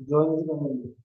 Join the family.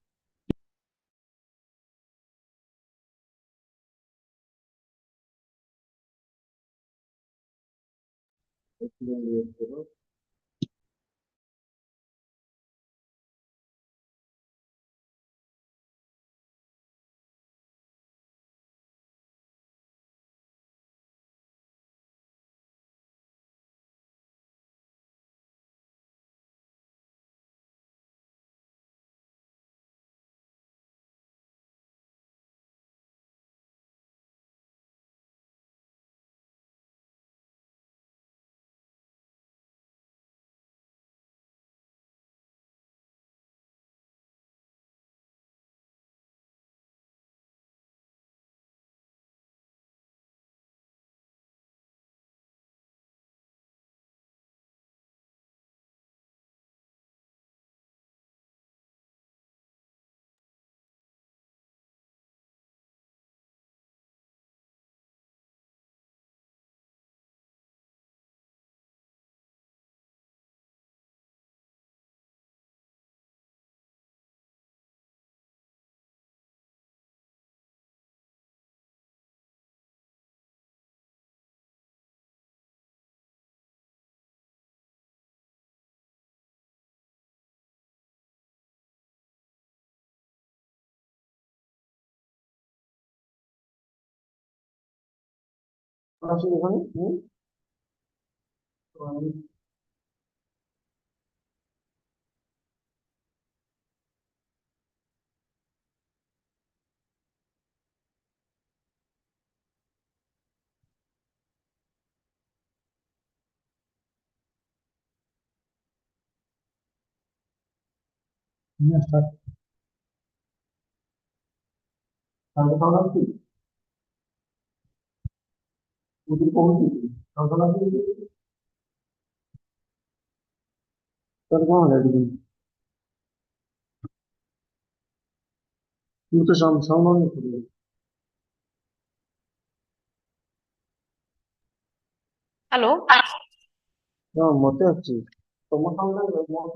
আসলে এখানে কি ওদের কমিটি সরকার আছে তার কোন লাগে কিন্তু সম্মান করে হ্যালো। না মতে আছে তোমার সঙ্গে মত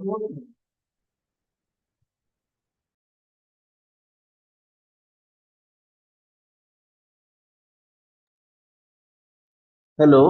hello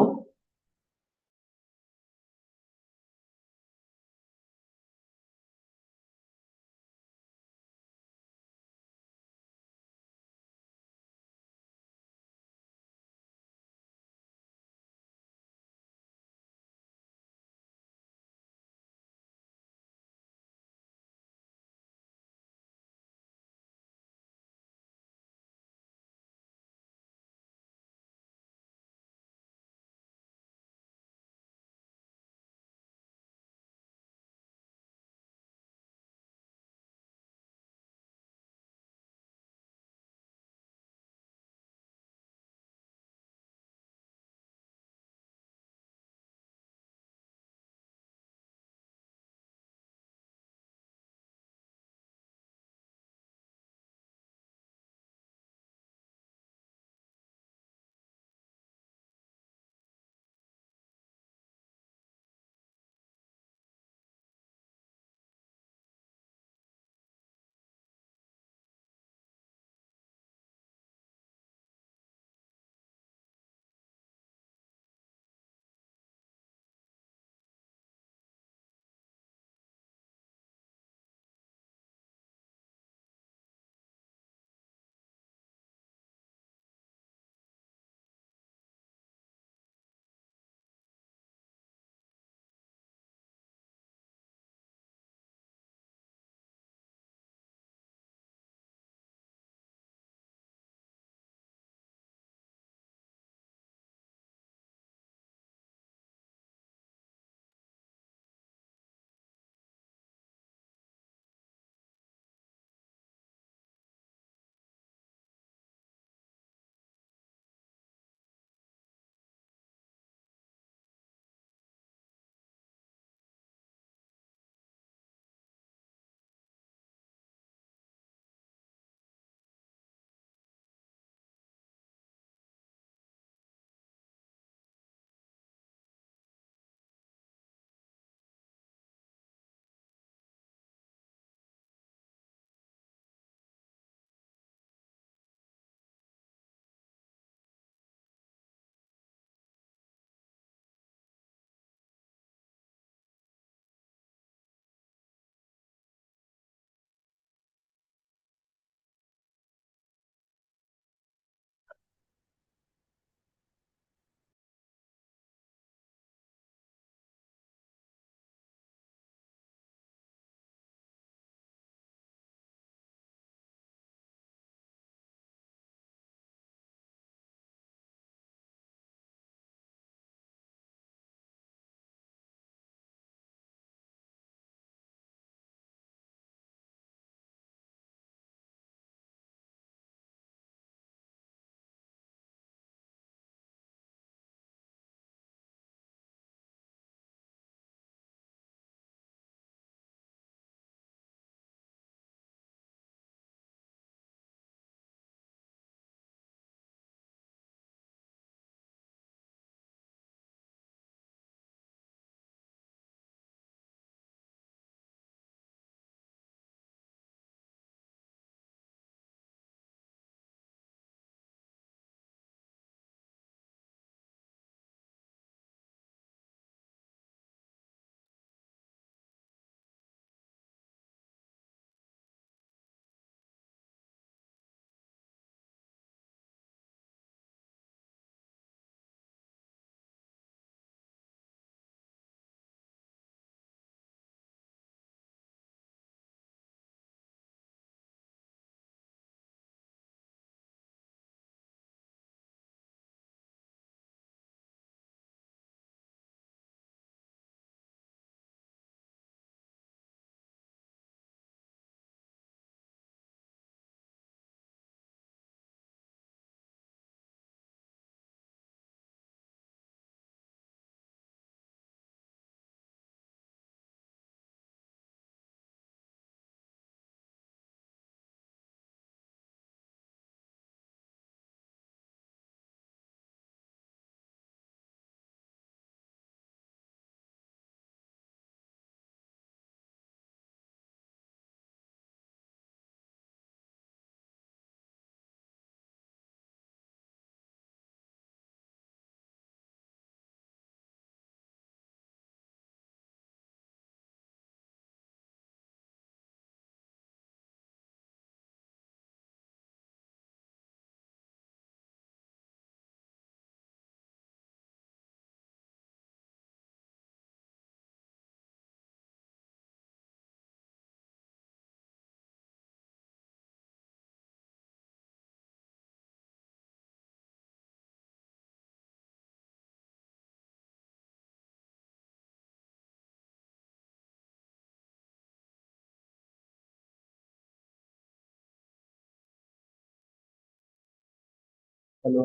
hello.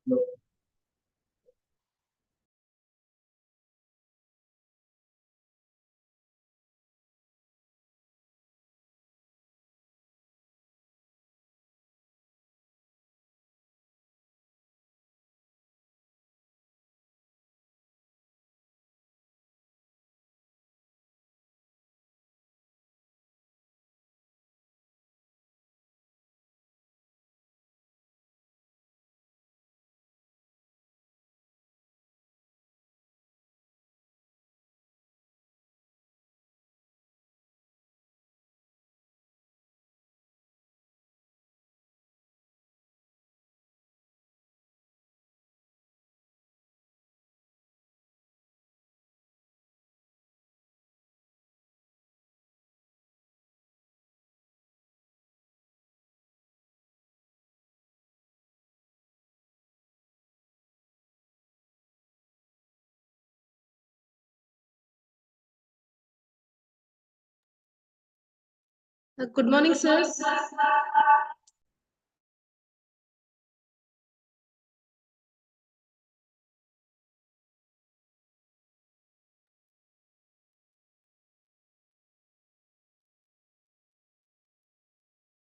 Hello. Good morning, sirs.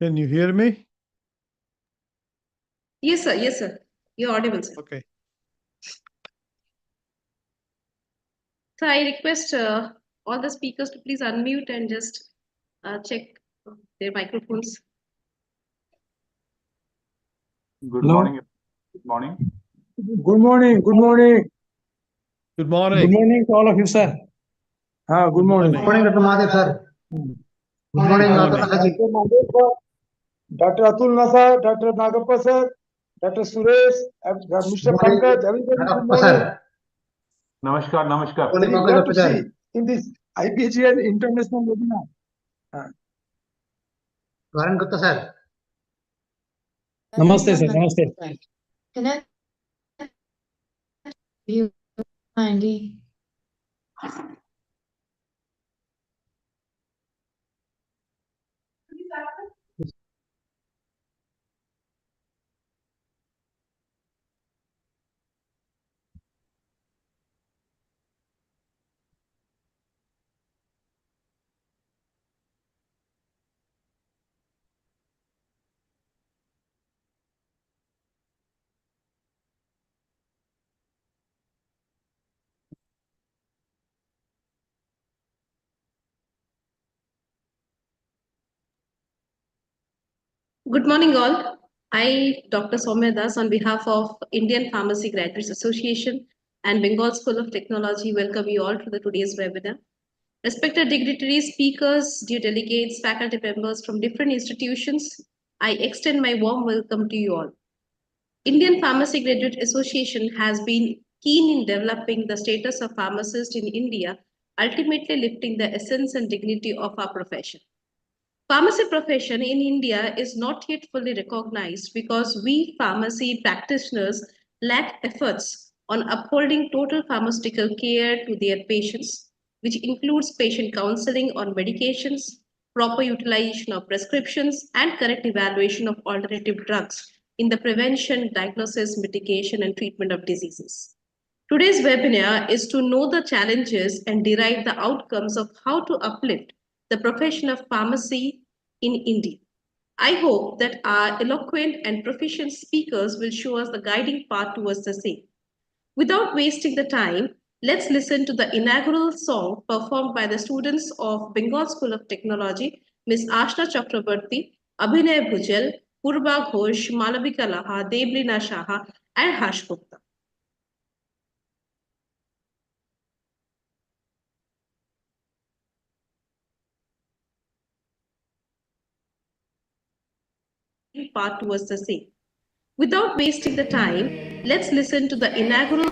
Can you hear me? Yes, sir. Yes, sir. You're audible, sir. Okay. So I request all the speakers to please unmute and just check their microphones. Good Hello? morning. Good morning. Good morning. Good morning. Good morning. Good morning to all of you, sir. Good morning. Good morning, Dr. Mahadev, sir. Good morning, Good Dr. morning. Alaji. Dr. Mahadev, sir, Dr. Atul Nasa, Dr. Nagappa, sir, Dr. Suresh, Mr. Pankaj, everybody, good Nagappa, sir. morning. Namaskar, namaskar. Morning, Very Pankaj glad to Dr. sir. see in this IPGL international webinar. Varun Gupta, sir. Namaste, sir. Namaste. Can I view kindly? Good morning, all. I, Dr. Soumya Das, on behalf of Indian Pharmacy Graduates Association and Bengal School of Technology, welcome you all to the today's webinar. Respected dignitaries, speakers, dear delegates, faculty members from different institutions, I extend my warm welcome to you all. Indian Pharmacy Graduate Association has been keen in developing the status of pharmacists in India, ultimately lifting the essence and dignity of our profession. Pharmacy profession in India is not yet fully recognized because we pharmacy practitioners lack efforts on upholding total pharmaceutical care to their patients, which includes patient counseling on medications, proper utilization of prescriptions, and correct evaluation of alternative drugs in the prevention, diagnosis, mitigation, and treatment of diseases. Today's webinar is to know the challenges and derive the outcomes of how to uplift the profession of pharmacy in India. I hope that our eloquent and proficient speakers will show us the guiding path towards the same. Without wasting the time, let's listen to the inaugural song performed by the students of Bengal School of Technology, Ms. Ashna Chakrabarti, Abhinay Bhujal, Purba Ghosh, Malavika Laha, Deblina Shaha, and Harsh Gupta. Part towards the same. Without wasting the time, let's listen to the inaugural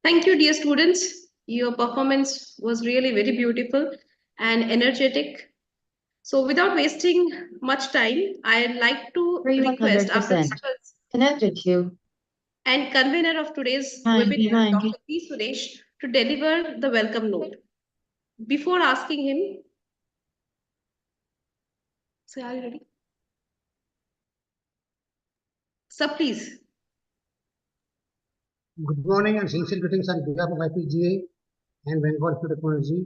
Thank you, dear students. Your performance was really very beautiful and energetic. So without wasting much time, I'd like to request our 100% principals connected to and convener of today's 90, webinar, 90. Dr. P. Suresh, to deliver the welcome note. Before asking him, sir, are you ready? Sir, please. Good morning and sincere greetings on behalf of IPGA and Bengal Institute of Technology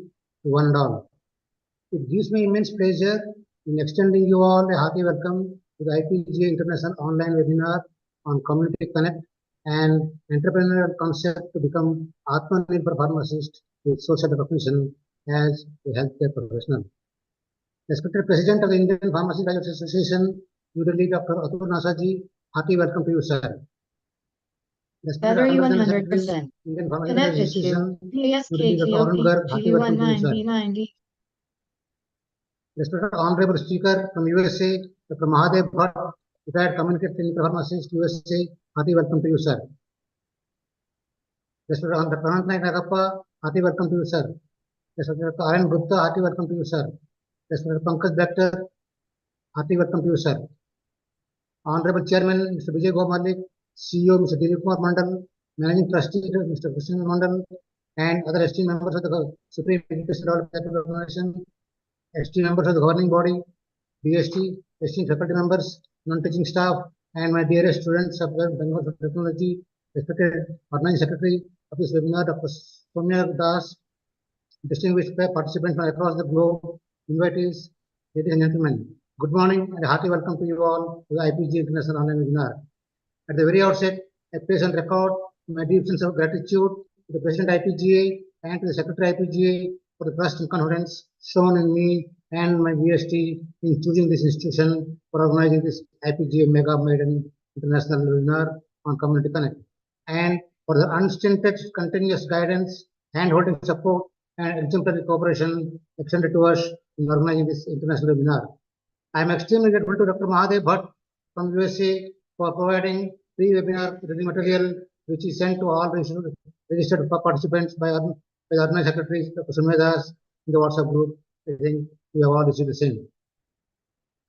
to one and all. It gives me immense pleasure in extending you all a hearty welcome to the IPGA International Online Webinar on Community Connect and Entrepreneurial Concept to become ATMANIRBHAR Pharmacist with social recognition as a healthcare professional. Respected President of the Indian Pharmacy Graduates Association, New Delhi, Dr. Atul Nasaji, hearty welcome to you, sir. Battery Indian 100% Pharmacy connected Association, to New Delhi, Dr. Arun Garg, hearty welcome to you, sir. PSKTOP 90. Respected Honorable Speaker from USA, Dr. Mahadev Bhatt, retired communications clinical pharmacist, USA, hearty welcome to you, sir. Respected Dr. Anantnaik Nagappa, hearty welcome to you, sir. Respected Dr. Aryan Gupta, hearty welcome to you, sir. Respected Pankaj Bector, hearty welcome to you, sir. Honorable Chairman, Mr. Vijay Gomalik, CEO, Mr. Dilip Kumar Mandal, Managing Trustee, Mr. Krishnan Mandal, and other esteemed members of the Supreme Education Development Organization, esteemed members of the governing body, BST, esteemed faculty members, non-teaching staff, and my dearest students of the Bengal Institute of Technology, respected organizing secretary of this webinar, Dr. Soumya Das, distinguished participants from across the globe, invitees, ladies and gentlemen. Good morning and a hearty welcome to you all to the IPG International Online Webinar. At the very outset, I place on record my deep sense of gratitude to the President IPGA and to the Secretary IPGA for the trust and confidence shown in me and my VST in choosing this institution for organizing this IPGA Mega Maiden International Webinar on Community Connect, and for the unstinted continuous guidance, hand-holding support, and exemplary cooperation extended to us in organizing this international webinar. I am extremely grateful to Dr. Mahadev Bhatt from USA for providing pre-webinar reading material which is sent to all registered participants by the organizing secretaries, Dr. Soumya Das, in the WhatsApp group. I think we have all received the same.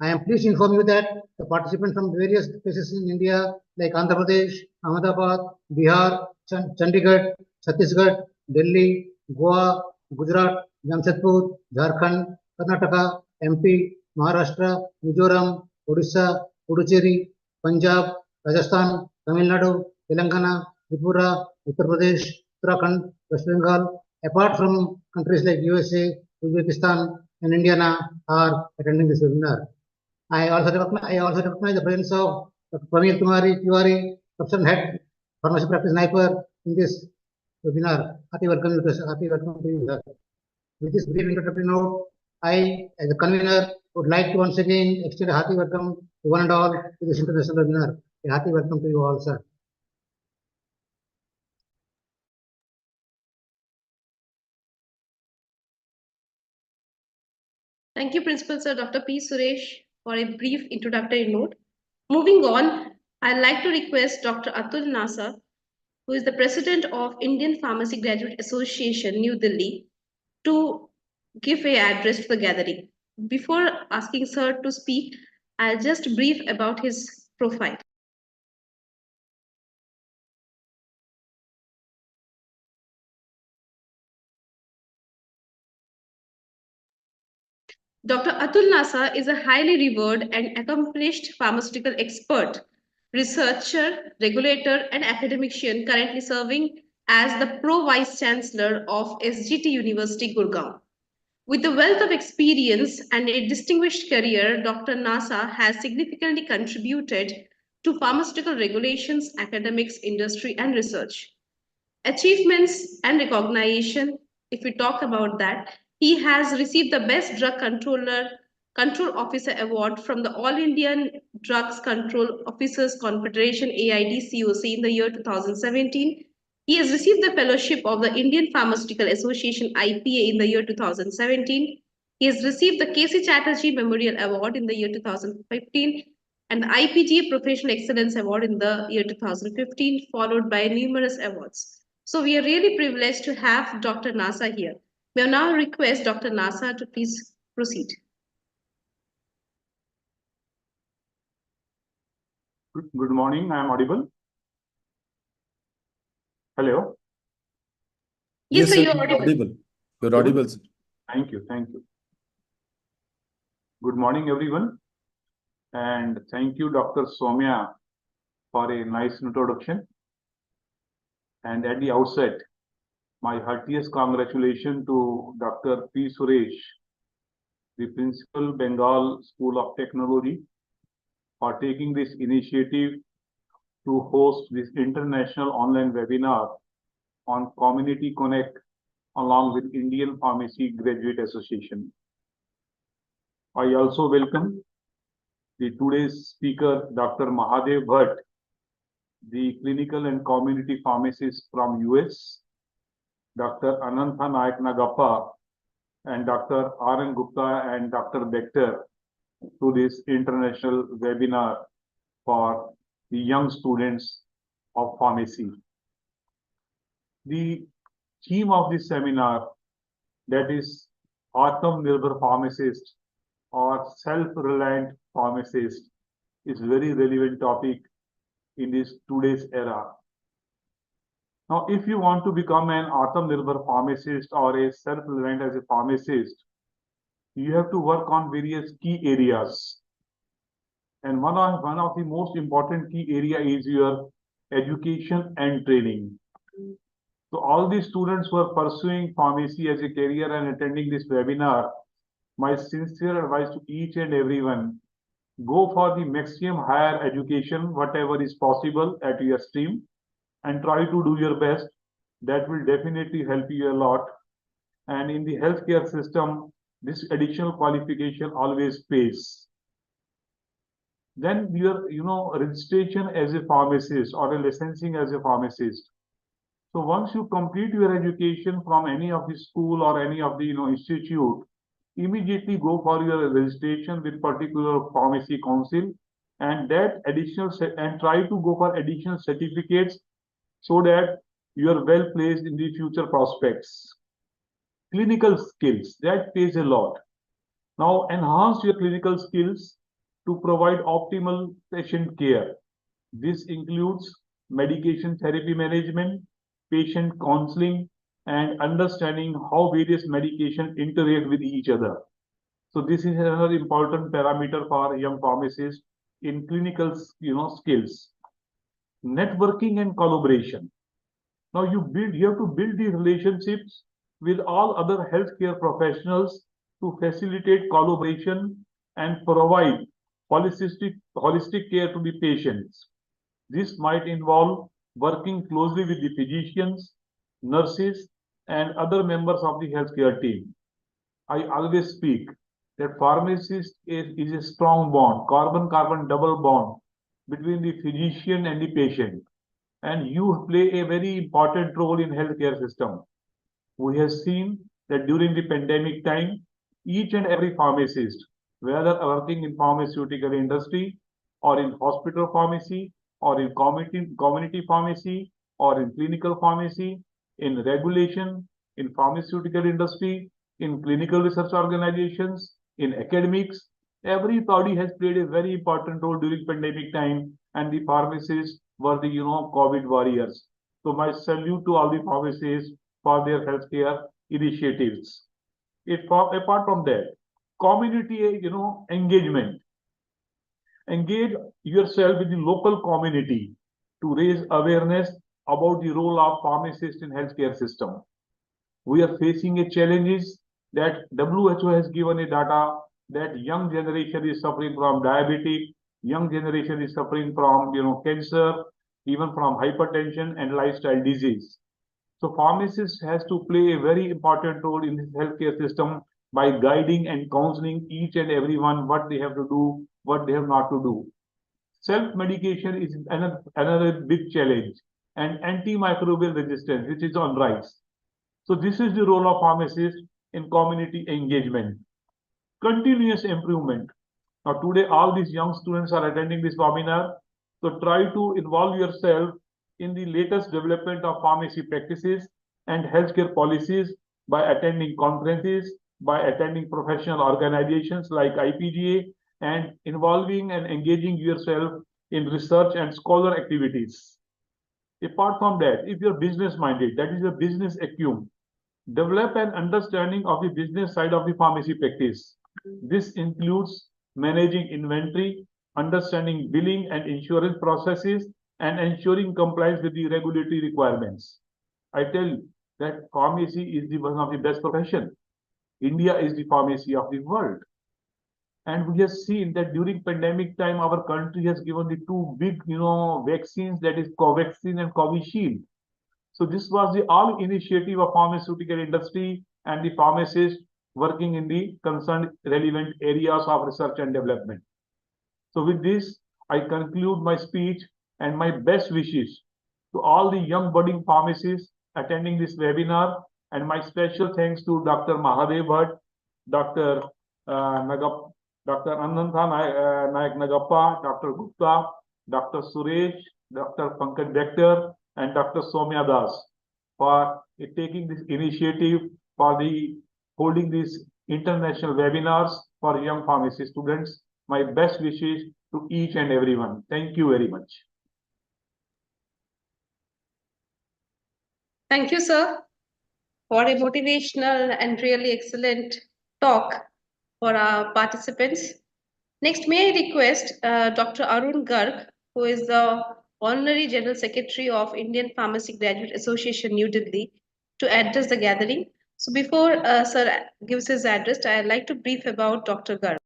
I am pleased to inform you that the participants from various places in India like Andhra Pradesh, Ahmedabad, Bihar, Chandigarh, Chhattisgarh, Delhi, Goa, Gujarat, Jamshedpur, Jharkhand, Karnataka, MP, Maharashtra, Mizoram, Odisha, Puducherry, Punjab, Rajasthan, Tamil Nadu, Telangana, Tripura, Uttar Pradesh, Uttarakhand, West Bengal, apart from countries like USA, Uzbekistan, and India are attending this webinar. I also recognize the presence of Dr. Pramil Tiwari, Professor and Head Pharmacy Practice Sniper in this webinar. Hearty welcome to you, sir. With this brief introductory note, I, as a convener, would like to once again extend a hearty welcome to one and all to this international webinar. A hearty welcome to you all, sir. Thank you, Principal Sir Dr. P. Suresh, for a brief introductory note. Moving on, I'd like to request Dr. Atul Nasa, who is the President of Indian Pharmacy Graduate Association, New Delhi, to give an address to the gathering. Before asking Sir to speak, I'll just brief about his profile. Dr. Atul Nasa is a highly revered and accomplished pharmaceutical expert, researcher, regulator, and academician currently serving as the Pro Vice Chancellor of SGT University, Gurgaon. With a wealth of experience and a distinguished career, Dr. Nasa has significantly contributed to pharmaceutical regulations, academics, industry, and research. Achievements and recognition, if we talk about that, he has received the Best Drug Control Officer Award from the All Indian Drugs Control Officers Confederation AIDCOC in the year 2017. He has received the fellowship of the Indian Pharmaceutical Association IPA in the year 2017. He has received the KC Chatterjee Memorial Award in the year 2015 and the IPGA Professional Excellence Award in the year 2015, followed by numerous awards. So we are really privileged to have Dr. Nasa here. May I now request Dr. Nasa to please proceed. Good morning. I am audible. Hello. Yes, sir, sir, you're audible. You're audible, sir. Thank you. Thank you. Good morning, everyone. And thank you, Dr. Soumya, for a nice introduction. And at the outset, my heartiest congratulations to Dr. P. Suresh, the Principal, Bengal School of Technology, for taking this initiative to host this international online webinar on Community Connect along with Indian Pharmacy Graduate Association. I also welcome the today's speaker, Dr. Mahadev Bhatt, the clinical and community pharmacist from US, Dr. Anantha Nayak Nagappa, and Dr. R.N. Gupta and Dr. Bector to this international webinar for the young students of pharmacy. The theme of this seminar, that is ATMANIRBHAR pharmacist or self-reliant pharmacist, is very relevant topic in this today's era. Now, if you want to become an ATMANIRBHAR pharmacist or a self-reliant as a pharmacist, you have to work on various key areas. And one of the most important key area is your education and training. So all these students who are pursuing pharmacy as a career and attending this webinar, my sincere advice to each and everyone, go for the maximum higher education, whatever is possible at your stream, and try to do your best. That will definitely help you a lot. And in the healthcare system, this additional qualification always pays. Then your registration as a pharmacist or a licensing as a pharmacist. So once you complete your education from any of the school or any of the institute, immediately go for your registration with particular pharmacy council, and that and try to go for additional certificates so that you are well placed in the future prospects. Clinical skills, that pays a lot. Now enhance your clinical skills to provide optimal patient care. This includes medication therapy management, patient counseling, and understanding how various medications interact with each other. So this is another important parameter for young pharmacists in clinical skills. Networking and collaboration. Now you have to build these relationships with all other healthcare professionals to facilitate collaboration and provide holistic care to the patients. This might involve working closely with the physicians, nurses, and other members of the healthcare team. I always speak that pharmacist is a strong bond, carbon-carbon double bond between the physician and the patient. And you play a very important role in healthcare system. We have seen that during the pandemic time, each and every pharmacist, whether working in pharmaceutical industry or in hospital pharmacy or in community pharmacy or in clinical pharmacy, in regulation, in pharmaceutical industry, in clinical research organizations, in academics, everybody has played a very important role during pandemic time, and the pharmacists were the COVID warriors. So my salute to all the pharmacists for their healthcare initiatives. Apart from that, community engagement. Engage yourself with the local community to raise awareness about the role of pharmacists in healthcare system. We are facing a challenges that WHO has given a data that young generation is suffering from diabetes, young generation is suffering from cancer, even from hypertension and lifestyle disease. So pharmacist has to play a very important role in this healthcare system by guiding and counseling each and everyone what they have to do, what they have not to do. Self-medication is another big challenge, and antimicrobial resistance, which is on rise. So this is the role of pharmacists in community engagement. Continuous improvement. Now today all these young students are attending this webinar, so try to involve yourself in the latest development of pharmacy practices and healthcare policies by attending conferences, by attending professional organizations like Ipga, and involving and engaging yourself in research and scholar activities. Apart from that, if you're business minded, that is a business acumen, develop an understanding of the business side of the pharmacy practice. This includes managing inventory, understanding billing and insurance processes, and ensuring compliance with the regulatory requirements. I tell you that pharmacy is one of the best profession. India is the pharmacy of the world. And we have seen that during pandemic time, our country has given the two big, vaccines, that is Covaxin and Covishield. So this was the all initiative of pharmaceutical industry and the pharmacists working in the concerned relevant areas of research and development. So with this, I conclude my speech and my best wishes to all the young budding pharmacists attending this webinar, and my special thanks to Dr. Mahadev Bhatt, Dr. Anantha Nayak Nagappa, Dr. Gupta, Dr. Suresh, Dr. Pankaj Bector, and Dr. Soumya Das for taking this initiative for the holding these international webinars for young pharmacy students. My best wishes to each and everyone. Thank you very much. Thank you, sir, for a motivational and really excellent talk for our participants. Next, may I request Dr. Arun Garg, who is the Honorary General Secretary of Indian Pharmacy Graduate Association, New Delhi, to address the gathering. So before sir gives his address, I'd like to brief about Dr. Garg.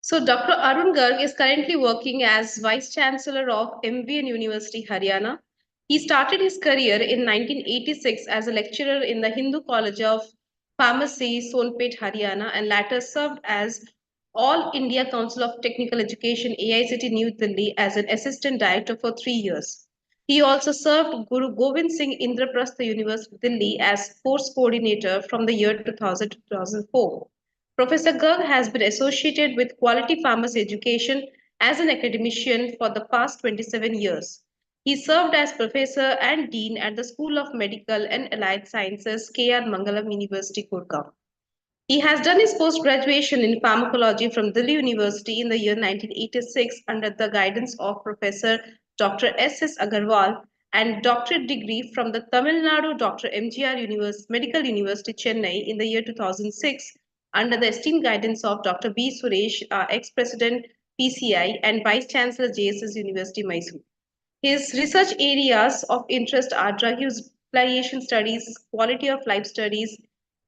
So Dr. Arun Garg is currently working as Vice Chancellor of MVN University, Haryana. He started his career in 1986 as a lecturer in the Hindu College of Pharmacy, Sonpet, Haryana, and later served as All India Council of Technical Education, AICT New Delhi, as an assistant director for 3 years. He also served Guru Gobind Singh Indraprastha University, Delhi, as course coordinator from the year 2000 to 2004. Professor Garg has been associated with quality pharmacy education as an academician for the past 27 years. He served as professor and dean at the School of Medical and Allied Sciences, K.R. Mangalam University, Gurgaon. He has done his post-graduation in pharmacology from Delhi University in the year 1986 under the guidance of Professor Dr. S.S. Agarwal, and doctorate degree from the Tamil Nadu Dr. MGR Medical University, Chennai in the year 2006 under the esteemed guidance of Dr. B. Suresh, ex-president PCI and Vice Chancellor JSS University, Mysore. His research areas of interest are drug use variation studies, quality of life studies,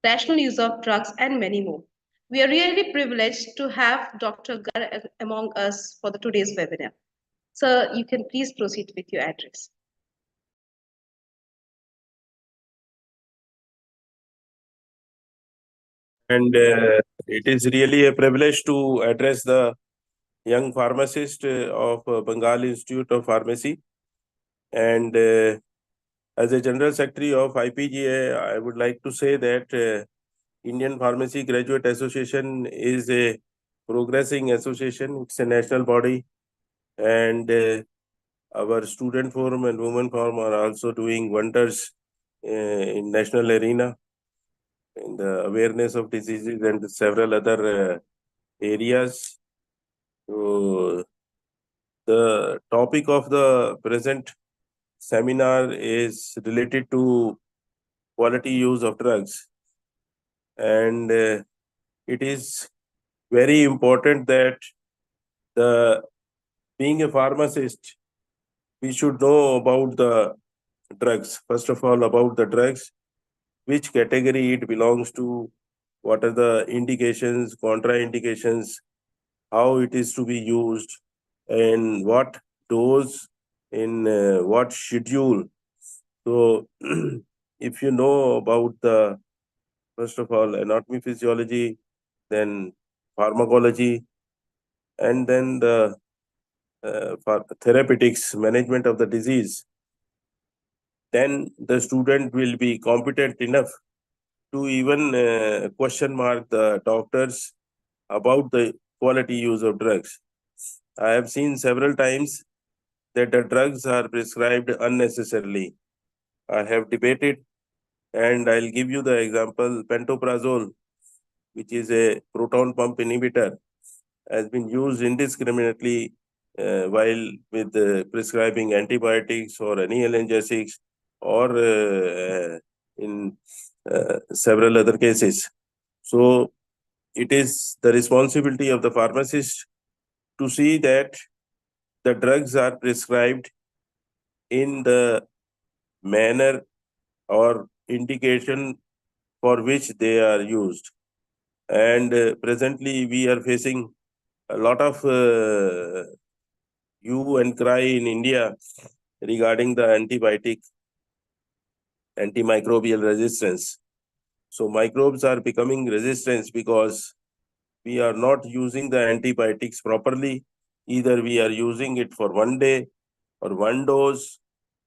rational use of drugs, and many more. We are really privileged to have Dr. Gar among us for today's webinar. Sir, you can please proceed with your address. And it is really a privilege to address the young pharmacist of Bengal Institute of Pharmacy. And as a General Secretary of IPGA, I would like to say that Indian Pharmacy Graduate Association is a progressing association. It's a national body. And our student forum and women forum are also doing wonders in national arena, in the awareness of diseases and several other areas. So the topic of the present seminar is related to quality use of drugs. And it is very important that being a pharmacist, we should know about the drugs. First of all, about the drugs, which category it belongs to, what are the indications, contraindications, how it is to be used, and what dose, in what schedule. So if you know about the, first of all, anatomy, physiology, then pharmacology, and then the therapeutics, management of the disease, then the student will be competent enough to even question mark the doctors about the quality use of drugs. I have seen several times that the drugs are prescribed unnecessarily. I have debated, and I'll give you the example. Pantoprazole, which is a proton pump inhibitor, has been used indiscriminately while with prescribing antibiotics or any analgesics, or in several other cases. So it is the responsibility of the pharmacist to see that the drugs are prescribed in the manner or indication for which they are used. And presently we are facing a lot of hue and cry in India regarding the antimicrobial resistance. So microbes are becoming resistant because we are not using the antibiotics properly. Either we are using it for 1 day or 1 dose,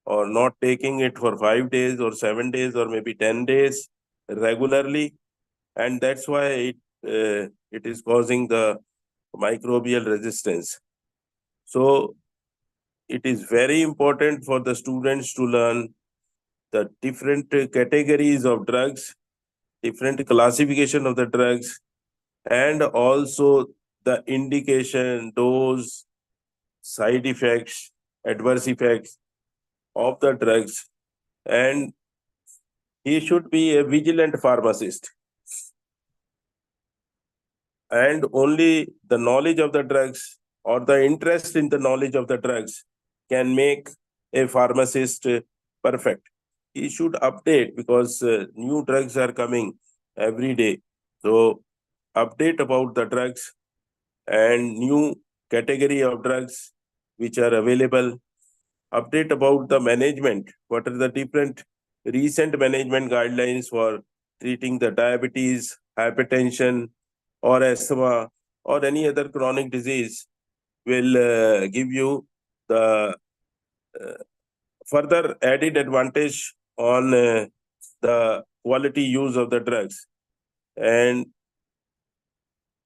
or not taking it for 5 days or 7 days or maybe 10 days regularly. And that's why it is causing the microbial resistance. So it is very important for the students to learn the different categories of drugs, different classification of the drugs, and also the indication, dose, side effects, adverse effects of the drugs. And he should be a vigilant pharmacist. And only the knowledge of the drugs or the interest in the knowledge of the drugs can make a pharmacist perfect. He should update, because new drugs are coming every day. So update about the drugs and new category of drugs which are available. Update about the management. What are the different recent management guidelines for treating the diabetes, hypertension, or asthma, or any other chronic disease, will give you the further added advantage on the quality use of the drugs. And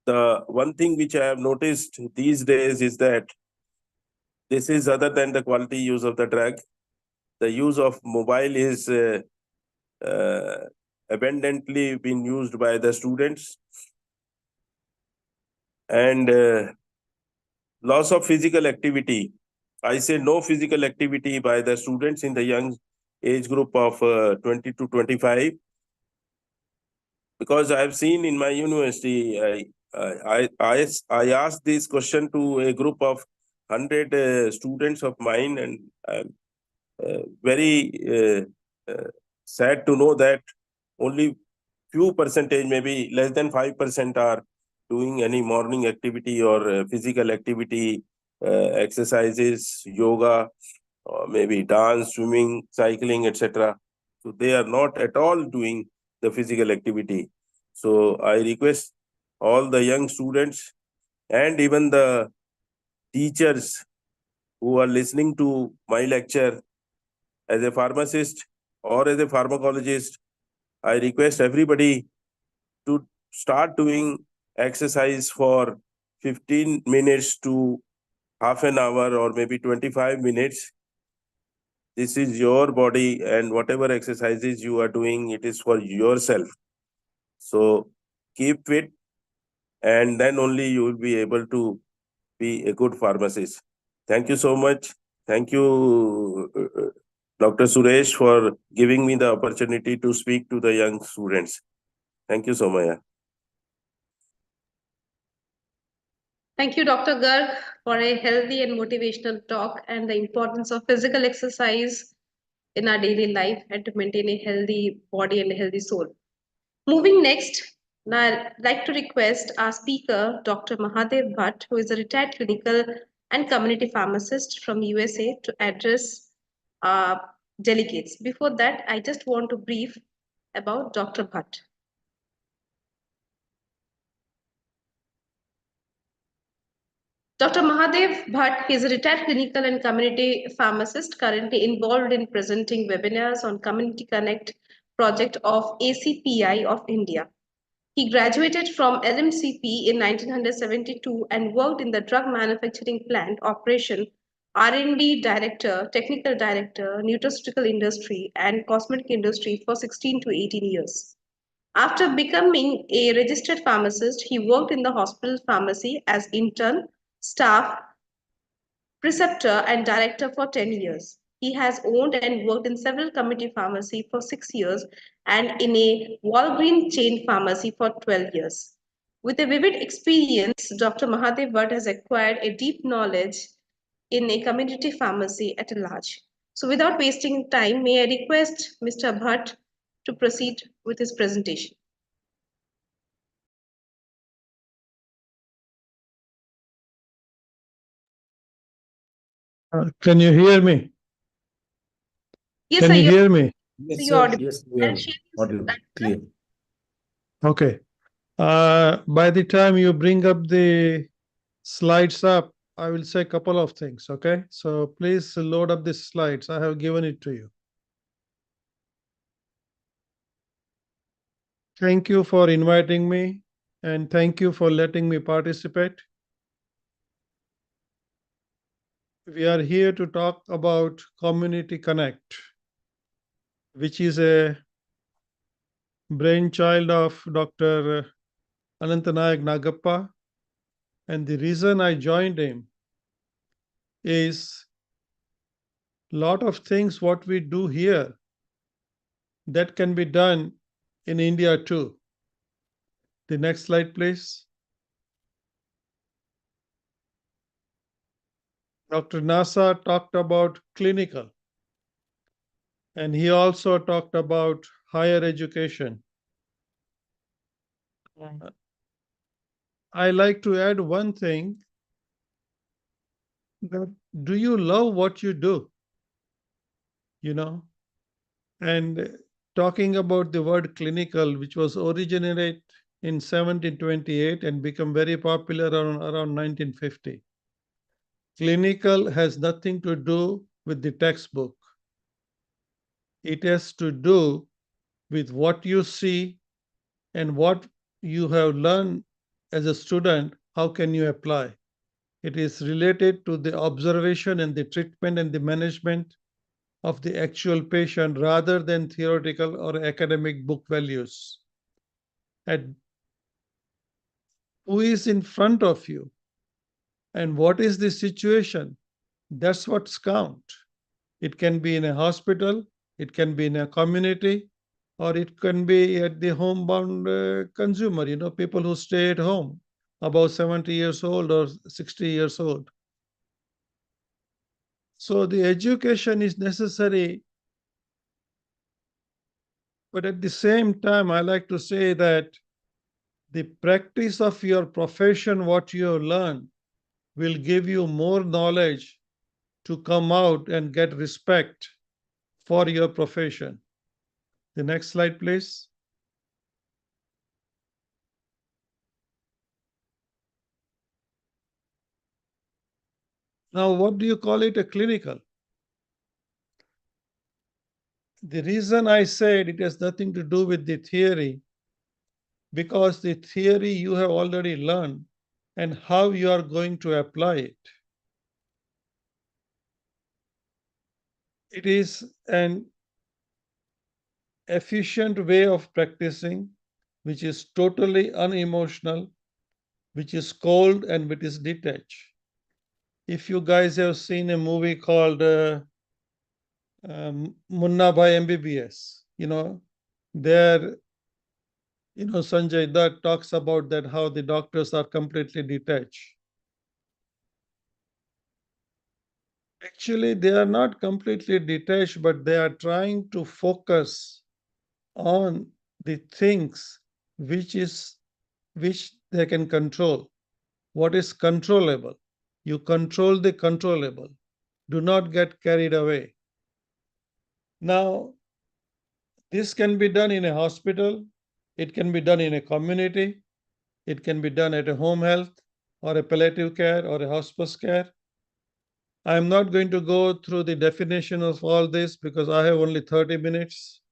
the one thing which I have noticed these days is that this is other than the quality use of the drug. The use of mobile is abundantly been used by the students, and loss of physical activity. I say no physical activity by the students in the young age group of 20 to 25, because I have seen in my university, I asked this question to a group of 100 students of mine, and I'm very sad to know that only few percentage, maybe less than 5% are doing any morning activity or physical activity, exercises, yoga, or maybe dance, swimming, cycling, etc. So they are not at all doing the physical activity. So I request all the young students and even the teachers who are listening to my lecture as a pharmacist or as a pharmacologist, I request everybody to start doing exercise for 15 minutes to half an hour or maybe 25 minutes. This is your body, and whatever exercises you are doing, it is for yourself. So keep fit, and then only you will be able to be a good pharmacist. Thank you so much. Thank you, Dr. Suresh, for giving me the opportunity to speak to the young students. Thank you, Somaya. Thank you, Dr. Garg, for a healthy and motivational talk and the importance of physical exercise in our daily life and to maintain a healthy body and a healthy soul. Moving next, now I'd like to request our speaker, Dr. Mahadev Bhatt, who is a retired clinical and community pharmacist from USA, to address delegates. Before that, I just want to brief about Dr. Bhatt. Dr. Mahadev Bhatt is a retired clinical and community pharmacist currently involved in presenting webinars on Community Connect project of ACPI of India. He graduated from LMCP in 1972 and worked in the drug manufacturing plant operation, R&D director, technical director, nutraceutical industry and cosmetic industry for 16 to 18 years. After becoming a registered pharmacist, he worked in the hospital pharmacy as intern, staff, preceptor, and director for 10 years. He has owned and worked in several community pharmacy for 6 years and in a Walgreens chain pharmacy for 12 years. With a vivid experience, Dr. Mahadev Bhatt has acquired a deep knowledge in a community pharmacy at large. So without wasting time, may I request Mr. Bhatt to proceed with his presentation. Can you hear me? Yes, Can sir, you hear me? Yes, you are Yes, clear. Okay. By the time you bring up the slides up, I will say a couple of things, okay? So please load up the slides. I have given it to you. Thank you for inviting me, and thank you for letting me participate. We are here to talk about Community Connect, which is a brainchild of Dr. Anantanayak Nagappa. And the reason I joined him is a lot of things what we do here that can be done in India too. The next slide, please. Dr. Nasa talked about clinical, and he also talked about higher education. I like to add one thing. That do you love what you do? You know, and talking about the word clinical, which was originated in 1728 and become very popular around 1950. Clinical has nothing to do with the textbook. It has to do with what you see and what you have learned as a student, how can you apply? It is related to the observation and the treatment and the management of the actual patient rather than theoretical or academic book values. And who is in front of you and what is the situation? That's what's count. It can be in a hospital, it can be in a community, or it can be at the homebound consumer, people who stay at home, about 70 years old or 60 years old. So the education is necessary, but at the same time, I like to say that the practice of your profession, what you learn, will give you more knowledge to come out and get respect for your profession. The next slide, please. Now, what do you call it a clinical? The reason I said it has nothing to do with the theory, because the theory you have already learned and how you are going to apply it. It is an efficient way of practicing, which is totally unemotional, which is cold and which is detached. If you guys have seen a movie called Munna Bhai MBBS, there, Sanjay Dutt talks about that, how the doctors are completely detached. Actually, they are not completely detached, but they are trying to focus on the things which they can control. What is controllable? You control the controllable. Do not get carried away. Now, this can be done in a hospital. It can be done in a community. It can be done at a home health or a palliative care or a hospice care. I'm not going to go through the definition of all this because I have only 30 minutes.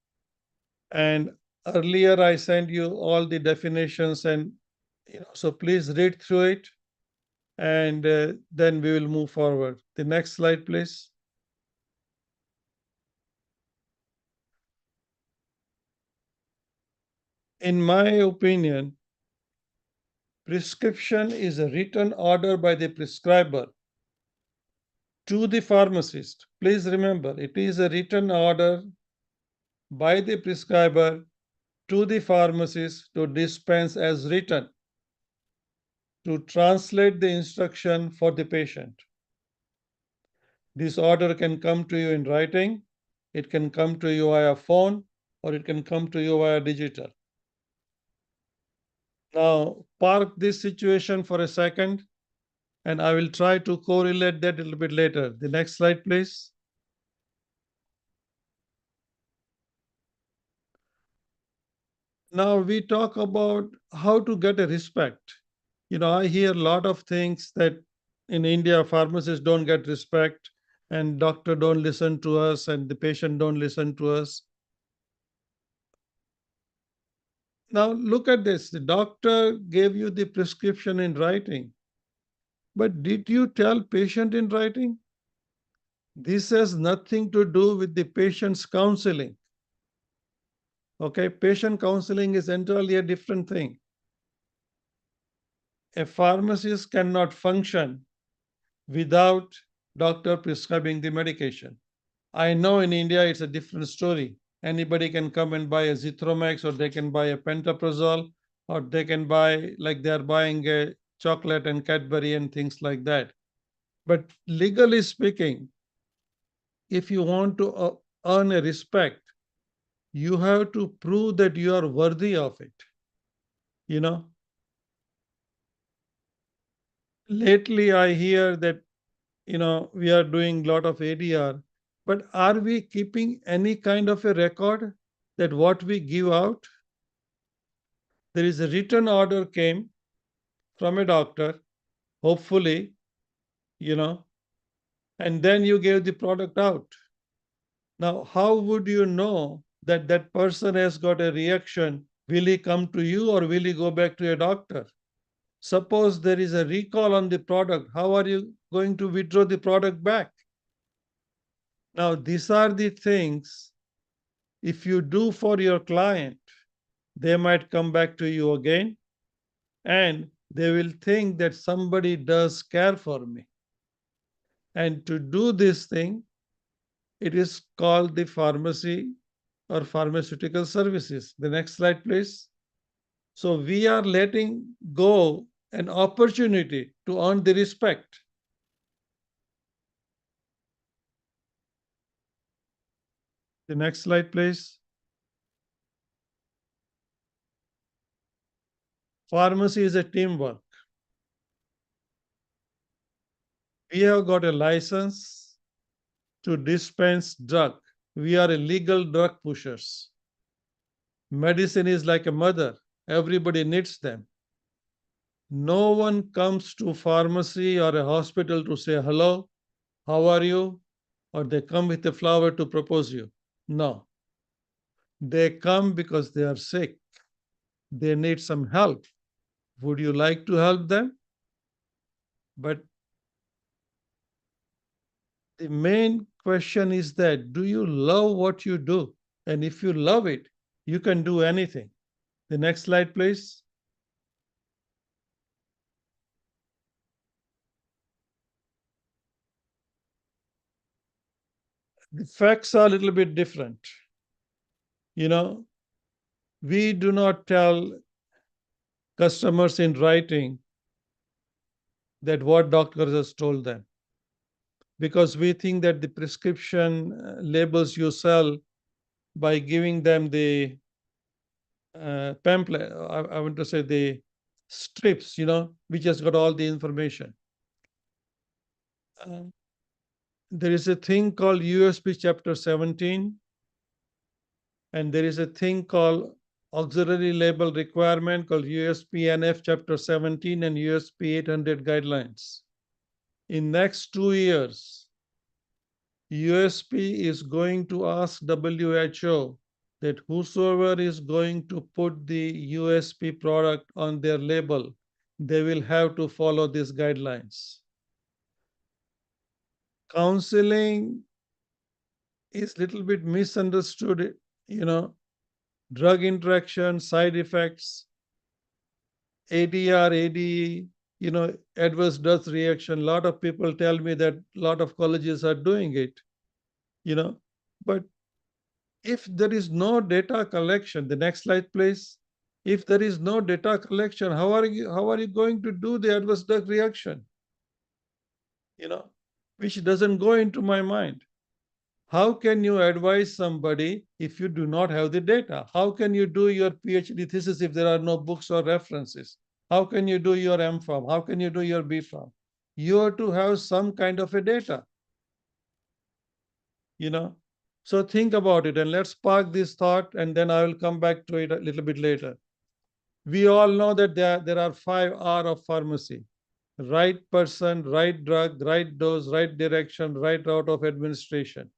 And earlier I sent you all the definitions, and so please read through it, and then we will move forward. The next slide, please. In my opinion, prescription is a written order by the prescriber to the pharmacist. Please remember, it is a written order by the prescriber to the pharmacist to dispense as written, to translate the instruction for the patient. This order can come to you in writing, it can come to you via phone, or it can come to you via digital. Now, park this situation for a second, and I will try to correlate that a little bit later. The next slide, please. Now we talk about how to get a respect. I hear a lot of things that in India, pharmacists don't get respect, and doctor don't listen to us, and the patient don't listen to us. Now look at this. The doctor gave you the prescription in writing, but did you tell patient in writing? This has nothing to do with the patient's counseling. Okay, patient counseling is entirely a different thing. A pharmacist cannot function without doctor prescribing the medication. I know in India it's a different story. Anybody can come and buy a Zithromax, or they can buy a Pantoprazole, or they can buy, like they're buying a chocolate and Cadbury and things like that. But legally speaking, if you want to earn a respect, you have to prove that you are worthy of it. Lately I hear that we are doing a lot of ADR, but are we keeping any kind of a record that what we give out? There is a written order came from a doctor, hopefully, and then you gave the product out. Now, how would you know that that person has got a reaction? Will he come to you or will he go back to a doctor? Suppose there is a recall on the product, how are you going to withdraw the product back? Now, these are the things, if you do for your client, they might come back to you again, and they will think that somebody does care for me. And to do this thing, it is called the pharmacy or pharmaceutical services. The next slide, please. So we are letting go an opportunity to earn the respect. The next slide, please. Pharmacy is a teamwork. We have got a license to dispense drug. We are a legal drug pushers. Medicine is like a mother. Everybody needs them. No one comes to pharmacy or a hospital to say, hello, how are you? Or they come with a flower to propose you. No. They come because they are sick. They need some help. Would you like to help them? But the main question is that, do you love what you do? And if you love it, you can do anything. The next slide, please. The facts are a little bit different. You know, we do not tell customers in writing that what doctor has told them, because we think that the prescription labels you sell by giving them the pamphlet, I want to say the strips, which has got all the information. There is a thing called USP Chapter 17, and there is a thing called auxiliary label requirement called USP-NF Chapter 17 and USP 800 guidelines. In next 2 years, USP is going to ask WHO that whosoever is going to put the USP product on their label, they will have to follow these guidelines. Counseling is a little bit misunderstood, drug interaction, side effects, ADR, ADE, adverse drug reaction. A lot of people tell me that a lot of colleges are doing it, but if there is no data collection, the next slide, please. If there is no data collection, how are you going to do the adverse drug reaction? Which doesn't go into my mind. How can you advise somebody if you do not have the data? How can you do your PhD thesis if there are no books or references? How can you do your M.Pharm? How can you do your B.Pharm? You have to have some kind of a data. So think about it, and let's park this thought, and then I will come back to it a little bit later. We all know that there are 5 R of pharmacy: right person, right drug, right dose, right direction, right route of administration.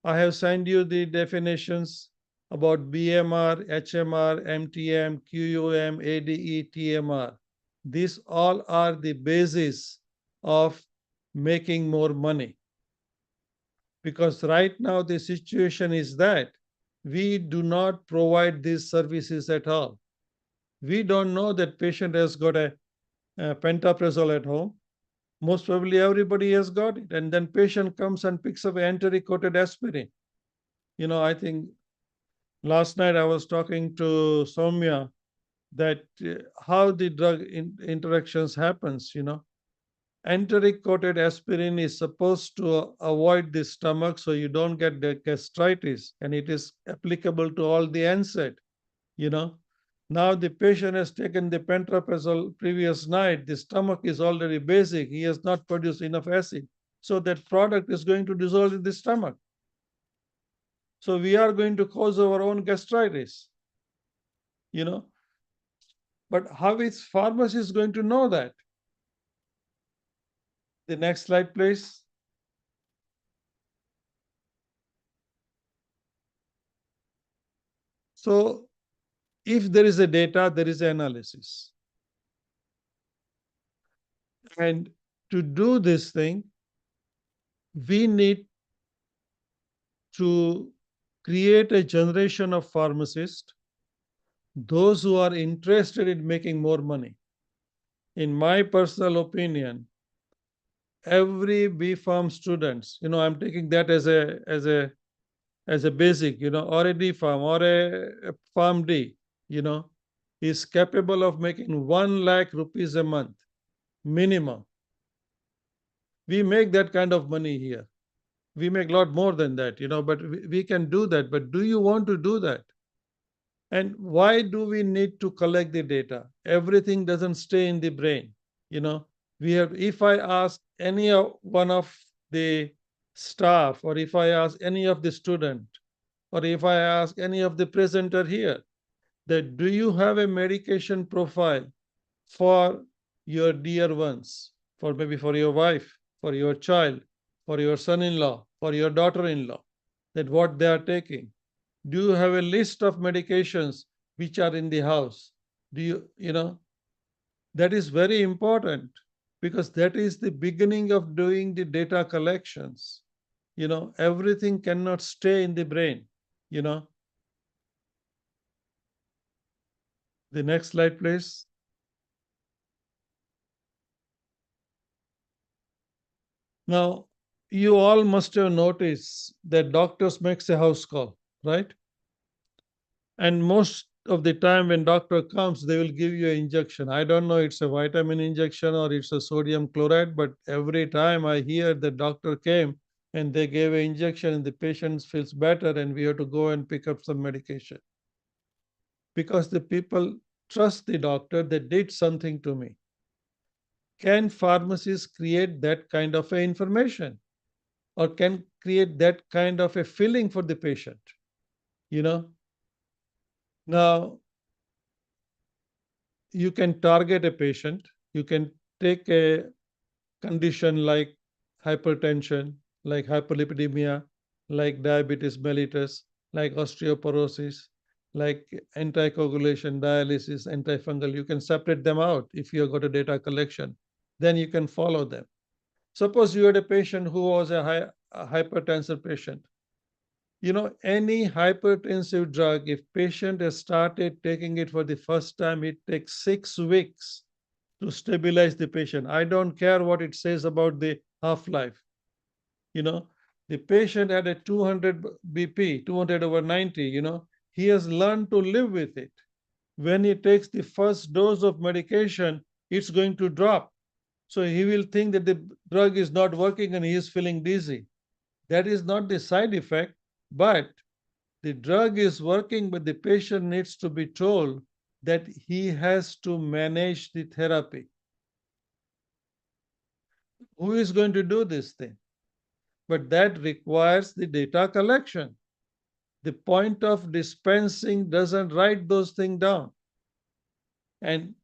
I have sent you the definitions about BMR, HMR, MTM, QUM, ADE, TMR. These all are the basis of making more money. Because right now the situation is that we do not provide these services at all. We don't know that patient has got a pantoprazole at home. Most probably everybody has got it. And then patient comes and picks up enteric-coated aspirin. I think last night I was talking to Soumya that how the drug interactions happens, Enteric-coated aspirin is supposed to avoid the stomach so you don't get the gastritis, and it is applicable to all the NSAID, Now the patient has taken the pantoprazole previous night, the stomach is already basic, he has not produced enough acid. So that product is going to dissolve in the stomach. So we are going to cause our own gastritis, But how is pharmacist going to know that? The next slide, please. So if there is a data, there is analysis. And to do this thing, we need to create a generation of pharmacists, those who are interested in making more money. In my personal opinion, every B.Pharm students, I'm taking that as a basic, or a D.Pharm or a PharmD, is capable of making 1 lakh rupees a month minimum. We make that kind of money here. we make a lot more than that, but we can do that. But do you want to do that? And why do we need to collect the data? Everything doesn't stay in the brain. If I ask any one of the staff, or if I ask any of the student, or if I ask any of the presenter here, that do you have a medication profile for your dear ones, maybe for your wife, for your child, for your son-in-law, for your daughter-in-law, that what they are taking? Do you have a list of medications which are in the house? That is very important, because that is the beginning of doing the data collections. Everything cannot stay in the brain. The next slide, please. Now, you all must have noticed that doctors makes a house call, right? And most of the time when doctor comes, they will give you an injection. I don't know it's a vitamin injection or it's a sodium chloride, but every time I hear the doctor came and they gave an injection and the patient feels better and we have to go and pick up some medication. Because the people trust the doctor that did something to me. Can pharmacists create that kind of information? Or can create that kind of a feeling for the patient? Now, you can target a patient. You can take a condition like hypertension, like hyperlipidemia, like diabetes mellitus, like osteoporosis, like anticoagulation, dialysis, antifungal. You can separate them out if you have got a data collection. Then you can follow them. Suppose you had a patient who was a hypertensive patient. Any hypertensive drug, if patient has started taking it for the first time, it takes 6 weeks to stabilize the patient. I don't care what it says about the half-life. The patient had a 200 BP, 200/90, he has learned to live with it. When he takes the first dose of medication, it's going to drop. So he will think that the drug is not working and he is feeling dizzy. That is not the side effect, but the drug is working, but the patient needs to be told that he has to manage the therapy. Who is going to do this thing? But that requires the data collection. The point of dispensing doesn't write those things down. And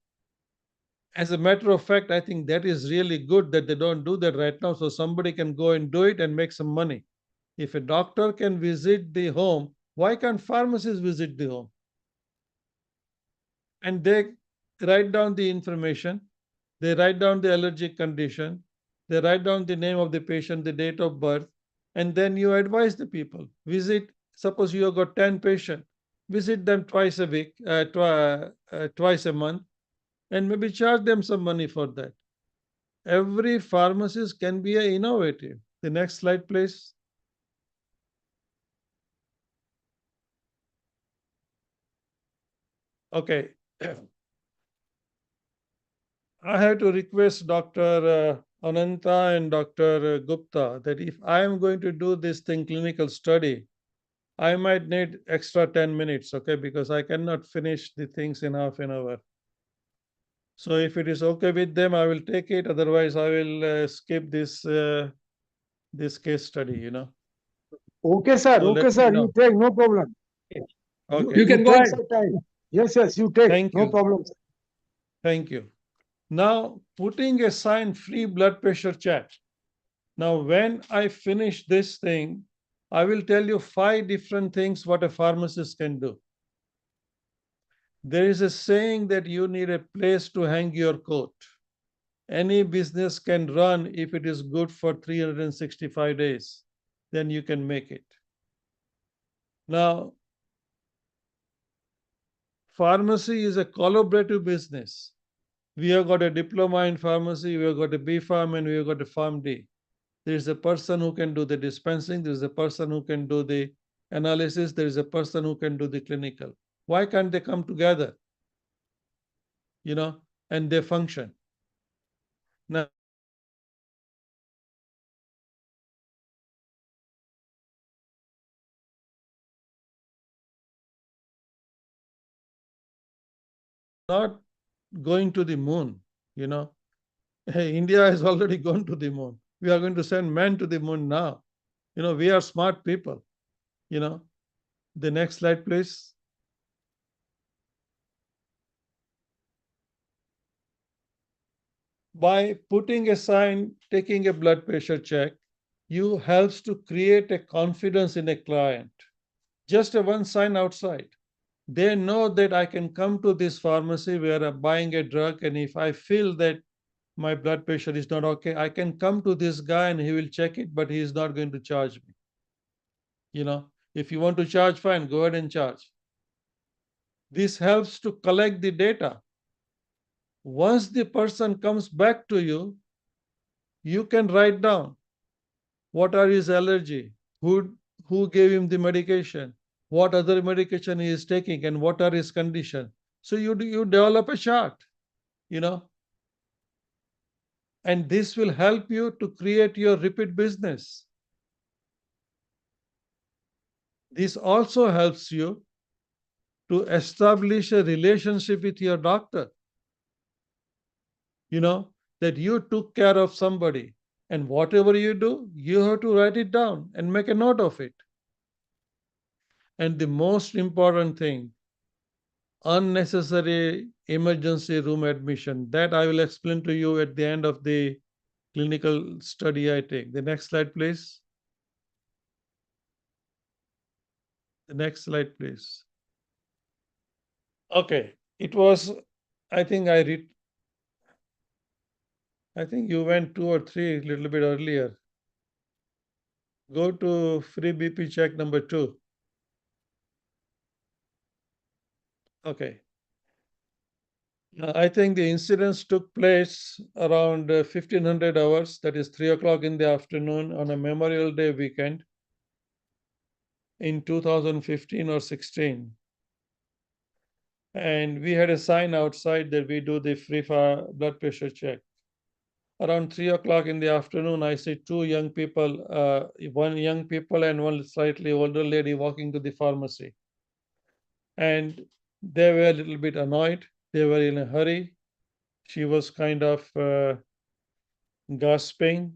as a matter of fact, I think that is really good that they don't do that right now, so somebody can go and do it and make some money. If a doctor can visit the home, why can't pharmacists visit the home? And they write down the information, they write down the allergic condition, they write down the name of the patient, the date of birth, and then you advise the people. Suppose you have got 10 patients, visit them twice a week, twice a month, and maybe charge them some money for that. Every pharmacist can be innovative. The next slide, please. Okay. I have to request Dr. Ananta and Dr. Gupta that if I am going to do this thing, clinical study, I might need extra 10 minutes, okay, because I cannot finish the things in half an hour. So if it is okay with them, I will take it. Otherwise, I will skip this case study, Okay, sir. So Okay, sir. You take, no problem. Okay. You can take some time. Yes, you take. Thank no you. problem. Sir. Thank you. Now, putting aside free blood pressure chat. Now, when I finish this thing, I will tell you 5 different things what a pharmacist can do. There is a saying that you need a place to hang your coat. Any business can run if it is good for 365 days. Then you can make it. Now, pharmacy is a collaborative business. We have got a diploma in pharmacy, we have got a B.Pharm, and we have got a PharmD. There is a person who can do the dispensing, there is a person who can do the analysis, there is a person who can do the clinical. Why can't they come together? And they function. Now, not going to the moon, you know. Hey, India has already gone to the moon. We are going to send men to the moon now. You know, we are smart people, you know. The next slide, please. By putting a sign, taking a blood pressure check, you helps to create a confidence in a client. Just a one sign outside. They know that I can come to this pharmacy where I'm buying a drug, and if I feel that my blood pressure is not okay, I can come to this guy and he will check it, but he is not going to charge me. You know, if you want to charge, fine, go ahead and charge. This helps to collect the data. Once the person comes back to you, you can write down what are his allergy, who gave him the medication, what other medication he is taking, and what are his condition. So you develop a chart, you know, and this will help you to create your repeat business. This also helps you to establish a relationship with your doctor. You know, that you took care of somebody, and whatever you do, you have to write it down and make a note of it. And the most important thing, unnecessary emergency room admission, that I will explain to you at the end of the clinical study I take. The next slide, please. The next slide, please. Okay, it was, I think you went 2 or 3 a little bit earlier. Go to free BP check number 2. Okay. I think the incidents took place around 1500 hours, that is 3 o'clock in the afternoon on a Memorial Day weekend in 2015 or 16. And we had a sign outside that we do the free blood pressure check. Around 3 o'clock in the afternoon, I see 2 young people, one young people and one slightly older lady walking to the pharmacy. And they were a little bit annoyed. They were in a hurry. She was kind of gasping.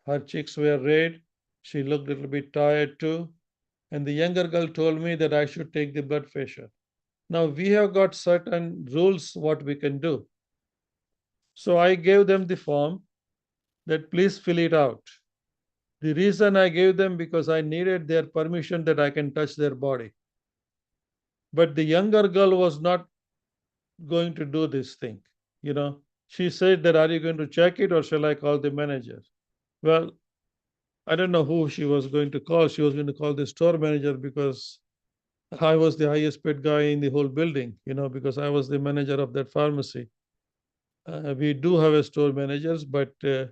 Her cheeks were red. She looked a little bit tired too. And the younger girl told me that I should take the blood pressure. Now we have got certain rules what we can do. So I gave them the form that please fill it out. The reason I gave them because I needed their permission that I can touch their body. But the younger girl was not going to do this thing. You know, she said that, are you going to check it or shall I call the manager? Well, I don't know who she was going to call. She was going to call the store manager because I was the highest paid guy in the whole building, you know, because I was the manager of that pharmacy. We do have a store managers, but the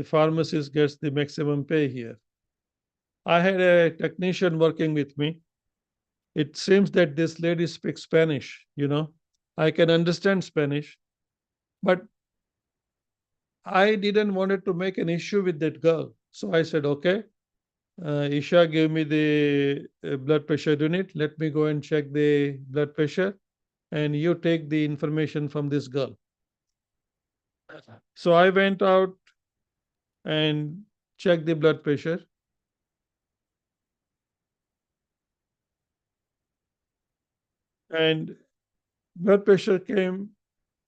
pharmacist gets the maximum pay here. I had a technician working with me. It seems that this lady speaks Spanish, you know. I can understand Spanish, but I didn't want to make an issue with that girl. So I said, okay, Isha gave me the blood pressure unit. Let me go and check the blood pressure, and you take the information from this girl. So I went out and checked the blood pressure. And blood pressure came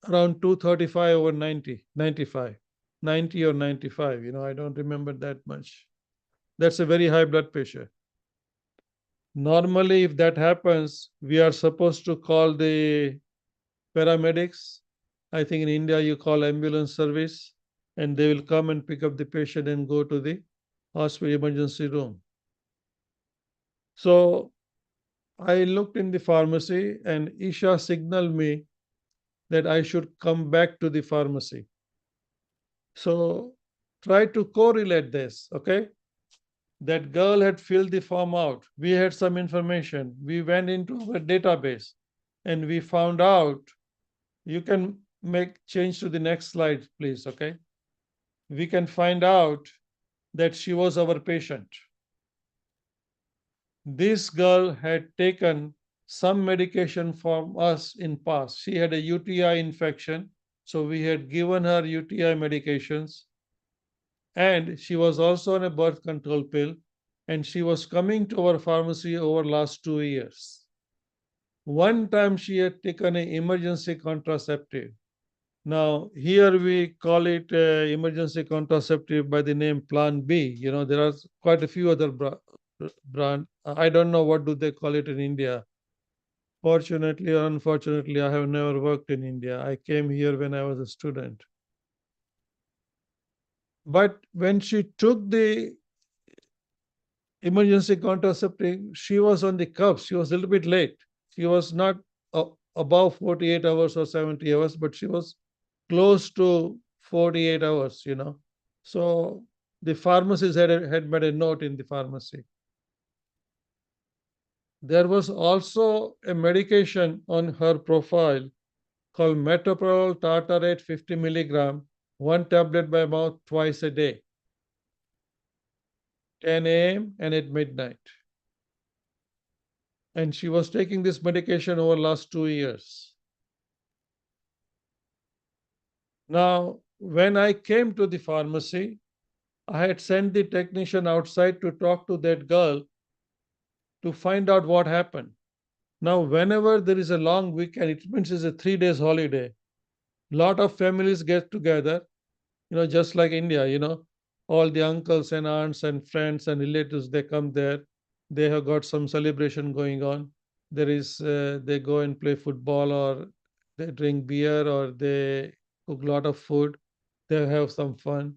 around 235 over 90, 95, 90 or 95. You know, I don't remember that much. That's a very high blood pressure. Normally, if that happens, we are supposed to call the paramedics. I think in India, you call ambulance service, and they will come and pick up the patient and go to the hospital emergency room. So I looked in the pharmacy, and Isha signaled me that I should come back to the pharmacy. So try to correlate this, okay? That girl had filled the form out. We had some information. We went into our database and we found out, you can make change to the next slide, please, okay? We can find out that she was our patient. This girl had taken some medication from us in past. She had a UTI infection, so we had given her UTI medications. And she was also on a birth control pill, and she was coming to our pharmacy over last 2 years. One time she had taken an emergency contraceptive. Now, here we call it emergency contraceptive by the name Plan B. You know, there are quite a few other brand. I don't know what do they call it in India. Fortunately or unfortunately, I have never worked in India. I came here when I was a student. But when she took the emergency contraceptive, she was on the cusp. She was a little bit late. She was not above 48 hours or 70 hours, but she was close to 48 hours, you know. So the pharmacist had made a note in the pharmacy. There was also a medication on her profile called metoprolol tartrate 50 milligram, 1 tablet by mouth twice a day, 10 a.m. and at midnight. And she was taking this medication over last 2 years. Now, when I came to the pharmacy, I had sent the technician outside to talk to that girl to find out what happened. Now, whenever there is a long weekend, it means it's a 3 days holiday. Lot of families get together, you know, just like India, you know, all the uncles and aunts and friends and relatives, they come there. They have got some celebration going on. There is, they go and play football, or they drink beer, or they cook a lot of food. They have some fun.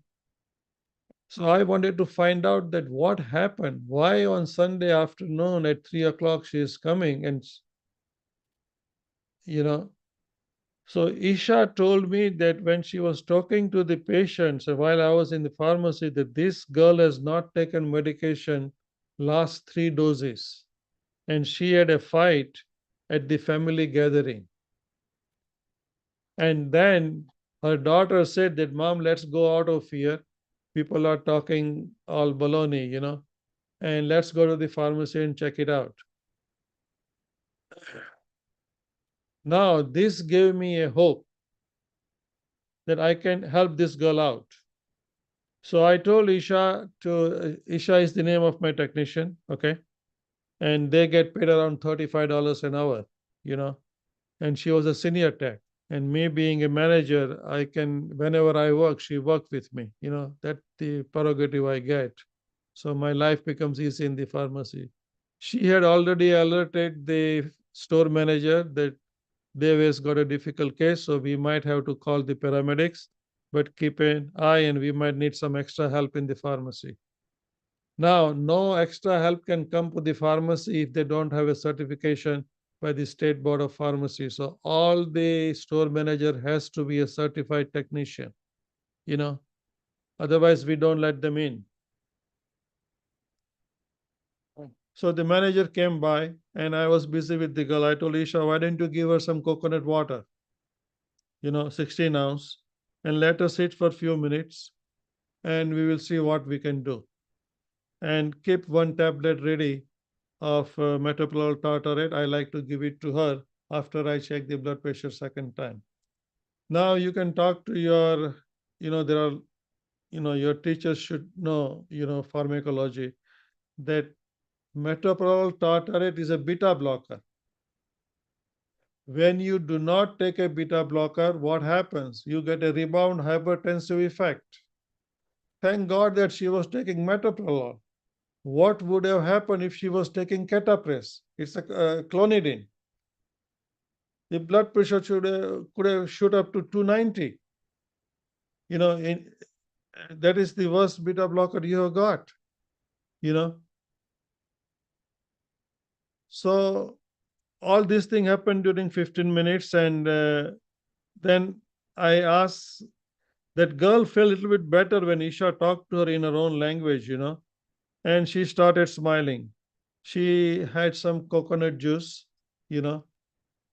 So I wanted to find out that what happened. Why on Sunday afternoon at 3 o'clock she is coming, and you know. So Isha told me that when she was talking to the patients while I was in the pharmacy, that this girl has not taken medication last 3 doses, and she had a fight at the family gathering. And then her daughter said that, Mom, let's go out of here. People are talking all baloney, you know, and let's go to the pharmacy and check it out. Now, this gave me a hope that I can help this girl out. So I told Isha Isha is the name of my technician, okay? And they get paid around $35 an hour, you know, and she was a senior tech. And me being a manager, I can, whenever I work, she worked with me, you know, that's the prerogative I get. So my life becomes easy in the pharmacy. She had already alerted the store manager that Dev got a difficult case, so we might have to call the paramedics, but keep an eye and we might need some extra help in the pharmacy. Now, no extra help can come to the pharmacy if they don't have a certification by the State Board of Pharmacy. So all the store manager has to be a certified technician, you know, otherwise we don't let them in. So the manager came by and I was busy with the girl. I told Isha, why don't you give her some coconut water? You know, 16 ounce, and let her sit for a few minutes and we will see what we can do. And keep 1 tablet ready of metoprolol tartrate. I like to give it to her after I check the blood pressure second time. Now you can talk to your, you know, there are, you know, your teachers should know, you know, pharmacology, that metoprolol tartrate is a beta blocker. When you do not take a beta blocker, what happens? You get a rebound hypertensive effect. Thank God that she was taking metoprolol. What would have happened if she was taking catapres? It's a clonidine. The blood pressure could have shoot up to 290. You know, that is the worst beta blocker you have got, you know. So all this thing happened during 15 minutes, and then I asked, that girl felt a little bit better when Isha talked to her in her own language, you know, and she started smiling. She had some coconut juice, you know,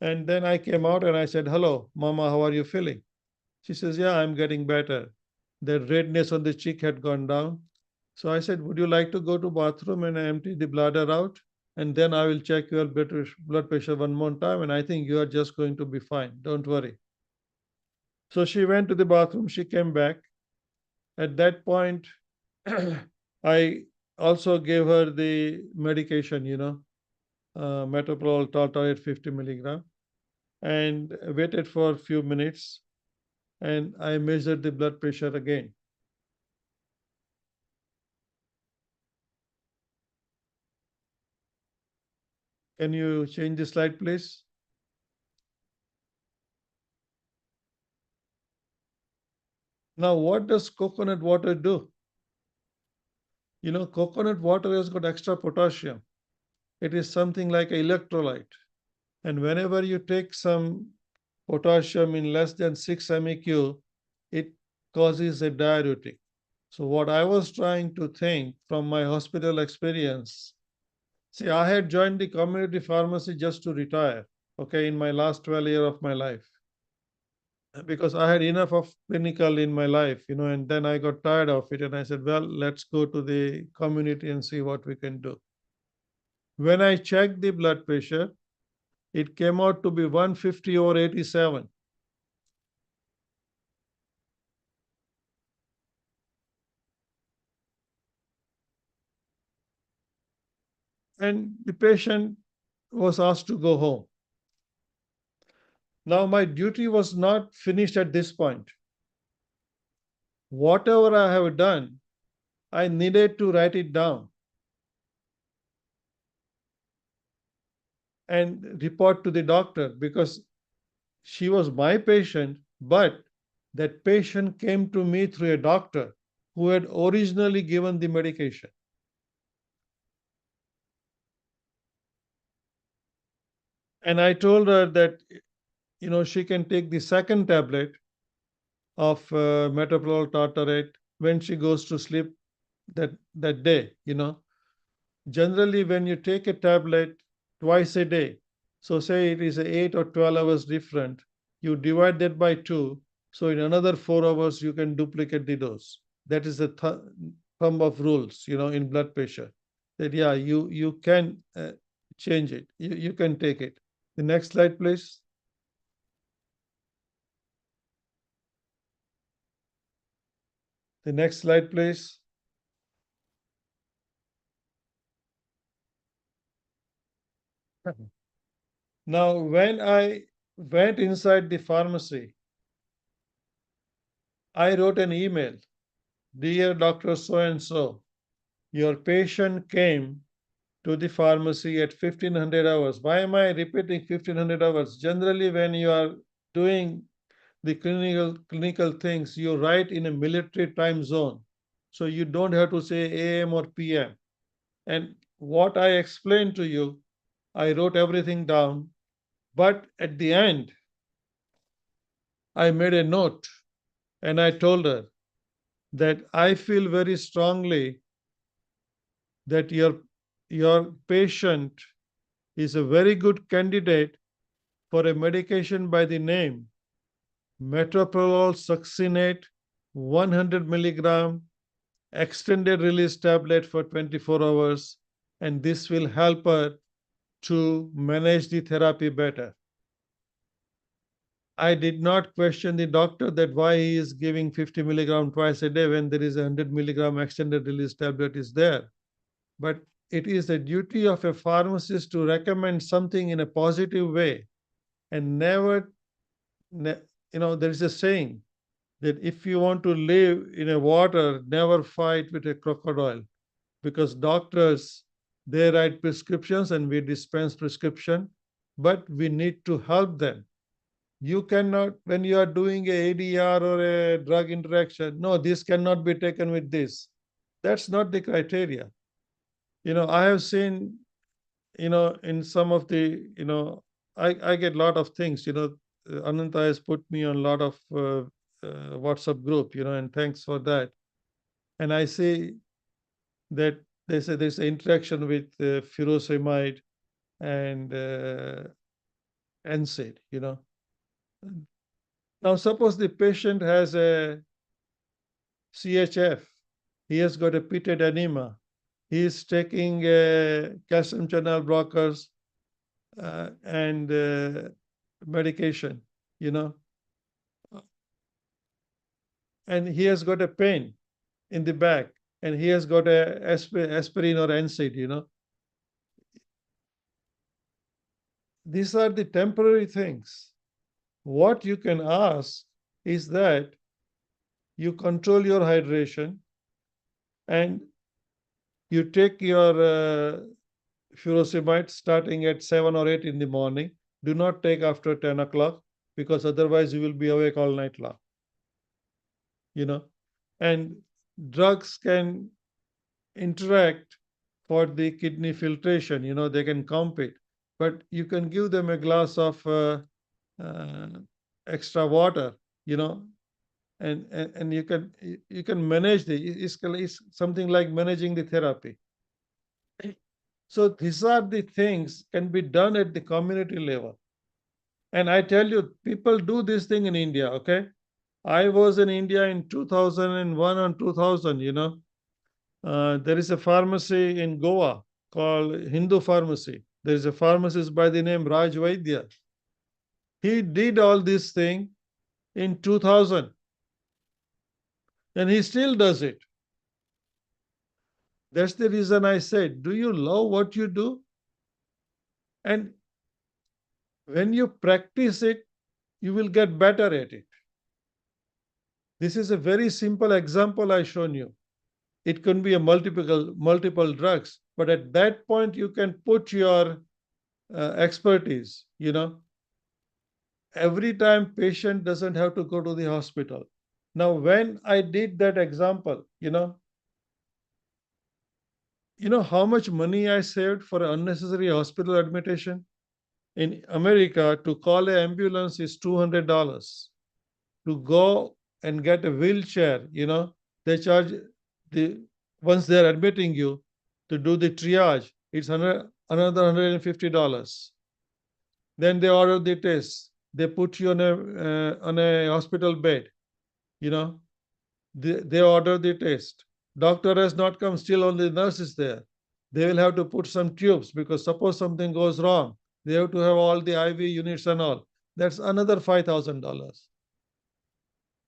and then I came out and I said, hello, Mama, how are you feeling? She says, yeah, I'm getting better. The redness on the cheek had gone down. So I said, would you like to go to bathroom and empty the bladder out? and then I will check your blood pressure one more time, and I think you are just going to be fine. Don't worry. So she went to the bathroom, she came back. At that point, I also gave her the medication, metoprolol tartrate 50 milligram, and waited for a few minutes, and I measured the blood pressure again. Can you change the slide, please? Now, what does coconut water do? Coconut water has got extra potassium. It is something like an electrolyte. And whenever you take some potassium in less than 6 MEQ, it causes a diuretic. So what I was trying to think from my hospital experience, see, I had joined the community pharmacy just to retire, okay, in my last 12 years of my life. Because I had enough of clinical in my life, and then I got tired of it, and I said, well, let's go to the community and see what we can do. When I checked the blood pressure, it came out to be 150 over 87. And the patient was asked to go home. Now, my duty was not finished at this point. Whatever I have done, I needed to write it down and report to the doctor, because she was my patient, but that patient came to me through a doctor who had originally given the medication. And I told her that, she can take the second tablet of metoprolol tartrate when she goes to sleep that day. Generally, when you take a tablet twice a day, so say it is 8 or 12 hours different, you divide that by 2, so in another 4 hours you can duplicate the dose. That is the thumb of rules, in blood pressure. That yeah, you can change it. You can take it. The next slide, please. The next slide, please. Now, when I went inside the pharmacy, I wrote an email. Dear Dr. So-and-so, your patient came to the pharmacy at 1500 hours. Why am I repeating 1500 hours? Generally, when you are doing the clinical things, you write in a military time zone. So you don't have to say AM or PM. And what I explained to you, I wrote everything down. But at the end, I made a note and I told her that I feel very strongly that your patient is a very good candidate for a medication by the name metoprolol succinate 100 milligram extended release tablet for 24 hours, and this will help her to manage the therapy better. I did not question the doctor that why he is giving 50 milligram twice a day when there is a 100 milligram extended release tablet is there. But it is the duty of a pharmacist to recommend something in a positive way and never, there is a saying that if you want to live in a water, never fight with a crocodile, because doctors, they write prescriptions and we dispense prescription, but we need to help them. You cannot, when you are doing a ADR or a drug interaction, no, this cannot be taken with this. That's not the criteria. I have seen, in some of the, I get a lot of things, Ananta has put me on a lot of WhatsApp group, and thanks for that. And I see that there's an interaction with furosemide and NSAID, Now, suppose the patient has a CHF, he has got a pitted anemia, He is taking calcium channel blockers and medication, you know, and he has got a pain in the back, and he has got a aspirin or NSAID, you know. These are the temporary things. What you can ask is that you control your hydration and you take your furosemide starting at 7 or 8 in the morning. Do not take after 10 o'clock because otherwise you will be awake all night long. You know, and drugs can interact for the kidney filtration, you know, they can compete, but you can give them a glass of extra water, you know, and you can manage it's something like managing the therapy. So these are the things can be done at the community level. And I tell you, people do this thing in India, okay? I was in India in 2001 and 2000, you know. There is a pharmacy in Goa called Hindu Pharmacy. There is a pharmacist by the name Raj Vaidya. He did all this thing in 2000 and he still does it. That's the reason I said, do you love what you do? And when you practice it, you will get better at it. This is a very simple example I shown you. It can be a multiple drugs, but at that point you can put your expertise, you know. Every time patient doesn't have to go to the hospital. Now, when I did that example, you know how much money I saved for unnecessary hospital admission? In America, to call an ambulance is $200. To go and get a wheelchair, you know, they charge once they're admitting you to do the triage, it's another $150. Then they order the test. They put you on a hospital bed, you know. They order the test. Doctor has not come, still only the nurse is there. They will have to put some tubes because suppose something goes wrong, they have to have all the IV units and all. That's another $5,000.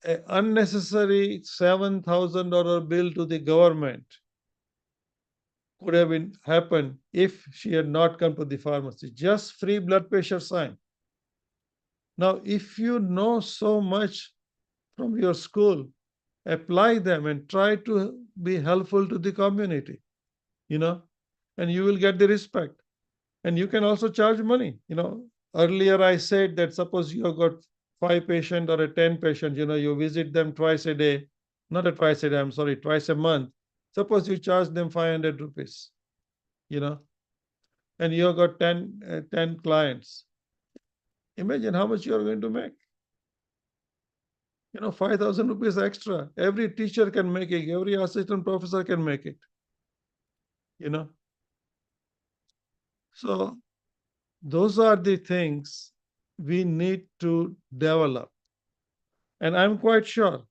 An unnecessary $7,000 bill to the government could have happened if she had not come to the pharmacy. Just free blood pressure sign. Now, if you know so much from your school, apply them and try to be helpful to the community, you know, and you will get the respect. And you can also charge money. You know, earlier I said that suppose you have got 5 patients or 10 patients, you know, you visit them twice a day, not a twice a day, I'm sorry, twice a month. Suppose you charge them 500 rupees, you know, and you have got 10 clients. Imagine how much you are going to make. You know, 5,000 rupees extra. Every teacher can make it. Every assistant professor can make it. You know. So those are the things we need to develop. And I'm quite sure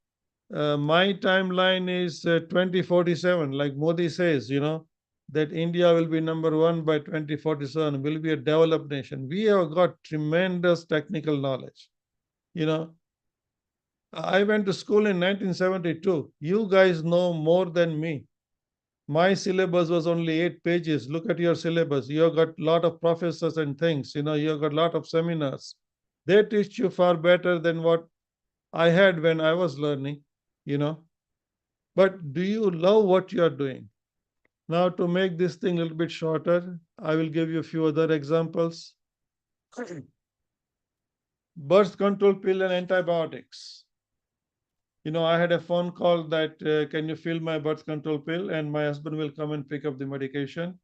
my timeline is 2047, like Modi says, you know, that India will be #1 by 2047, will be a developed nation. We have got tremendous technical knowledge, you know. I went to school in 1972. You guys know more than me. My syllabus was only 8 pages. Look at your syllabus. You have got a lot of professors and things. You know, you have got a lot of seminars. They teach you far better than what I had when I was learning, you know. But do you love what you are doing? Now, to make this thing a little bit shorter, I will give you a few other examples. Birth control pill and antibiotics. You know, I had a phone call that, can you fill my birth control pill? And my husband will come and pick up the medication.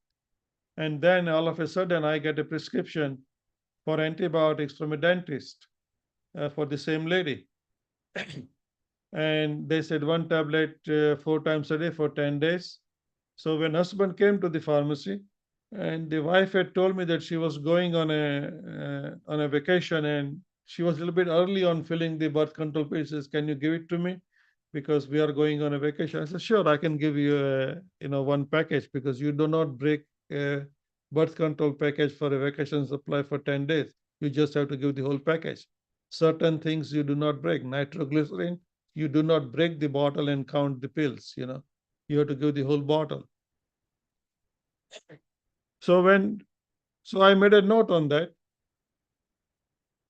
And then all of a sudden, I get a prescription for antibiotics from a dentist for the same lady. And they said 1 tablet 4 times a day for 10 days. So when husband came to the pharmacy, and the wife had told me that she was going on a vacation and she was a little bit early on filling the birth control pill. She says, can you give it to me? because we are going on a vacation. I said, sure, I can give you one package, because you do not break a birth control package for a vacation supply for 10 days. You just have to give the whole package. Certain things you do not break. Nitroglycerin, you do not break the bottle and count the pills, You have to give the whole bottle. So I made a note on that.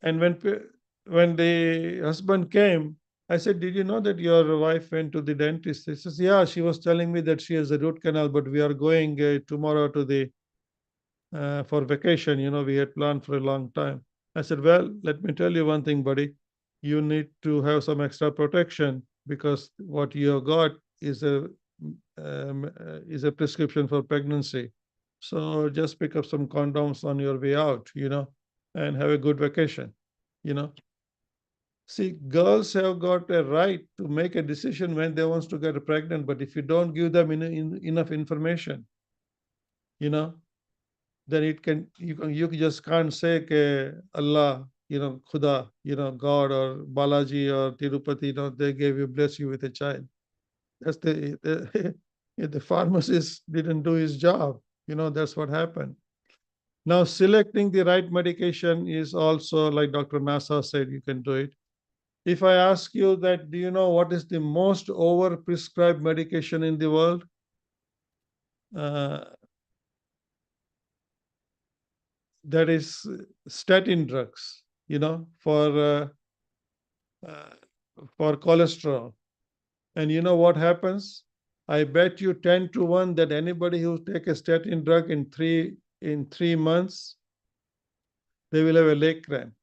And when the husband came, I said, did you know that your wife went to the dentist? He says, yeah, she was telling me that she has a root canal, but we are going tomorrow to the for vacation. We had planned for a long time. I said, well, let me tell you one thing, buddy. You need to have some extra protection, because what you have got is a prescription for pregnancy. So just pick up some condoms on your way out, and have a good vacation, See, girls have got a right to make a decision when they want to get pregnant, but if you don't give them enough information, then you just can't say Allah, Khuda, God or Balaji or Tirupati, they bless you with a child. That's the pharmacist didn't do his job. That's what happened. Now, selecting the right medication is also, like Dr. Nasa said, you can do it. If I ask you that, do you know what is the most overprescribed medication in the world? That is statin drugs, for cholesterol. And you know what happens? I bet you 10-1 that anybody who take a statin drug in 3 months, they will have a leg cramp.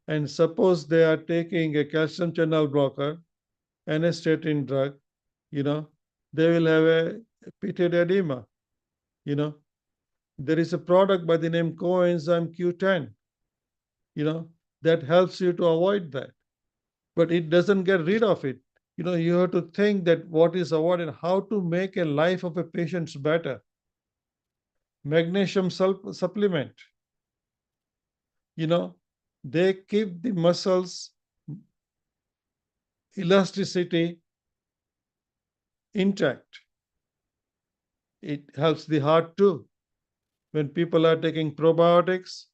And suppose they are taking a calcium channel blocker and a statin drug, they will have a pitted edema. There is a product by the name coenzyme Q10, that helps you to avoid that. But it doesn't get rid of it. You have to think that what is avoided, how to make a life of a patient better. Magnesium supplement, they keep the muscles elasticity intact. It helps the heart too. When people are taking probiotics,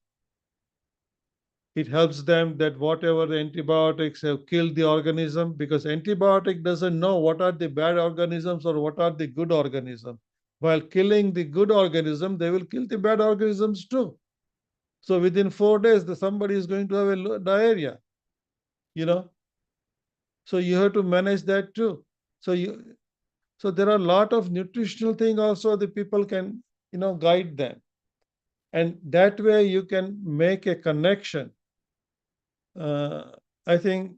it helps them that whatever the antibiotics have killed the organism, because antibiotic doesn't know what are the bad organisms or what are the good organisms. While killing the good organism, they will kill the bad organisms too. So within 4 days, somebody is going to have a diarrhea, So you have to manage that too. So there are a lot of nutritional things also the people can, guide them. And that way you can make a connection. I think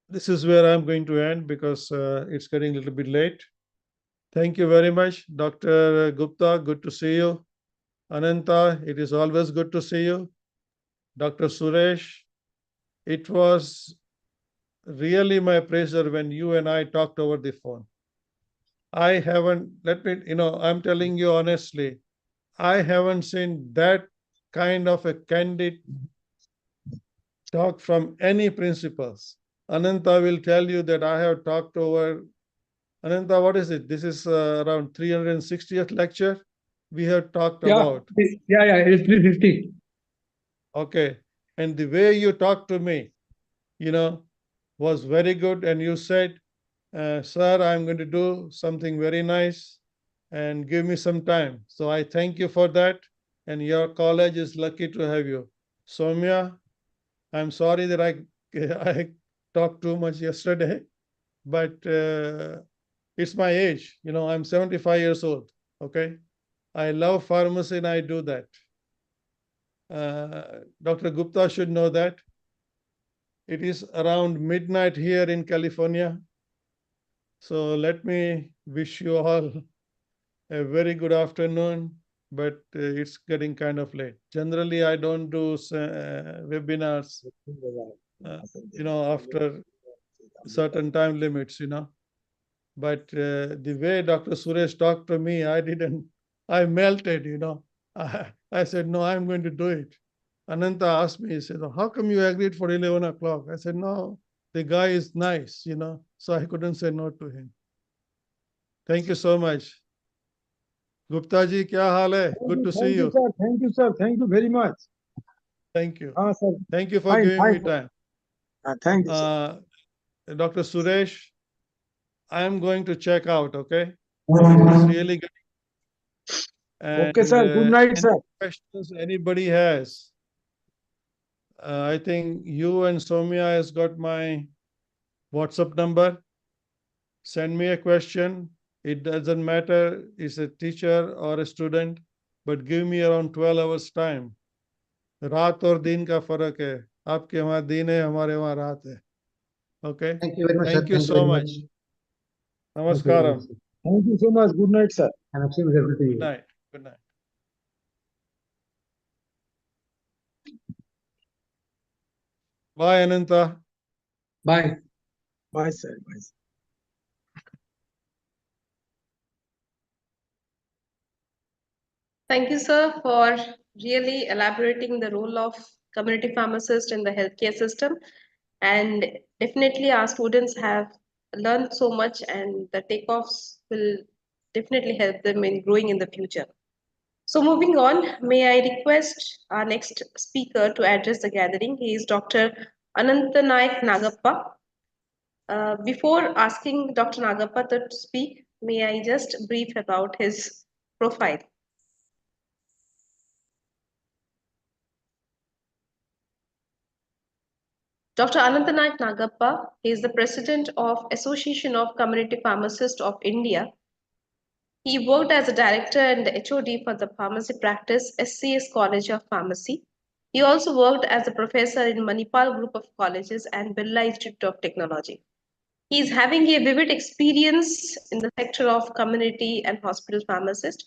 this is where I'm going to end, because it's getting a little bit late. Thank you very much, Dr. Gupta. Good to see you. Ananta, it is always good to see you. Dr. Suresh, it was really my pleasure when you and I talked over the phone. I haven't, I'm telling you honestly, I haven't seen that kind of a candid talk from any principals. Ananta will tell you that I have talked over, Ananta, what is it? This is around 360th lecture we have talked about. Yeah, it's 350. Okay. And the way you talked to me, was very good. And you said, sir, I'm going to do something very nice and give me some time. So I thank you for that. And your college is lucky to have you. Soumya, I'm sorry that I talked too much yesterday, but it's my age. I'm 75 years old. Okay. I love pharmacy and I do that. Dr. Gupta should know that. It is around midnight here in California. So let me wish you all a very good afternoon, but it's getting kind of late. Generally, I don't do webinars, after certain time limits, But the way Dr. Suresh talked to me, I melted, I said, no, I'm going to do it. Ananta asked me, he said, how come you agreed for 11 o'clock? I said, no, the guy is nice, you know, so I couldn't say no to him. Thank you so much. Gupta ji, kya haal hai? Good to see you. Sir. Thank you, sir. Thank you very much. Thank you. Sir. Thank you for Fine, giving me fine. time. Thank you, sir. Dr. Suresh, I am going to check out, okay? It's really good. Okay, sir. Good night, any sir. questions anybody has? I think you and Soumya has got my WhatsApp number. Send me a question. It doesn't matter it's a teacher or a student, but give me around 12 hours time. रात और दिन का फर्क है. आपके वहाँ दिन है, हमारे वहाँ रात है. Okay. Thank you very much, sir. Thank you Thank you so very much. much. Thank you very Namaskaram. much, sir. Thank you so much. Good night, sir. I'm extremely grateful to Good you. night. Good night. Bye, Ananta. Bye. Bye, sir. Bye, sir. Thank you, sir, for really elaborating the role of community pharmacist in the healthcare system. And definitely our students have learned so much, and the takeoffs will definitely help them in growing in the future. So moving on, may I request our next speaker to address the gathering. He is Dr. Anantanaik Nagappa. Before asking Dr. Nagappa to speak, may I just brief about his profile. Dr. Anantanaik Nagappa is the president of Association of Community Pharmacists of India. He worked as a director and the HOD for the pharmacy practice SCS College of Pharmacy. He also worked as a professor in Manipal Group of Colleges and Birla Institute of Technology. He is having a vivid experience in the sector of community and hospital pharmacist.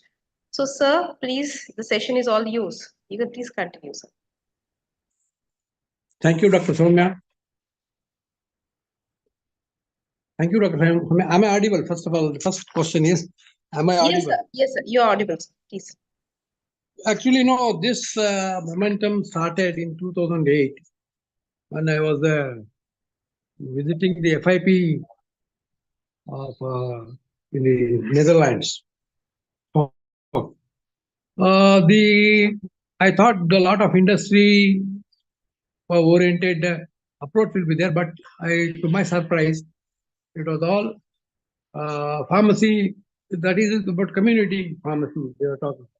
So, sir, please, the session is all yours. You can please continue, sir. Thank you, Dr. Soumya. Thank you, Dr. Soumya. Am I audible? First of all, the first question is, am I audible? Yes, sir. Yes, sir. You are audible, sir. Please. Actually, no, this momentum started in 2008 when I was visiting the FIP of in the Netherlands. I thought a lot of industry oriented approach will be there, but to my surprise, it was all pharmacy. That is about community pharmacy they were talking about.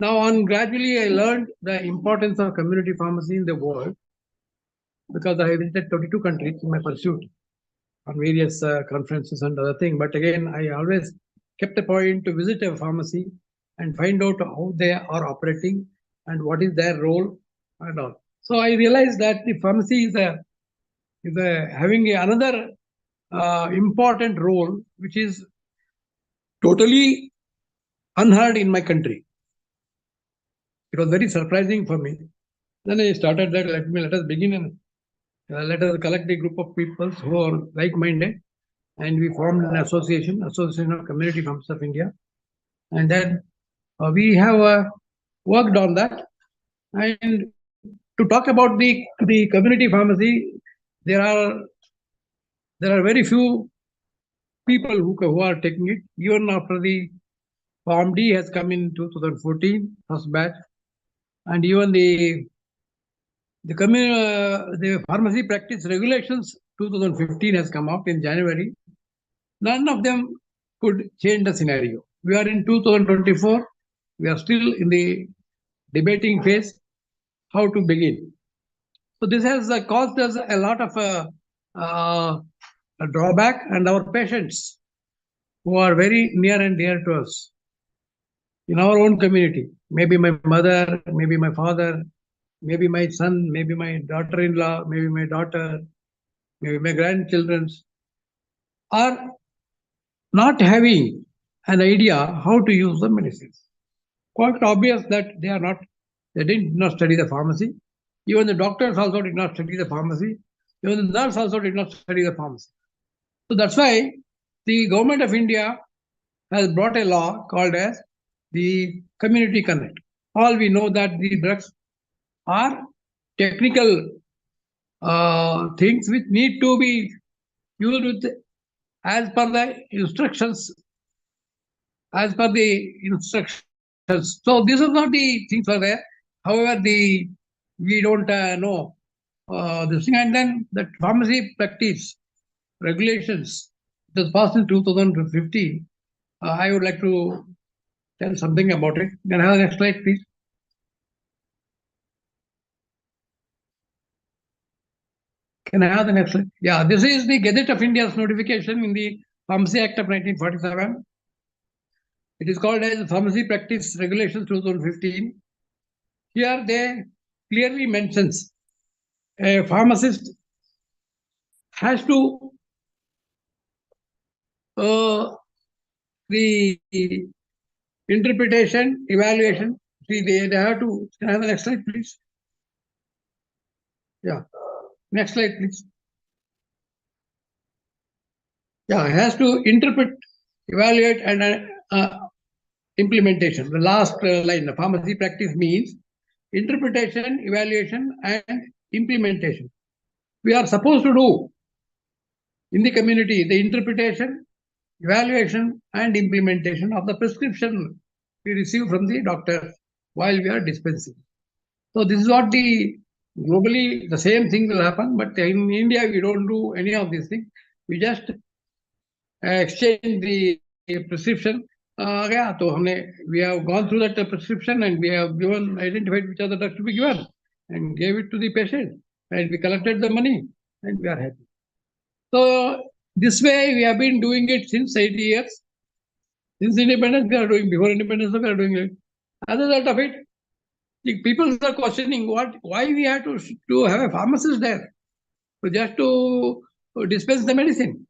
Now, gradually, I learned the importance of community pharmacy in the world because I visited 22 countries in my pursuit on various conferences and other things. But again, I always kept a point to visit a pharmacy and find out how they are operating and what is their role and all. So I realized that the pharmacy is having another important role, which is totally unheard in my country. It was very surprising for me. Then I started that let us begin and let us collect a group of people who are like-minded, and we formed an Association of Community Pharmacists of India, and then we have worked on that. And to talk about the community pharmacy, there are very few people who are taking it. Even after the PharmD has come in 2014, first batch, and even the pharmacy practice regulations 2015 has come out in January. None of them could change the scenario. We are in 2024. We are still in the debating phase how to begin. So this has caused us a lot of a drawback, and our patients who are very near and dear to us in our own community, maybe my mother, maybe my father, maybe my son, maybe my daughter-in-law, maybe my daughter, maybe my grandchildren, are not having an idea how to use the medicines. Quite obvious that they did not study the pharmacy. Even the doctors also did not study the pharmacy. Even the nurse also did not study the pharmacy. So that's why the government of India has brought a law called as the Community Connect. All we know that the drugs are technical things which need to be used with as per the instructions. As per the instructions. So these are not the things are there. However, we don't know this thing. And then the pharmacy practice regulations, it was passed in 2015. I would like to tell something about it. Can I have the next slide, please? Can I have the next slide? Yeah, this is the Gazette of India's notification in the Pharmacy Act of 1947. It is called as Pharmacy Practice Regulations 2015. Here they clearly mentions a pharmacist has to the interpretation, evaluation. See, they have to. Can I have the next slide, please? Yeah, next slide, please. Yeah, it has to interpret, evaluate, and implementation. The last line, the pharmacy practice means interpretation, evaluation, and implementation. We are supposed to do in the community the interpretation, evaluation, and implementation of the prescription we receive from the doctor while we are dispensing. So this is what globally the same thing will happen, but in India we don't do any of these things. We just exchange the prescription. So we have gone through that prescription and we have identified which are the drugs to be given and gave it to the patient, and we collected the money and we are happy. So this way we have been doing it since 80 years. Since independence we are doing, before independence we are doing it. As a result of it, the people are questioning why we have to have a pharmacist there, just to dispense the medicine.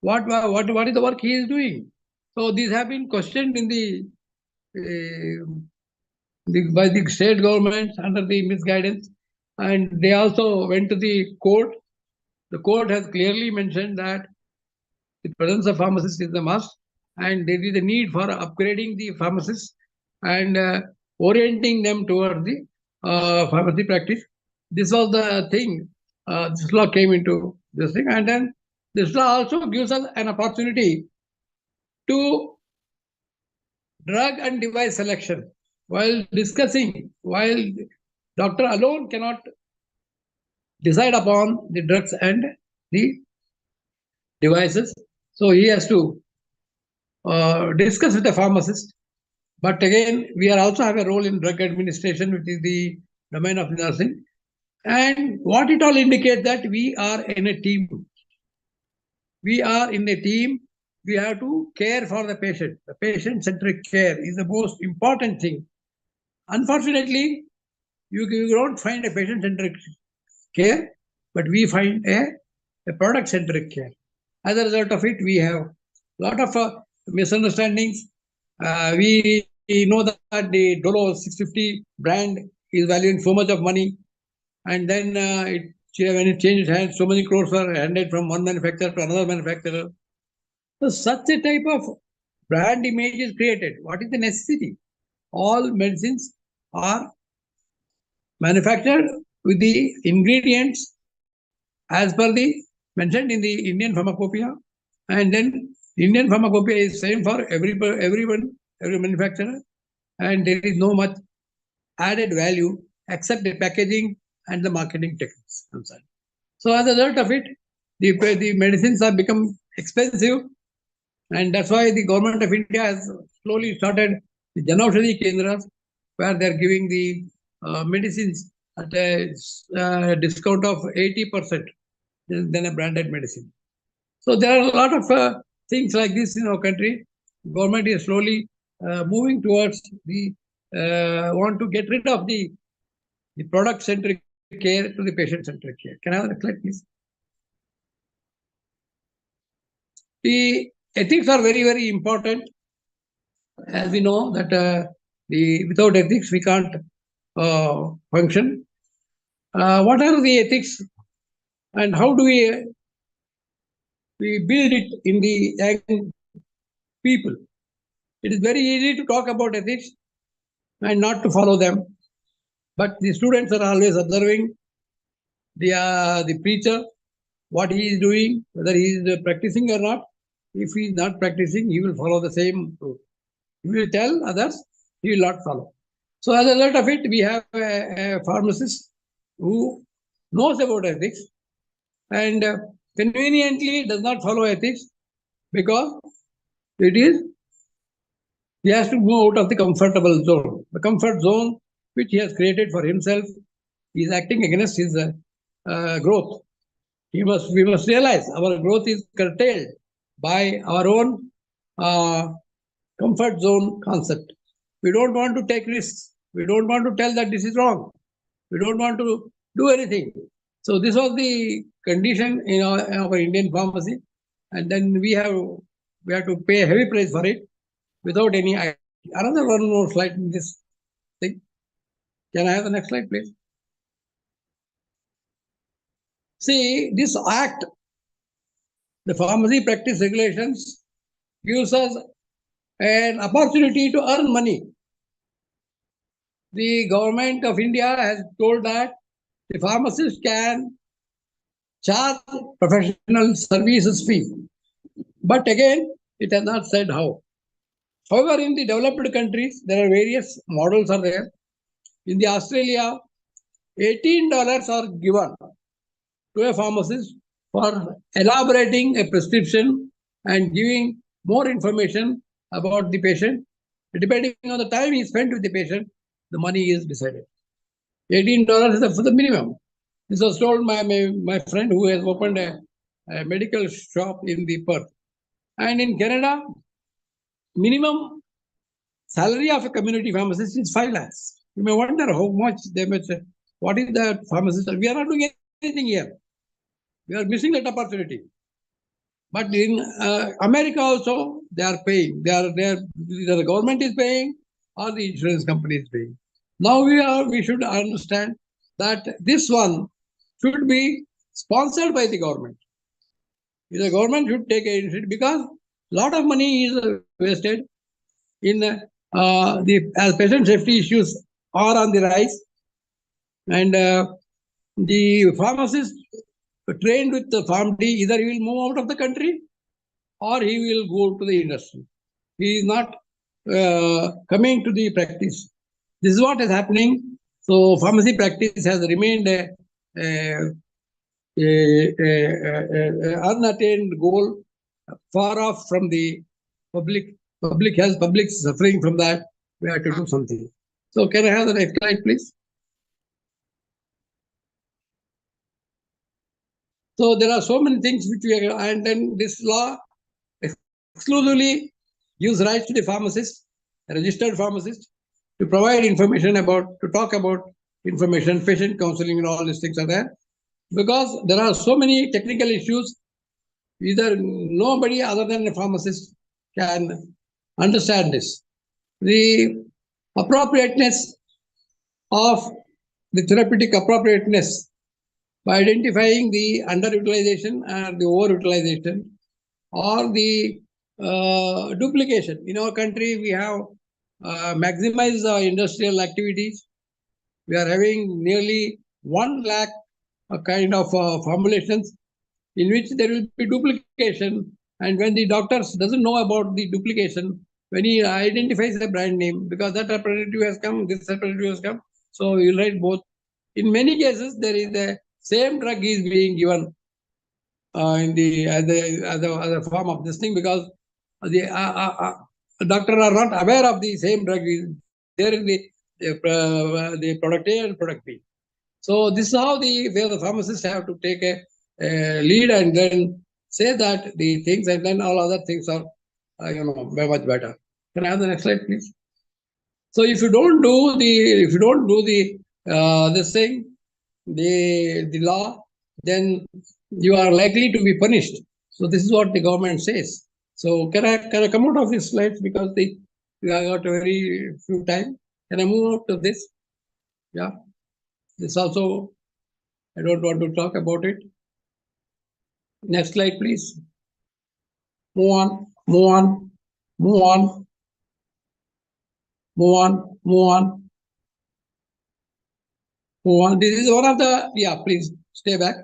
What is the work he is doing? So these have been questioned in by the state governments under the misguidance, and they also went to the court. The court has clearly mentioned that the presence of pharmacists is a must, and there is a need for upgrading the pharmacists and orienting them towards the pharmacy practice. This was the thing. This law came into this thing, and then this law also gives us an opportunity to drug and device selection while discussing, while doctor alone cannot decide upon the drugs and the devices. So he has to discuss with the pharmacist. But again, we also have a role in drug administration, which is the domain of nursing. And what it all indicates that we are in a team. We are in a team. We have to care for the patient. The patient-centric care is the most important thing. Unfortunately, you don't find a patient-centric care, but we find a product-centric care. As a result of it, we have a lot of misunderstandings. We know that the Dolo 650 brand is valuing so much of money, and then when it changed hands, so many crores were handed from one manufacturer to another manufacturer. So such a type of brand image is created. What is the necessity? All medicines are manufactured with the ingredients as per the mentioned in the Indian Pharmacopoeia, and then Indian Pharmacopoeia is same for everyone, every manufacturer, and there is no much added value except the packaging and the marketing techniques. So as a result of it, the medicines have become expensive, and that's why the government of India has slowly started the Janaushadhi Kendras, where they're giving the medicines at a discount of 80% than a branded medicine. So there are a lot of things like this in our country. Government is slowly moving towards want to get rid of the product-centric care to the patient-centric care. Can I have a slide, please? The ethics are very, very important. As we know that without ethics we can't function. What are the ethics, and how do we build it in the young people? It is very easy to talk about ethics and not to follow them. But the students are always observing the preacher, what he is doing, whether he is practicing or not. If he is not practicing, he will follow the same route. He will tell others, he will not follow. So as a result of it, we have a pharmacist who knows about ethics and conveniently does not follow ethics because he has to move out of the comfortable zone. The comfort zone which he has created for himself is acting against his growth. We must realize our growth is curtailed by our own comfort zone concept. We don't want to take risks. We don't want to tell that this is wrong. We don't want to do anything. So this was the condition in our Indian pharmacy, and then we have to pay a heavy price for it without any idea. Another one more slide in this thing. Can I have the next slide, please? See, this act, the pharmacy practice regulations, gives us an opportunity to earn money. The government of India has told that the pharmacist can charge professional services fee. But again, it has not said how. However, in the developed countries, there are various models are there. In the Australia, $18 are given to a pharmacist for elaborating a prescription and giving more information about the patient. Depending on the time he spent with the patient, the money is decided. $18 is for the minimum. This was told by my friend who has opened a medical shop in the Perth. And in Canada, minimum salary of a community pharmacist is 5 lakhs. You may wonder how much they must. What is the pharmacist? We are not doing anything here. We are missing that opportunity. But in America also, they are paying. Either the government is paying or the insurance company is paying. Now we should understand that this one should be sponsored by the government. The government should take a initiative because a lot of money is wasted in as patient safety issues are on the rise, and the pharmacist trained with the PharmD, either he will move out of the country or he will go to the industry. He is not coming to the practice. This is what is happening. So pharmacy practice has remained a unattained goal, far off from the public health, public suffering from that. We have to do something. So can I have the next slide, please? So there are so many things which we are, and then this law exclusively gives rights to the pharmacist, a registered pharmacist, to provide information to talk about information, patient counseling, and all these things are there. Because there are so many technical issues, either nobody other than a pharmacist can understand this. The appropriateness of the therapeutic appropriateness by identifying the underutilization and the overutilization or the duplication. In our country, we have maximized our industrial activities. We are having nearly 1 lakh kind of formulations in which there will be duplication. And when the doctors doesn't know about the duplication, when he identifies the brand name, because that representative has come, this representative has come, so you will write both. In many cases, there is the same drug is being given in the as a form of this thing, because the doctors are not aware of the same drug is there in the product A and product B. So this is how the pharmacists have to take a lead and then say that the things, and then all other things are very much better. Can I have the next slide, please? So if you don't do this thing, the law, then you are likely to be punished. So this is what the government says. So can I come out of this slides, because we have got a very few time. Can I move out to this? Yeah. This also, I don't want to talk about it. Next slide, please. Move on, move on, move on, move on, move on, move on. This is one of the, yeah, please. stay back.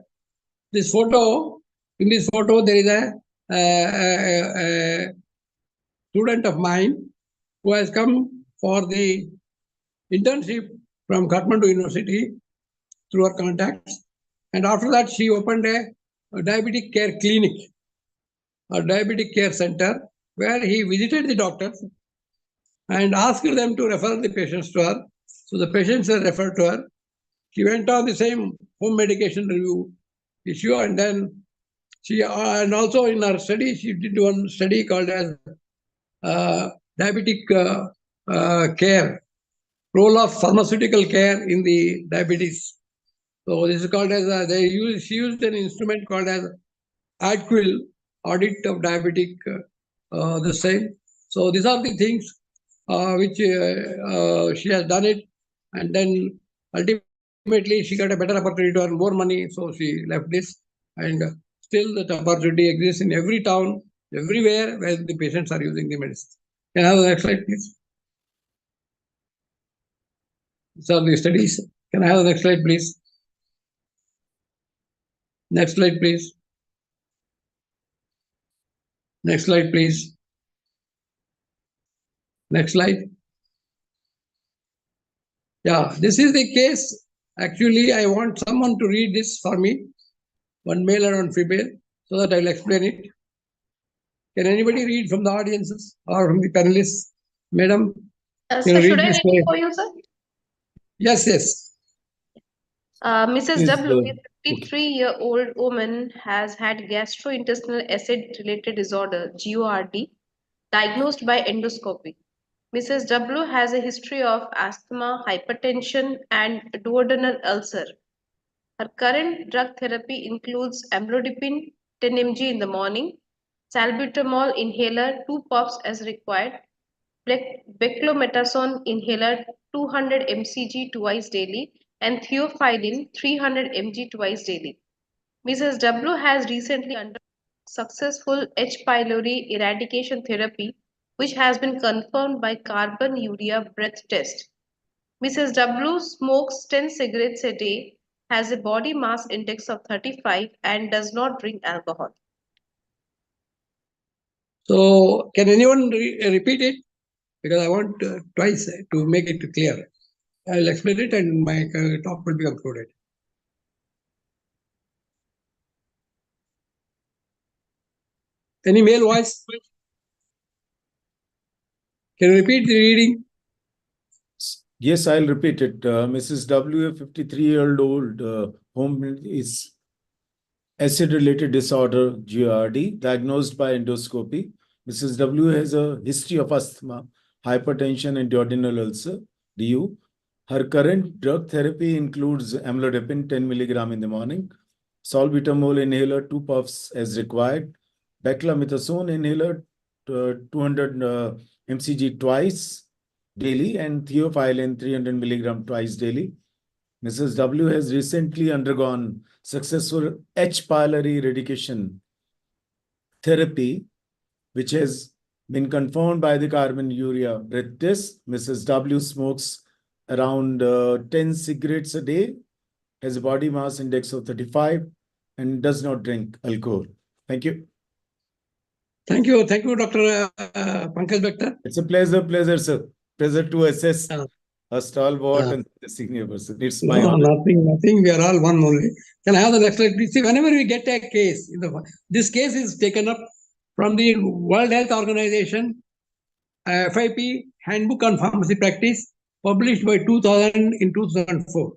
This photo, in this photo, there is a student of mine who has come for the internship from Kathmandu University through her contacts. And after that, she opened a diabetic care clinic, a diabetic care center, where he visited the doctors and asked them to refer the patients to her. So the patients were referred to her. She went on the same home medication review issue, and then she, and also in her study, she did one study called as diabetic care, role of pharmaceutical care in the diabetes. So this is called as she used an instrument called as ADQUIL, audit of diabetic the same. So these are the things which she has done it, and then ultimately she got a better opportunity to earn more money, so she left this, and still that opportunity exists in every town, everywhere where the patients are using the medicine. Can I have the next slide, please? These are the studies. Can I have the next slide, please? Next slide, please. Next slide, please. Next slide. Yeah, this is the case. Actually, I want someone to read this for me, one male and one female, so that I'll explain it. Can anybody read from the audiences or from the panelists? Madam, Sir, should I read it for you, sir? Yes, yes. Mrs. W, a 53-year-old woman, has had gastrointestinal acid-related disorder, GORD, diagnosed by endoscopy. Mrs. W has a history of asthma, hypertension, and duodenal ulcer. Her current drug therapy includes amlodipine 10 mg in the morning, salbutamol inhaler 2 puffs as required, beclometasone inhaler 200 mcg twice daily, and theophylline 300 mg twice daily. Mrs. W has recently undergone successful H. pylori eradication therapy, which has been confirmed by carbon urea breath test. Mrs. W smokes 10 cigarettes a day, has a body mass index of 35, and does not drink alcohol. So, can anyone repeat it? Because I want twice to make it clear. I'll explain it and my talk will be concluded. Any male voice? Can you repeat the reading? Yes, I'll repeat it. Mrs. W, a 53-year-old home is acid-related disorder, GRD, diagnosed by endoscopy. Mrs. W has a history of asthma, hypertension, and duodenal ulcer, DU. Her current drug therapy includes amlodipine 10 mg in the morning, salbutamol inhaler 2 puffs as required, beclometasone inhaler 200 mcg twice daily, and theophylline 300 mg twice daily. Mrs. W has recently undergone successful H. pylori eradication therapy, which has been confirmed by the carbon urea breath test. Mrs. W smokes around 10 cigarettes a day, has a body mass index of 35, and does not drink alcohol. Thank you. Thank you, Dr. Pankaj Bector. It's a pleasure, sir. Pleasure to assess a stalwart and a senior person. It's my honor. Nothing. We are all one only. Can I have the next slide, please? See, whenever we get a case, this case is taken up from the World Health Organization FIP Handbook on Pharmacy Practice, published by 2000 in 2004.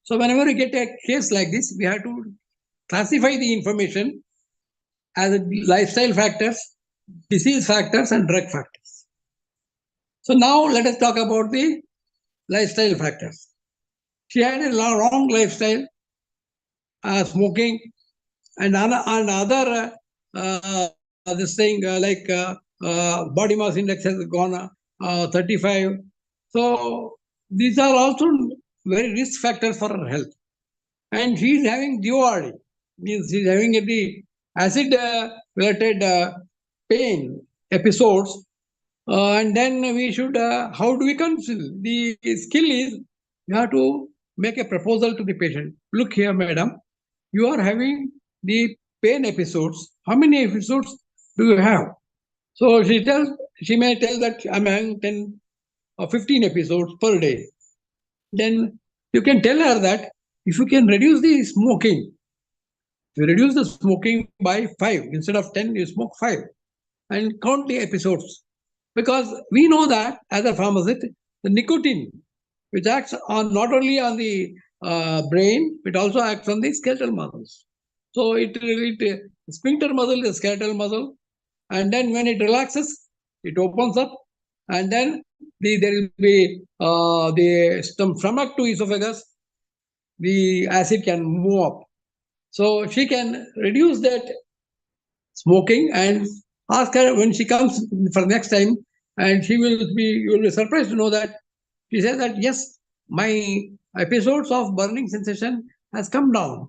So whenever we get a case like this, we have to classify the information as lifestyle factors, disease factors, and drug factors. So now let us talk about the lifestyle factors. She had a wrong lifestyle, smoking, and other this thing like body mass index has gone 35. So these are also very risk factors for her health. And she is having GORD, means she is having the acid related pain episodes. And then we should, how do we conceal? The skill is you have to make a proposal to the patient. Look here, madam, you are having the pain episodes. How many episodes do you have? So she may tell that I'm having 10 or 15 episodes per day. Then you can tell her that if you can reduce the smoking, you reduce the smoking by 5, instead of 10, you smoke 5, and count the episodes. Because we know that as a pharmacist, the nicotine, which acts on not only on the brain, it also acts on the skeletal muscles. So the sphincter muscle is a skeletal muscle, and then when it relaxes, it opens up, and then there will be the stomach to esophagus, the acid can move up. So she can reduce that smoking and ask her when she comes for next time, and you will be surprised to know that she says that yes, my episodes of burning sensation has come down.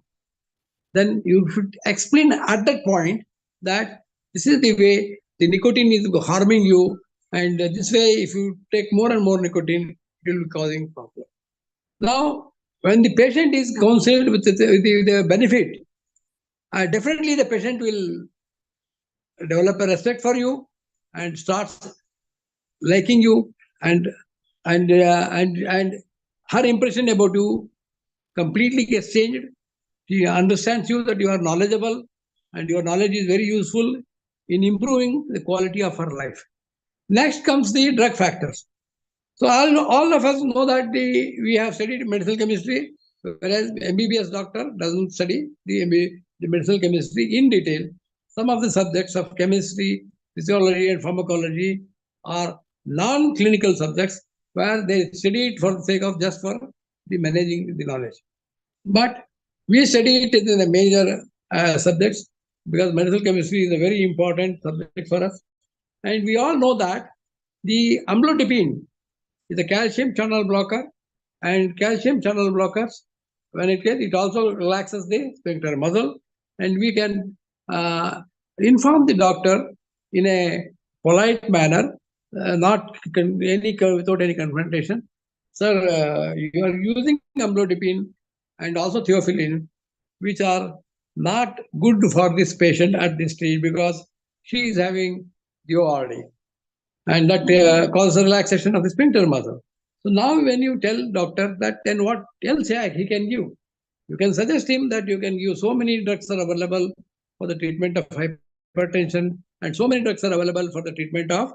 Then you should explain at that point that this is the way the nicotine is harming you, and this way if you take more and more nicotine, it will be causing problem. Now, when the patient is counseled with the benefit, definitely the patient will develop a respect for you and starts liking you, and her impression about you completely gets changed. She understands you that you are knowledgeable, and your knowledge is very useful in improving the quality of her life. Next comes the drug factors. So all of us know that we have studied medicinal chemistry, whereas MBBS doctor doesn't study the medicinal chemistry in detail. Some of the subjects of chemistry, physiology, and pharmacology are non-clinical subjects where they study it for the sake of just for the managing the knowledge. But we study it in the major subjects because medicinal chemistry is a very important subject for us. And we all know that the amlodipine is a calcium channel blocker, and calcium channel blockers, when it also relaxes the sphincter muscle, and we can inform the doctor in a polite manner, not without any confrontation. Sir, you are using amlodipine and also theophylline, which are not good for this patient at this stage because she is having DORD, and that causes relaxation of the sphincter muscle. So now when you tell doctor that, then what else he can give? You can suggest him that you can give so many drugs are available for the treatment of hypertension, and so many drugs are available for the treatment of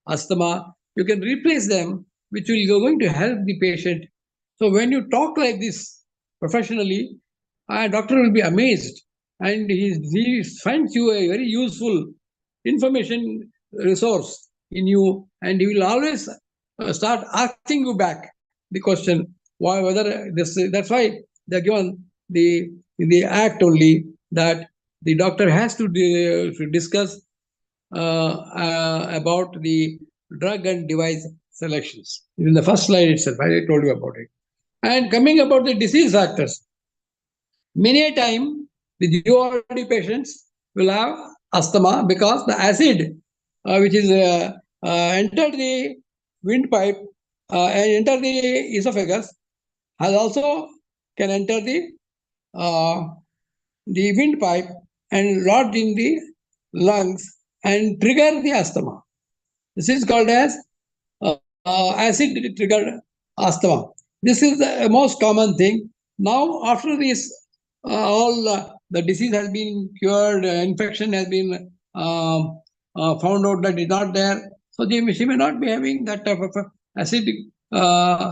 asthma. You can replace them, which will going to help the patient. So when you talk like this professionally, a doctor will be amazed, and he finds you a very useful information resource in you, and he will always start asking you back the question why, whether this. That's why they're given in the act only that the doctor has to discuss about the drug and device selections. In the first slide itself, I told you about it. And coming about the disease factors, many a time the DORD patients will have asthma because the acid which is entered the windpipe and enter the esophagus has also can enter the windpipe and lodge in the lungs and trigger the asthma. This is called as acid triggered asthma. This is the most common thing. Now, after this, all the disease has been cured, infection has been found out that is not there. So she may not be having that type of acid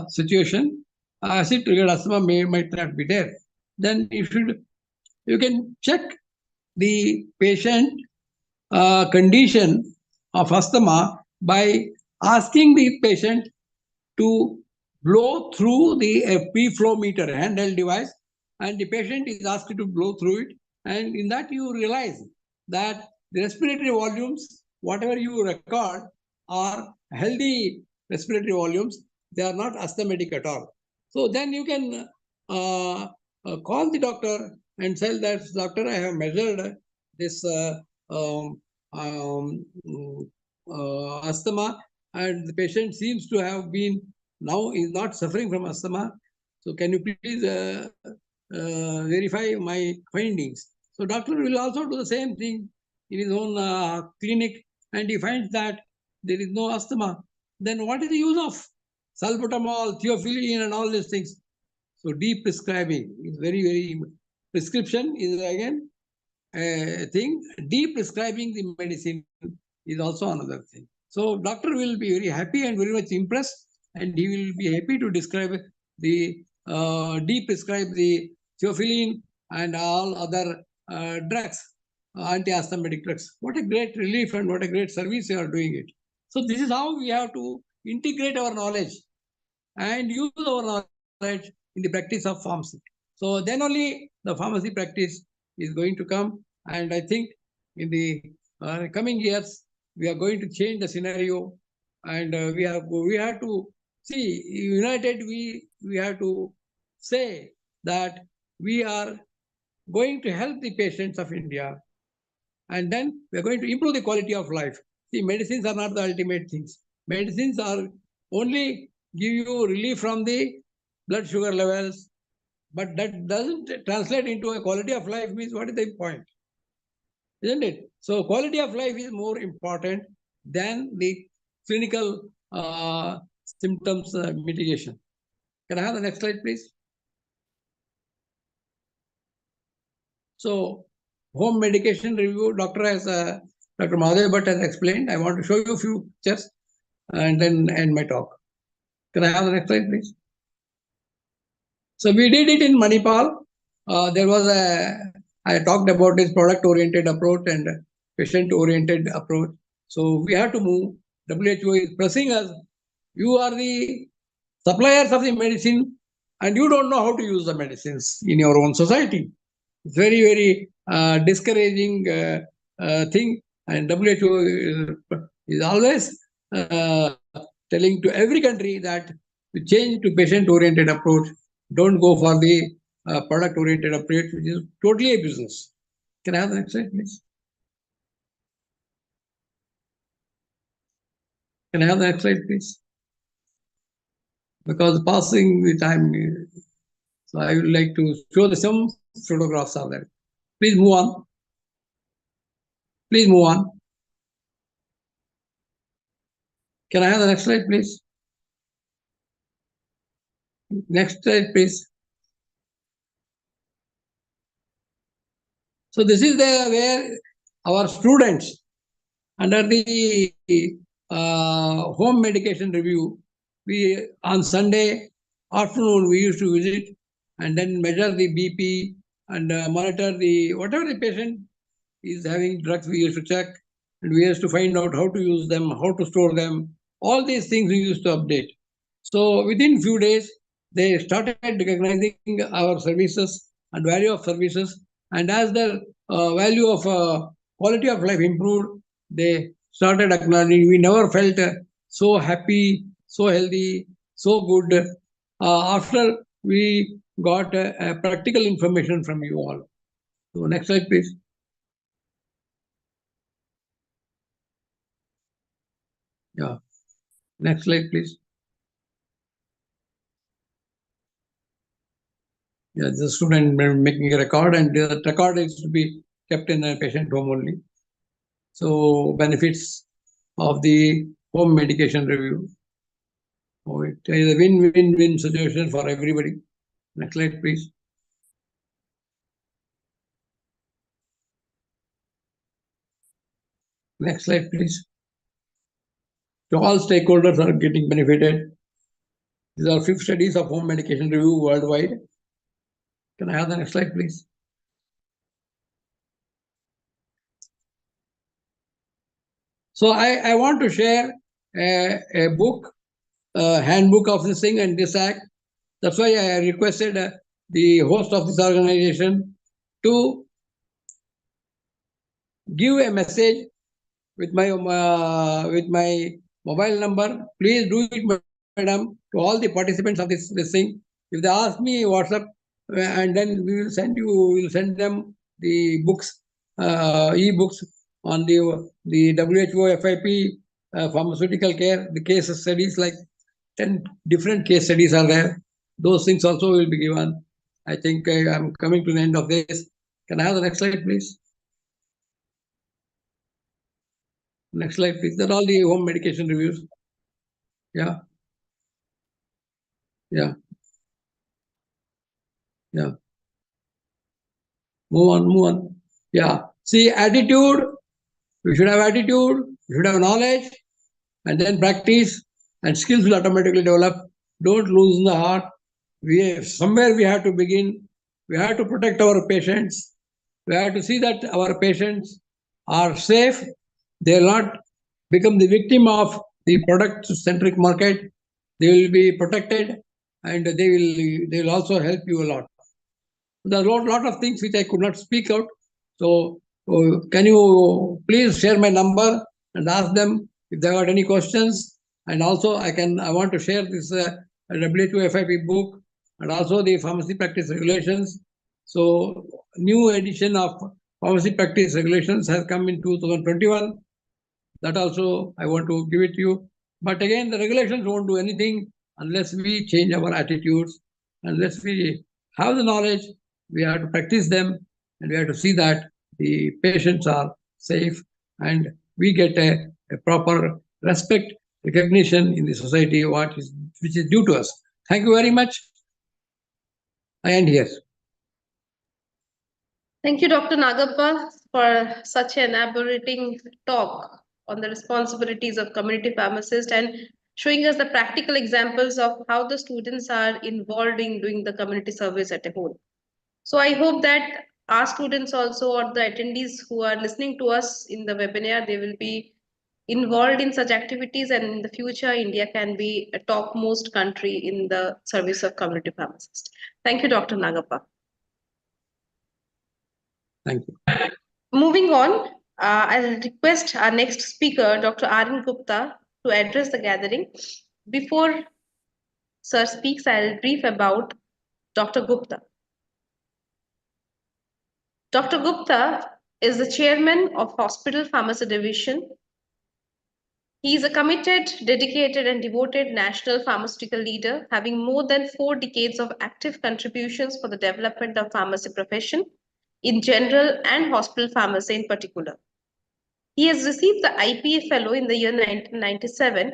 situation. Acid triggered asthma might not be there. Then you can check the patient condition of asthma by asking the patient to blow through the P-flow meter handheld device, and the patient is asked to blow through it, and in that you realize that the respiratory volumes, whatever you record, are healthy respiratory volumes. They are not asthmatic at all. So then you can call the doctor and say that, doctor, I have measured this asthma, and the patient seems to have been now is not suffering from asthma. So can you please verify my findings. So doctor will also do the same thing in his own clinic, and he finds that there is no asthma. Then what is the use of salbutamol, theophylline, and all these things? So de-prescribing is very. Prescription is again a thing. De-prescribing the medicine is also another thing. So doctor will be very happy and very much impressed, and he will be happy to describe the de-prescribe the theophylline and all other drugs, anti-asthmatic drugs. What a great relief and what a great service you are doing it. So this is how we have to integrate our knowledge and use our knowledge in the practice of pharmacy. So then only the pharmacy practice is going to come. And I think in the coming years, we are going to change the scenario, and we have to see united. We have to say that we are going to help the patients of India, and then we are going to improve the quality of life. See, medicines are not the ultimate things. Medicines are only give you relief from the blood sugar levels, but that doesn't translate into a quality of life. Means what is the point? Isn't it? So quality of life is more important than the clinical symptoms mitigation. Can I have the next slide, please? So home medication review, Dr. Madhav Bhatt has explained. I want to show you a few pictures and then end my talk. Can I have the next slide, please? So we did it in Manipal. I talked about this product-oriented approach and patient-oriented approach. So we have to move. WHO is pressing us. You are the suppliers of the medicine, and you don't know how to use the medicines in your own society. It's very discouraging thing, and WHO is always telling to every country that to change to patient-oriented approach. Don't go for the product-oriented approach, which is totally a business. Can I have the next slide, please? Can I have the next slide, please? Because passing the time, so I would like to show some photographs of that. Please move on. Please move on. Can I have the next slide, please? Next slide, please. So this is where our students under the home medication review, we on Sunday afternoon we used to visit and then measure the BP and monitor the whatever the patient is having drugs. We used to check and we used to find out how to use them, how to store them. All these things we used to update. So within few days, they started recognizing our services and value of services. And as the value of quality of life improved, they started acknowledging. We never felt so happy, so healthy, so good after we got practical information from you all. So next slide, please. Yeah. Next slide, please. Yeah, the student making a record, and the record is to be kept in a patient home only. So benefits of the home medication review. Oh, it is a win-win-win situation for everybody. Next slide, please. Next slide, please. So all stakeholders are getting benefited. These are 5 studies of home medication review worldwide. Can I have the next slide, please? So I want to share a book, handbook of this thing and this act. That's why I requested the host of this organization to give a message with my mobile number. Please do it, madam, to all the participants of this thing. If they ask me WhatsApp, and then we will send them the books, e-books on the WHO FIP pharmaceutical care. The case studies, like 10 different case studies are there. Those things also will be given. I think I'm coming to the end of this. Can I have the next slide, please? Next slide, please. That all the home medication reviews. Yeah. Yeah. Yeah. Move on, move on. Yeah. See, attitude. We should have attitude. We should have knowledge, and then practice, and skills will automatically develop. Don't lose the heart. Somewhere we have to begin. We have to protect our patients. We have to see that our patients are safe. They will not become the victim of the product-centric market. They will be protected, and they will also help you a lot. There are a lot of things which I could not speak out. So can you please share my number and ask them if they got any questions? And also I want to share this W2FIP book and also the pharmacy practice regulations. So new edition of pharmacy practice regulations has come in 2021. That also I want to give it to you. But again, the regulations won't do anything unless we change our attitudes, unless we have the knowledge. We have to practice them, and we have to see that the patients are safe and we get a proper respect, recognition in the society, which is due to us. Thank you very much. I end here. Thank you, Dr. Nagappa, for such an elaborating talk on the responsibilities of community pharmacists and showing us the practical examples of how the students are involved in doing the community service at a whole. So I hope that our students also, or the attendees who are listening to us in the webinar, they will be involved in such activities, and in the future, India can be a topmost country in the service of community pharmacists. Thank you, Dr. Nagappa. Thank you. Moving on, I'll request our next speaker, Dr. Arun Gupta, to address the gathering. Before Sir speaks, I'll brief about Dr. Gupta. Dr. Gupta is the chairman of Hospital Pharmacy Division. He is a committed, dedicated, and devoted national pharmaceutical leader, having more than 4 decades of active contributions for the development of pharmacy profession in general and hospital pharmacy in particular. He has received the IPA Fellow in the year 1997,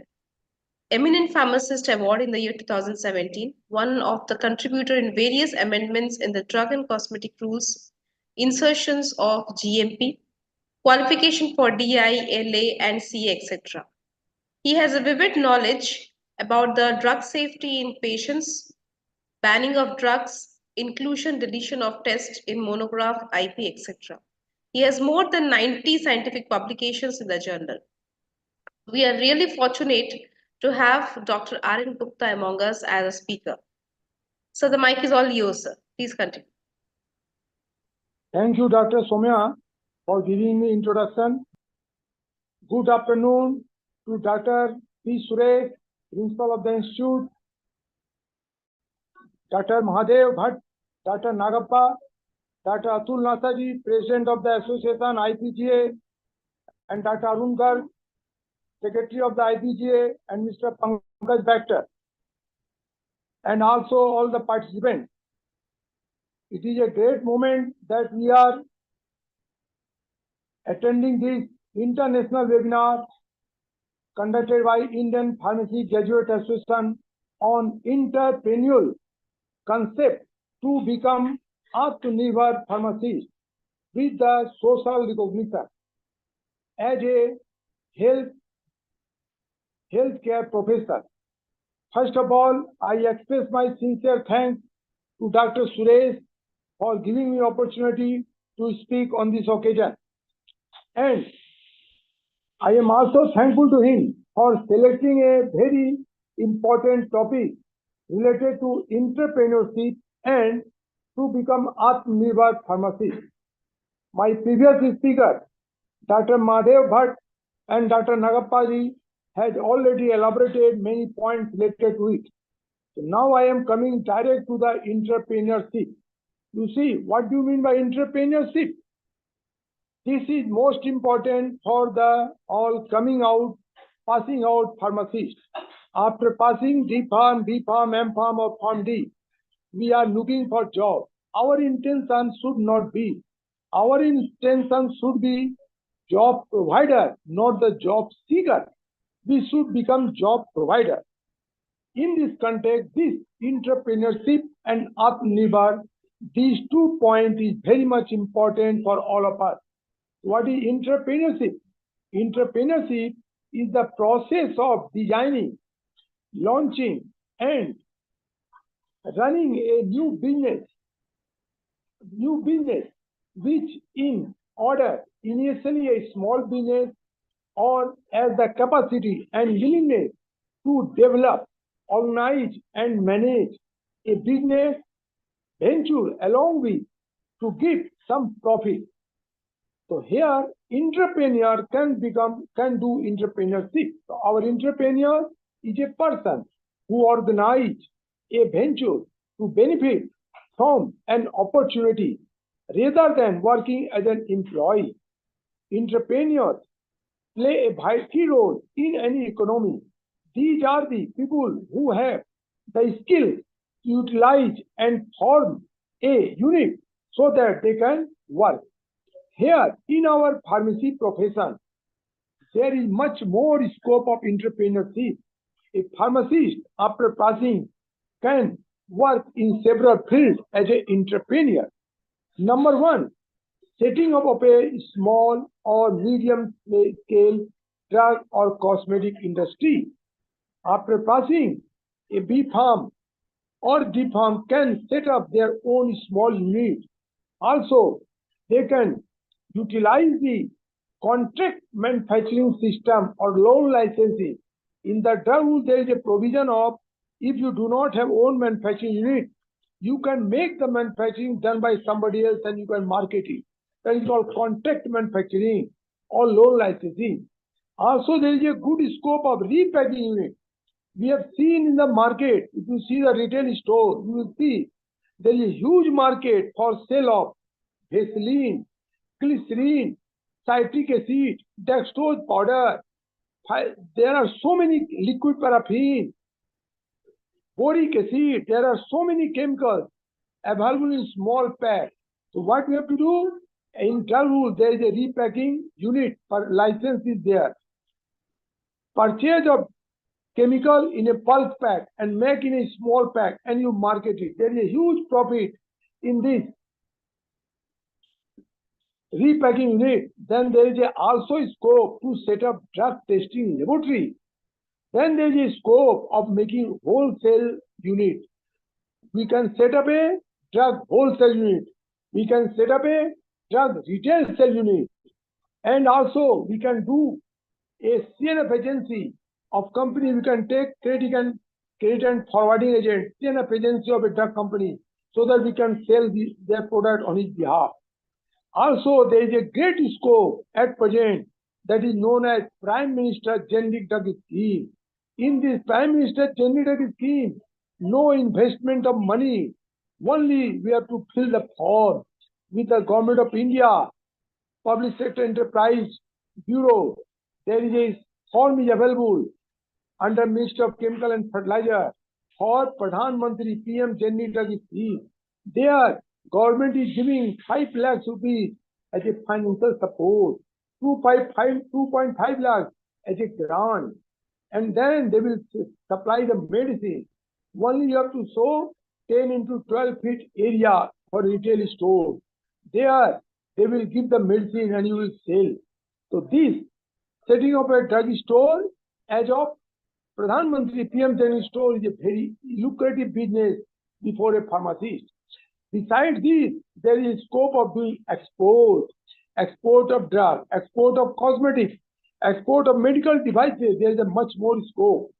Eminent Pharmacist Award in the year 2017, one of the contributor in various amendments in the drug and cosmetic rules, insertions of GMP, qualification for DI, LA, and CA, etc. He has a vivid knowledge about the drug safety in patients, banning of drugs, inclusion, deletion of tests in monograph, IP, etc. He has more than 90 scientific publications in the journal. We are really fortunate to have Dr. Arun Gupta among us as a speaker. So the mic is all yours, sir. Please continue. Thank you, Dr. Somya, for giving me introduction. Good afternoon to Dr. P. Suresh, Principal of the Institute, Dr. Mahadev Bhatt, Dr. Nagappa, Dr. Atul Nasaji, President of the Association IPGA, and Dr. Arun Garg, Secretary of the IPGA, and Mr. Pankaj Bhaktar, and also all the participants. It is a great moment that we are attending this international webinar conducted by Indian Pharmacy Graduate Association on entrepreneurial concept to become Atmanirbhar pharmacist with the social recognition as a healthcare professional. First of all, I express my sincere thanks to Dr. Suresh for giving me opportunity to speak on this occasion. And I am also thankful to him for selecting a very important topic related to entrepreneurship and to become Atmanirbhar pharmacist. My previous speaker, Dr. Mahadev Bhatt and Dr. Nagappa has already elaborated many points related to it. So now I am coming direct to the entrepreneurship. You see, what do you mean by entrepreneurship? This is most important for the all coming out, passing out pharmacists. After passing D Pharm, B Pharm, M Pharm or Pharm D, we are looking for job. Our intention should not be. Our intention should be job provider, not the job seeker. We should become job provider. In this context, this entrepreneurship and ATMANIRBHAR, these 2 points is very much important for all of us. What is entrepreneurship? Entrepreneurship is the process of designing, launching, and running a new business, which in order initially a small business or has the capacity and willingness to develop, organize, and manage a business venture along with to give some profit. So here, entrepreneur can do entrepreneurship. So our entrepreneur is a person who organize a venture to benefit from an opportunity rather than working as an employee. Entrepreneurs play a vital role in any economy. These are the people who have the skill to utilize and form a unit so that they can work. Here in our pharmacy profession, there is much more scope of entrepreneurship. A pharmacist, after passing, can work in several fields as an entrepreneur. Number one, setting up of a small or medium scale drug or cosmetic industry. After passing, a B Farm or D Farm can set up their own small unit. Also, they can utilize the contract manufacturing system or loan licensing. In the drug rule, there is a provision of if you do not have own manufacturing unit, you can make the manufacturing done by somebody else and you can market it. That is called contract manufacturing or loan licensing. Also, there is a good scope of repacking unit. We have seen in the market, if you see the retail store, you will see there is a huge market for sale of Vaseline, glycerine, citric acid, dextrose powder. There are so many liquid paraffin, boric acid. There are so many chemicals available in small pack. So what we have to do? In drug rule, there is a repacking unit for license is there. Purchase of chemical in a bulk pack and make in a small pack and you market it. There is a huge profit in this repacking unit. Then there is also a scope to set up drug testing laboratory. Then there is a scope of making wholesale unit. We can set up a drug wholesale unit. We can set up a drug retail sale unit. And also we can do a CNF agency of company. We can take credit and forwarding agent, CNF agency of a drug company so that we can sell their product on his behalf. Also, there is a great scope at present that is known as Prime Minister Generic Drug Scheme. In this Prime Minister Generic Drug Scheme, no investment of money. Only we have to fill the form with the Government of India, Public Sector Enterprise Bureau. There is a form is available under Ministry of Chemical and Fertilizer for Pradhan Mantri PM Generic Drug Scheme. There, government is giving 5 lakhs rupees as a financial support, 2.5 lakhs as a grant, and then they will supply the medicine. Only you have to sow 10 into 12 feet area for retail store. There, they will give the medicine and you will sell. So this setting up a drug store as of Pradhan Mantri PM General Store is a very lucrative business before a pharmacist. Besides this, there is scope of doing export of drug, export of cosmetics, export of medical devices. There is a much more scope.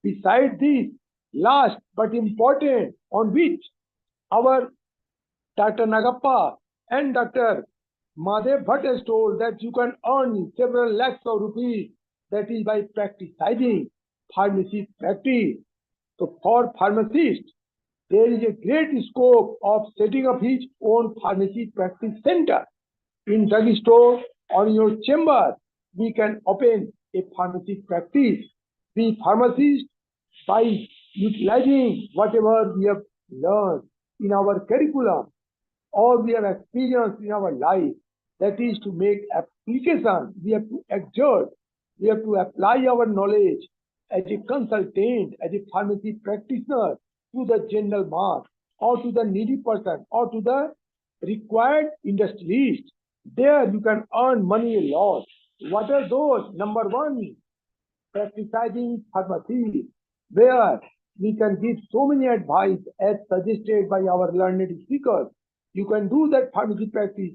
Besides this, last but important, on which our Dr. Nagappa and Dr. Madhav Bhatt has told that you can earn several lakhs of rupees, that is by practicing pharmacy practice. So for pharmacists, there is a great scope of setting up his own pharmacy practice center. In drugstore or in your chamber, we can open a pharmacy practice. We pharmacists, by utilizing whatever we have learned in our curriculum or we have experienced in our life. That is to make application. We have to exert. We have to apply our knowledge as a consultant, as a pharmacy practitioner to the general mass or to the needy person or to the required industrialist. There you can earn money a lot. What are those? Number one, practicing pharmacy, where we can give so many advice as suggested by our learned speakers. You can do that pharmacy practice,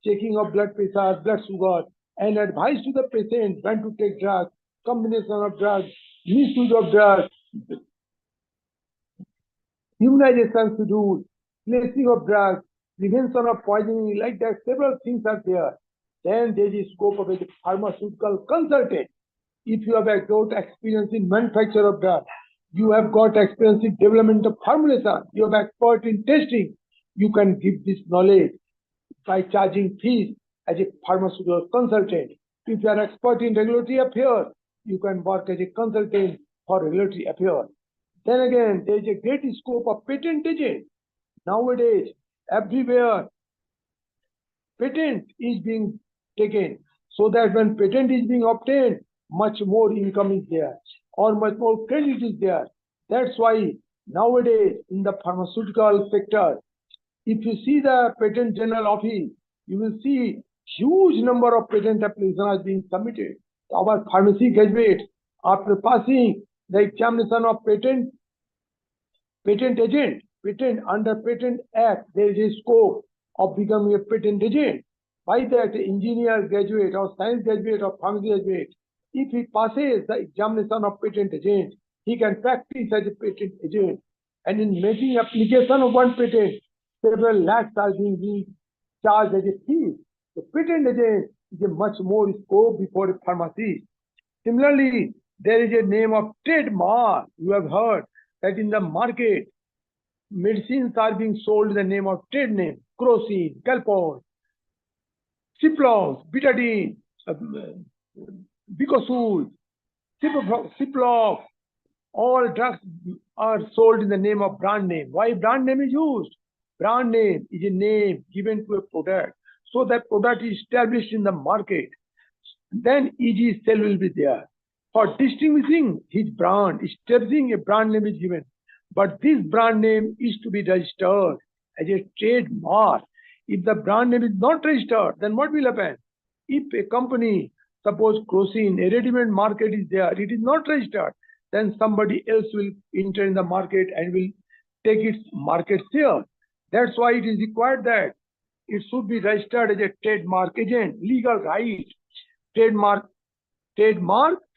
checking of blood pressure, blood sugar, and advice to the patient when to take drugs, combination of drugs, misuse of drugs, immunization schedule, placing of drugs, prevention of poisoning, like that, several things are there. Then there is scope of a pharmaceutical consultant. If you have got experience in manufacture of drugs, you have got experience in development of formulation, you have expert in testing, you can give this knowledge by charging fees as a pharmaceutical consultant. If you are expert in regulatory affairs, you can work as a consultant for regulatory affairs. Then again, there is a great scope of patent agent. Nowadays, everywhere, patent is being taken, so that when patent is being obtained, much more income is there or much more credit is there. That's why nowadays in the pharmaceutical sector, if you see the Patent General Office, you will see huge number of patent applications are being submitted. Our pharmacy graduates, after passing the examination of patent agent, under Patent Act, there is a scope of becoming a patent agent. By that, engineer graduate or science graduate or pharmacy graduate, if he passes the examination of patent agent, he can practice as a patent agent. And in making application of one patent, several lakhs are being charged as a fee. The patent agent is a much more scope before a pharmacy. Similarly, there is a name of trademark. You have heard that in the market, medicines are being sold in the name of trade name: Crocin, Calpol, Ciplox, Betadine, Bicosul, Ciplox. All drugs are sold in the name of brand name. Why brand name is used? Brand name is a name given to a product. So that product is established in the market. Then easy sale will be there. For distinguishing his brand, establishing a brand name is given. But this brand name is to be registered as a trademark. If the brand name is not registered, then what will happen? If a company, suppose Crocin, a ready-made market is there, it is not registered, then somebody else will enter in the market and will take its market share. That's why it is required that it should be registered as a trademark agent, legal right, trademark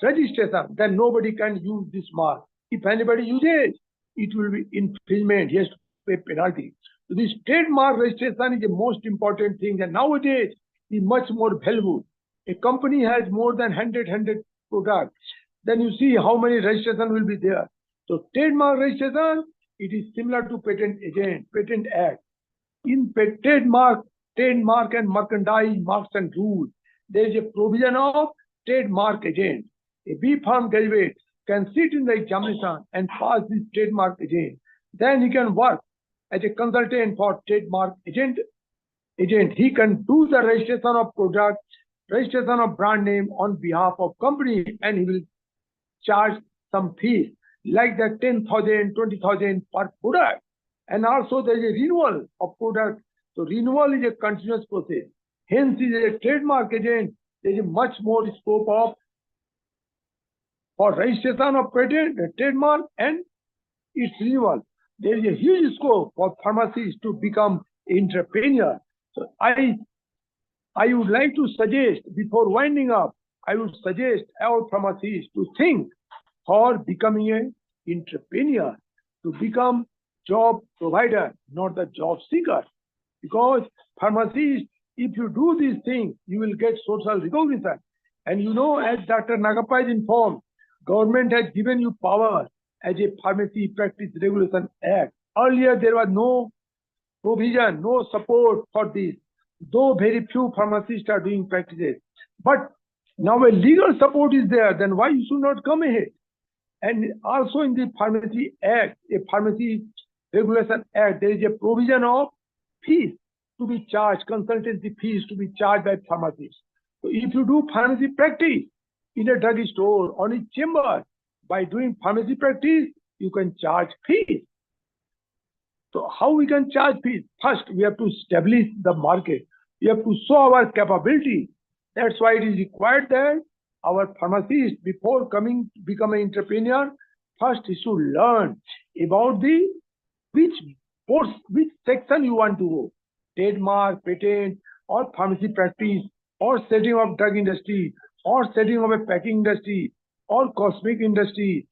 registration. Then nobody can use this mark. If anybody uses, it will be infringement. He has to pay penalty. So this trademark registration is the most important thing, and nowadays is much more valuable. A company has more than 100 products. Then you see how many registration will be there. So trademark registration, it is similar to patent agent, Patent Act. In trademark and merchandise marks and rules, there is a provision of trademark agent. A B.Pharm graduate can sit in the examination and pass this trademark agent. Then he can work as a consultant for trademark agent. He can do the registration of product, registration of brand name on behalf of company, and he will charge some fees like that 10,000, 20,000 per product. And also there is a renewal of product. So renewal is a continuous process. Hence, is a trademark agent, there is a much more scope of for registration of patent, trademark, and its renewal. There is a huge scope for pharmacists to become entrepreneur. So I would like to suggest, before winding up, I would suggest our pharmacists to think for becoming an entrepreneur, to become job provider, not the job seeker. Because pharmacists, if you do these things, you will get social recognition. And you know, as Dr. Nagappa is informed, government has given you power as a Pharmacy Practice Regulation Act. Earlier, there was no provision, no support for this, though very few pharmacists are doing practices. But now a legal support is there, then why you should not come ahead? And also in the Pharmacy Act, a pharmacy Regulation Act, there is a provision of fees to be charged, consultancy fees to be charged by pharmacists. So if you do pharmacy practice in a drug store or in chamber, by doing pharmacy practice, you can charge fees. So how we can charge fees? First, we have to establish the market. We have to show our capability. That's why it is required that our pharmacist, before become an entrepreneur, first he should learn about which section you want to go. Trademark, patent, or pharmacy practice, or setting of drug industry, or setting of a packing industry, or cosmetic industry,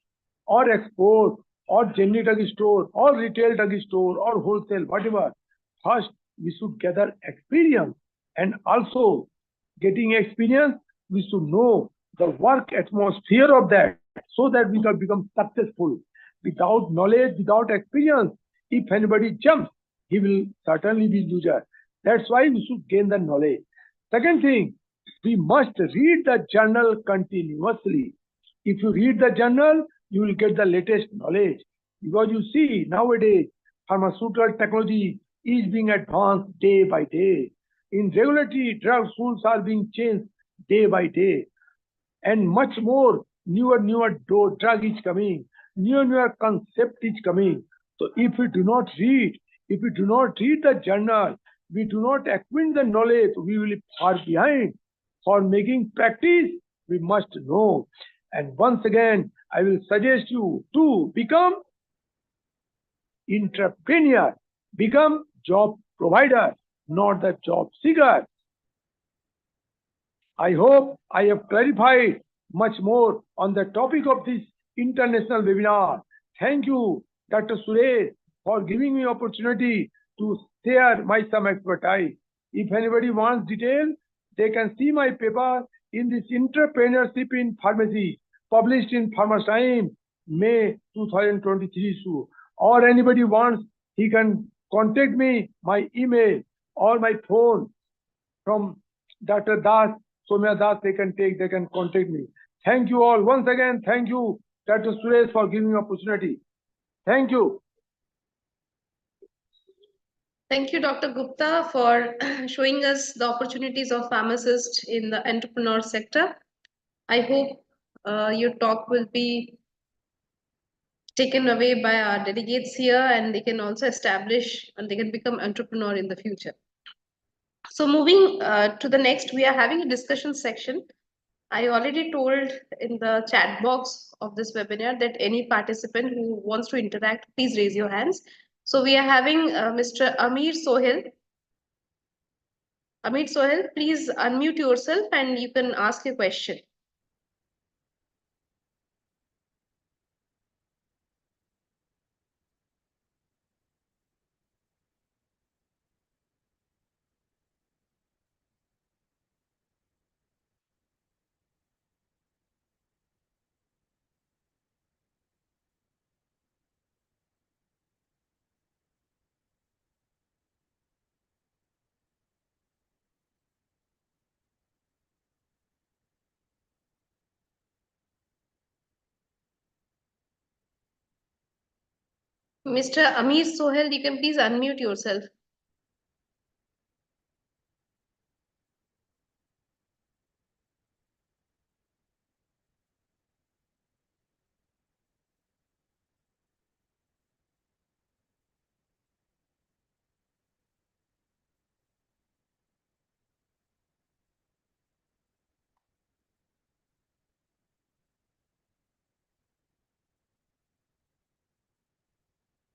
or export, or generic drug store, or retail drug store, or wholesale, whatever. First, we should gather experience, and also getting experience, we should know the work atmosphere of that, so that we can become successful. Without knowledge, without experience, if anybody jumps, he will certainly be loser. That's why we should gain the knowledge. Second thing, we must read the journal continuously. If you read the journal, you will get the latest knowledge. Because you see, nowadays, pharmaceutical technology is being advanced day by day. In regulatory, drug rules are being changed day by day. And much more, newer drug is coming. Newer concept is coming. So if we do not read, the journal, we do not acquire the knowledge, we will be far behind. For making practice, we must know. And once again, I will suggest you to become entrepreneur, become job provider, not the job seeker. I hope I have clarified much more on the topic of this international webinar. Thank you, Dr. Suresh, for giving me opportunity to share my some expertise. If anybody wants detail, they can see my paper in this Entrepreneurship in Pharmacy, published in Pharma's Time, May 2023 issue. Or anybody wants, he can contact me, my email or my phone from Dr. Das, Soumya Das, they can contact me. Thank you all. Once again, thank you, Dr. Suresh, for giving me opportunity. Thank you. Thank you, Dr. Gupta, for showing us the opportunities of pharmacists in the entrepreneur sector. I hope your talk will be taken away by our delegates here, and they can also establish and they can become entrepreneur in the future. So moving to the next, we are having a discussion section. I already told in the chat box of this webinar that any participant who wants to interact, please raise your hands. So we are having Mr. Amir Sohail. Amir Sohail, please unmute yourself and you can ask a question. Mr. Amir Sohail, you can please unmute yourself.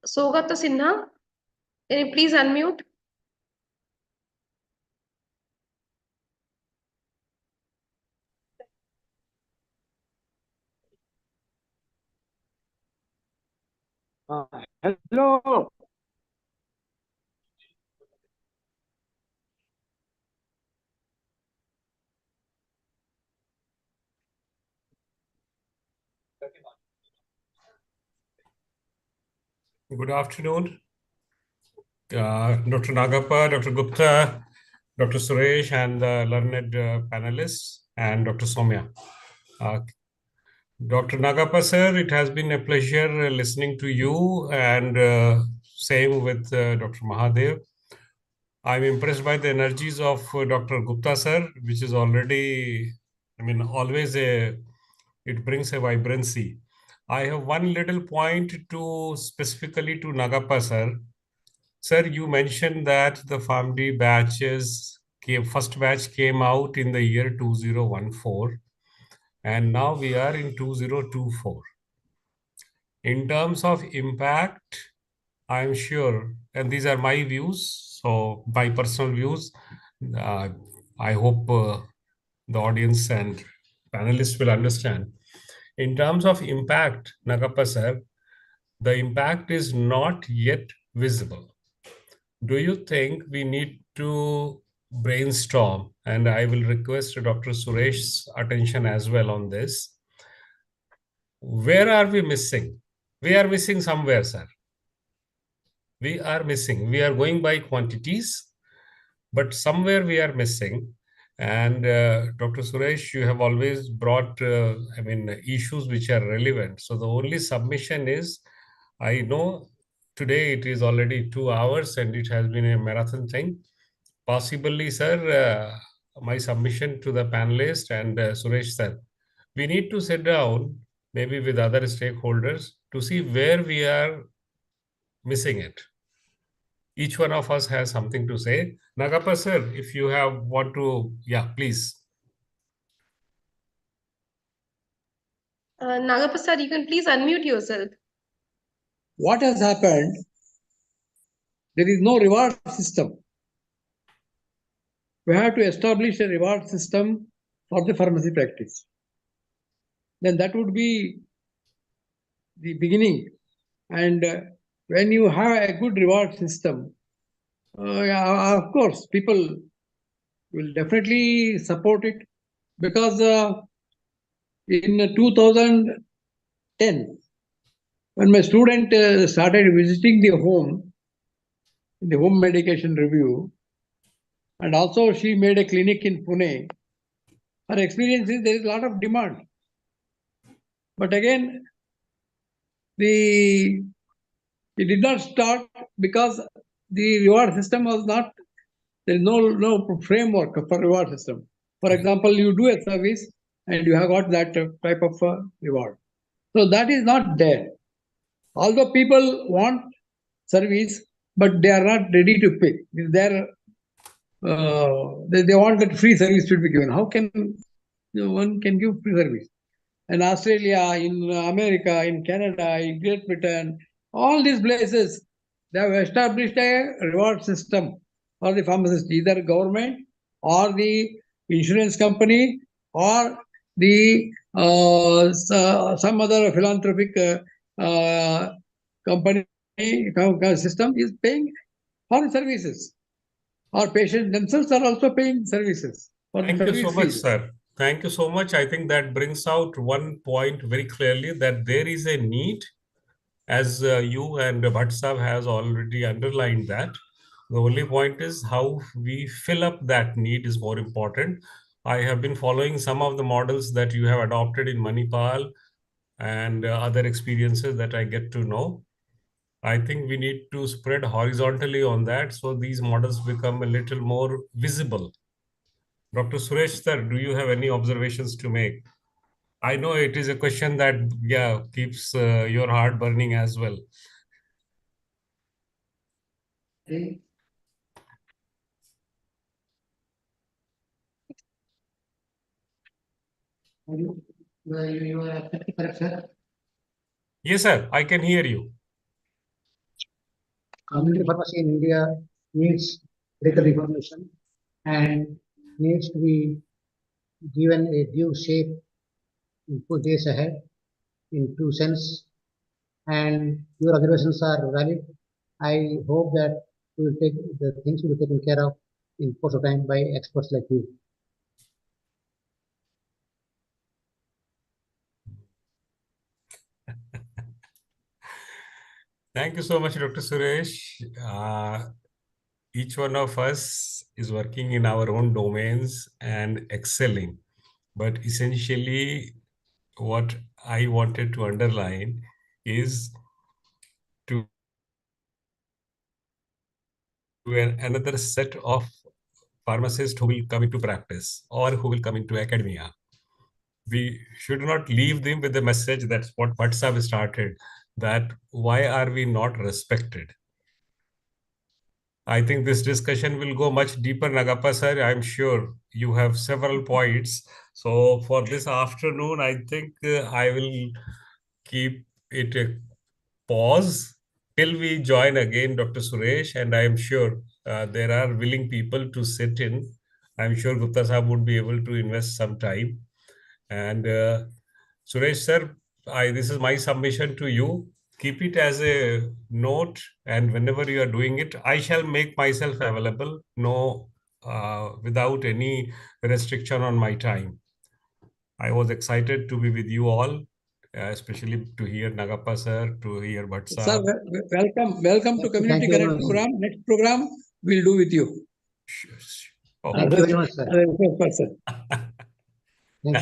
Sogata Sinha, can you please unmute? Hello. Good afternoon, Dr. Nagappa, Dr. Gupta, Dr. Suresh, and the learned panelists, and Dr. Soumya. Dr. Nagappa, sir, it has been a pleasure listening to you and same with Dr. Mahadev. I'm impressed by the energies of Dr. Gupta sir, which is already, always it brings a vibrancy. I have one little point to specifically to Nagappa sir. Sir, you mentioned that the PharmD first batch came out in the year 2014, and now we are in 2024. In terms of impact, I'm sure, and these are my views, so my personal views, I hope the audience and panelists will understand. In terms of impact, Nagappa sir, the impact is not yet visible. Do you think we need to brainstorm, and I will request Dr. Suresh's attention as well on this. Where are we missing? We are missing somewhere, sir. We are missing. We are going by quantities, but somewhere we are missing. And Dr. Suresh, you have always brought, issues which are relevant. So the only submission is, I know today it is already 2 hours and it has been a marathon thing. Possibly, sir, my submission to the panelist and Suresh sir, we need to sit down maybe with other stakeholders to see where we are missing it. Each one of us has something to say. Nagappa sir, if you want to, please. Nagappa sir, you can please unmute yourself. What has happened? There is no reward system. We have to establish a reward system for the pharmacy practice. Then that would be the beginning. And when you have a good reward system, of course, people will definitely support it, because in 2010, when my student started visiting the home medication review, and also she made a clinic in Pune, her experience is there is a lot of demand. But again, it did not start because the reward system was not, there is no framework for reward system. For example, you do a service and you have got that type of reward. So that is not there. Although people want service, but they are not ready to pay. They want that free service to be given. How can one can give free service? In Australia, in America, in Canada, in Great Britain, all these places, they have established a reward system for the pharmacist, either government or the insurance company or the some other philanthropic company system is paying for the services. Our patients themselves are also paying services. Thank you so much, sir. Thank you so much. I think that brings out one point very clearly, that there is a need, as you and Bhatt Sahab has already underlined that. The only point is how we fill up that need is more important. I have been following some of the models that you have adopted in Manipal and other experiences that I get to know. I think we need to spread horizontally on that so these models become a little more visible. Dr. Suresh sir, do you have any observations to make? I know it is a question that keeps your heart burning as well. Okay. You are absolutely correct, sir. Yes, sir, I can hear you. Community pharmacy in India needs critical information and needs to be given a due shape in 2 days ahead in two sense. And your observations are valid. I hope that the things will be taken care of in course of time by experts like you. Thank you so much, Dr. Suresh. Each one of us is working in our own domains and excelling. But essentially, what I wanted to underline is to another set of pharmacists who will come into practice or who will come into academia. We should not leave them with the message that's what WhatsApp started, that why are we not respected? I think this discussion will go much deeper, Nagappa sir. I'm sure you have several points. So for this afternoon, I think I will keep it a pause till we join again Dr. Suresh, and I am sure there are willing people to sit in. I'm sure Gupta Sahab would be able to invest some time. And Suresh sir, this is my submission to you. Keep it as a note, and whenever you are doing it, I shall make myself available, without any restriction on my time. I was excited to be with you all, especially to hear Nagappa sir, to hear Bhatt Sir, Sahab. welcome to Community you very Connect much, sir. program. Next program we'll do with you. Oh, Thank you very much, sir. Thank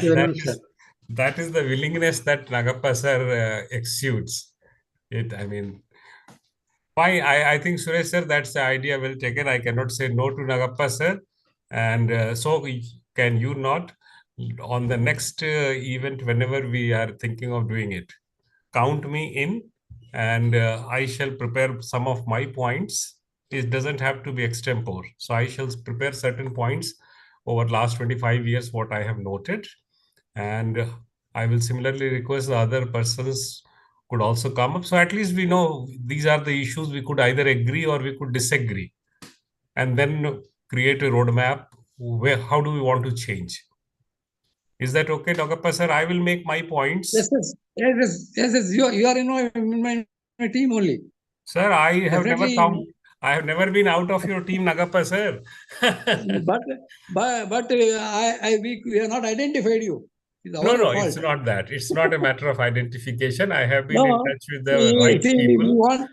you very much, sir. That is the willingness that Nagappa sir exudes. I mean, fine. I think Suresh sir, that's the idea well taken. I cannot say no to Nagappa sir, and so can you not on the next event whenever we are thinking of doing it. Count me in, and I shall prepare some of my points. It doesn't have to be extempore. So I shall prepare certain points over last 25 years, what I have noted. And I will similarly request the other persons could also come up. So at least we know these are the issues we could either agree or we could disagree. And then create a roadmap where, how do we want to change? Is that okay, Nagappa sir? I will make my points. Yes. You are in my team only. Sir, I have Definitely. never been out of your team, Nagappa sir. but we have not identified you. It's our No, fault. it's not that. It's not a matter of identification. I have been in No, touch with the right people.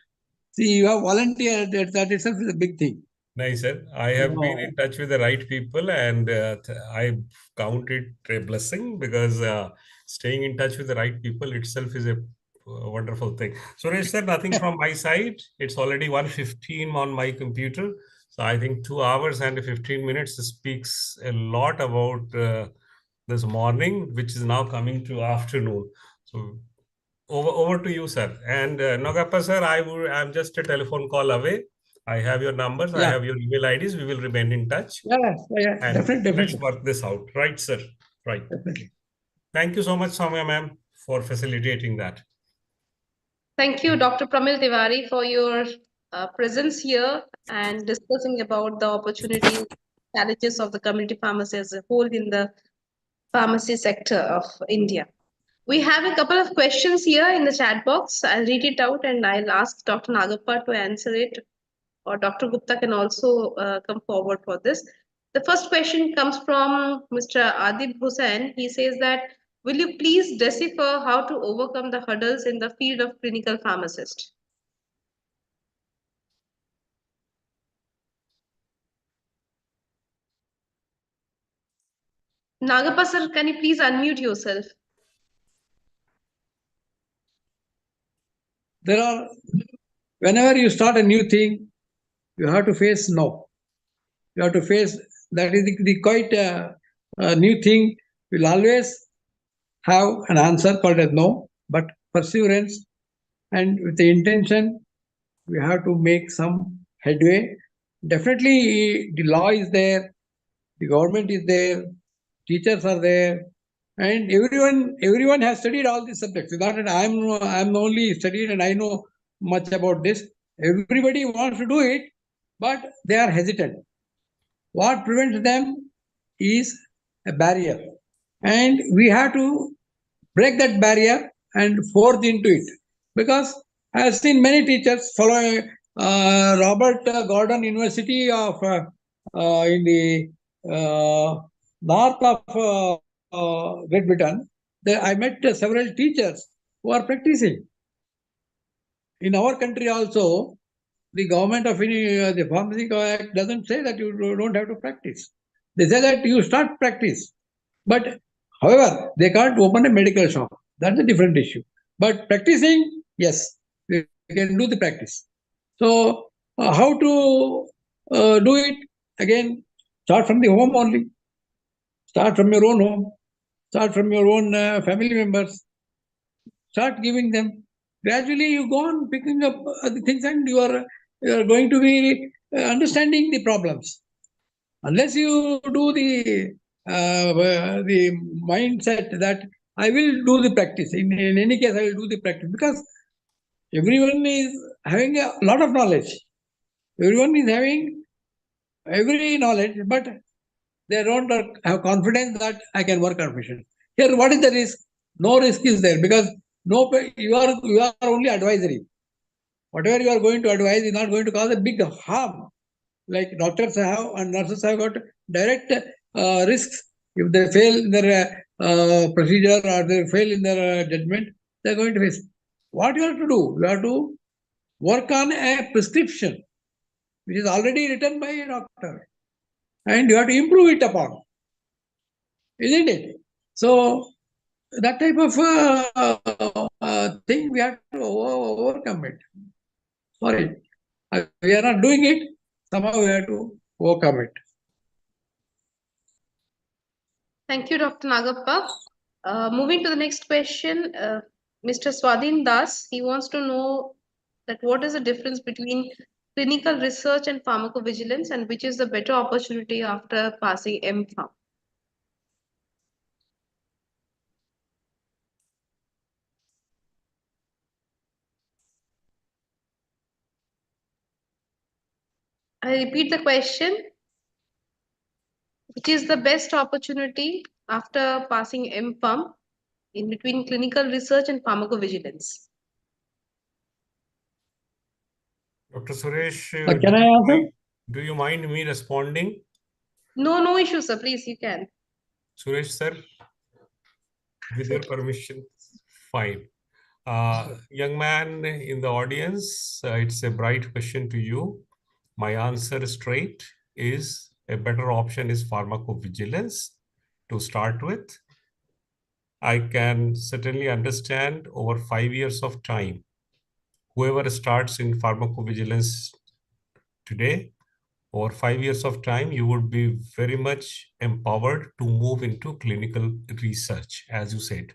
You have volunteered. That itself is a big thing. Nice, sir. I have been in touch with the right people, and I count it a blessing because staying in touch with the right people itself is a wonderful thing. Suresh sir, nothing from my side. It's already 1:15 on my computer. So I think 2 hours and 15 minutes speaks a lot about this morning, which is now coming to afternoon. So over to you, sir. And Nagappa sir, I'm just a telephone call away. I have your numbers. I have your email IDs. We will remain in touch. Yeah. And Definitely. let's work this out. Right, sir? Right. Definitely. Thank you so much, Soumya ma'am, for facilitating that. Thank you, Dr. Pramil Tiwari, for your presence here and discussing about the opportunities, challenges of the community pharmacy as a whole in the pharmacy sector of India. We have a couple of questions here in the chat box. I'll read it out and I'll ask Dr. Nagappa to answer it, or Dr. Gupta can also come forward for this. The first question comes from Mr. Adib Hussain. He says that, will you please decipher how to overcome the hurdles in the field of clinical pharmacist? Nagappa sir, can you please unmute yourself? Whenever you start a new thing, you have to face no. You have to face that is the quite new thing will always have an answer called as no, but perseverance and with the intention, we have to make some headway. Definitely, the law is there, the government is there, teachers are there, and everyone has studied all these subjects. It's not that I'm only studied and I know much about this. Everybody wants to do it, but they are hesitant. What prevents them is a barrier, and we have to break that barrier and forge into it. Because I have seen many teachers follow Robert Gordon University of in the north of Great Britain. I met several teachers who are practicing. In our country also, the government of the Pharmacy Act doesn't say that you don't have to practice. They say that you start practice. But however, they can't open a medical shop. That's a different issue. But practicing, yes, we can do the practice. So how to do it again. Start from the home only. Start from your own home. Start from your own family members. Start giving them. Gradually, you go on picking up the things, and you are going to be understanding the problems. Unless you do the mindset that I will do the practice. In any case, I will do the practice, because everyone is having a lot of knowledge. Everyone is having every knowledge, but they don't have confidence that I can work on patient. Here, what is the risk? No risk is there, because you are only advisory. Whatever you are going to advise is not going to cause a big harm. Like doctors have and nurses have got direct risks. If they fail in their procedure or they fail in their judgment, they are going to face. What you have to do? You have to work on a prescription which is already written by a doctor, and you have to improve it upon, isn't it? So that type of thing we have to overcome it. Sorry, we are not doing it. Somehow we have to overcome it. Thank you, Dr. Nagappa. Moving to the next question, Mr. Swadhin Das, he wants to know that what is the difference between clinical research and pharmacovigilance, and which is the better opportunity after passing MPharm? I repeat the question. Which is the best opportunity after passing MPharm in between clinical research and pharmacovigilance? Dr. Suresh, Can I answer? do you mind me responding? No issue, sir. Please, you can. Suresh, sir, with your permission, fine. Young man in the audience, it's a bright question to you. My answer straight is a better option is pharmacovigilance to start with. I can certainly understand over 5 years of time, whoever starts in pharmacovigilance today, over 5 years of time, you would be very much empowered to move into clinical research, as you said.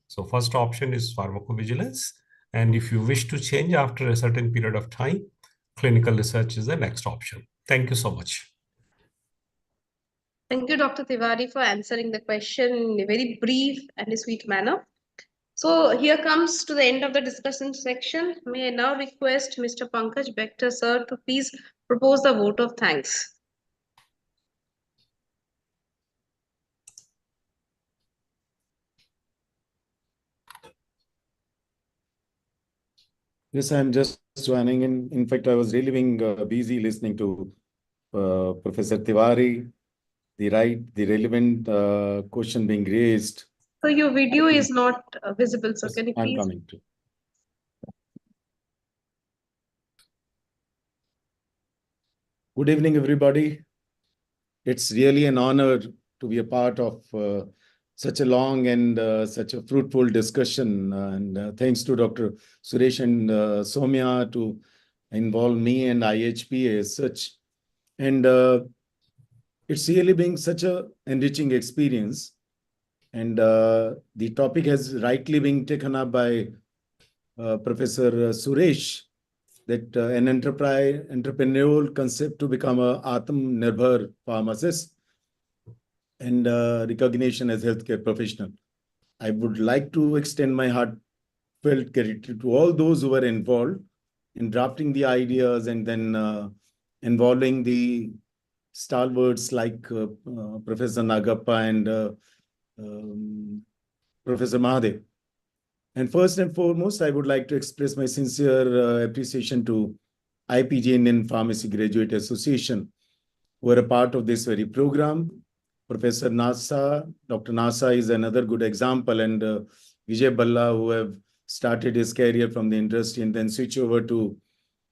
So first option is pharmacovigilance. And if you wish to change after a certain period of time, clinical research is the next option. Thank you so much. Thank you, Dr. Tiwari, for answering the question in a very brief and a sweet manner. So here comes to the end of the discussion section. May I now request Mr. Pankaj Bector, sir, to please propose the vote of thanks. Yes, I'm just joining in. In fact, I was really being busy listening to Professor Tiwari, the relevant question being raised. So your video is not visible, so Yes, can you I'm please? coming to. Good evening, everybody. It's really an honor to be a part of such a long and such a fruitful discussion. And thanks to Dr. Suresh and Soumya to involve me and IHP as such. And it's really been such a enriching experience. And the topic has rightly been taken up by Professor Suresh, that an entrepreneurial concept to become a ATMANIRBHAR pharmacist and recognition as healthcare professional. I would like to extend my heartfelt gratitude to all those who were involved in drafting the ideas and then involving the stalwarts like Professor Nagappa and Professor Mahadev. And first and foremost, I would like to express my sincere appreciation to Ipga Indian Pharmacy Graduate Association, who are a part of this very program. Professor Nasa, Dr. Nasa is another good example, and Vijay Balla, who have started his career from the industry and then switch over to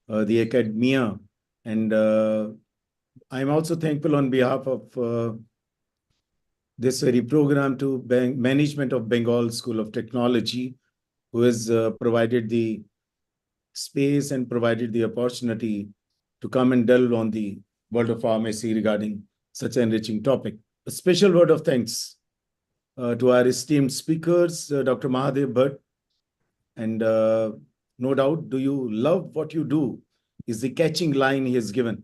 the academia. And I'm also thankful on behalf of this very program to management of Bengal School of Technology, who has provided the space and provided the opportunity to come and delve on the world of pharmacy regarding such an enriching topic. A special word of thanks to our esteemed speakers, Dr. Mahadev Bhatt. And no doubt, do you love what you do? Is the catching line he has given.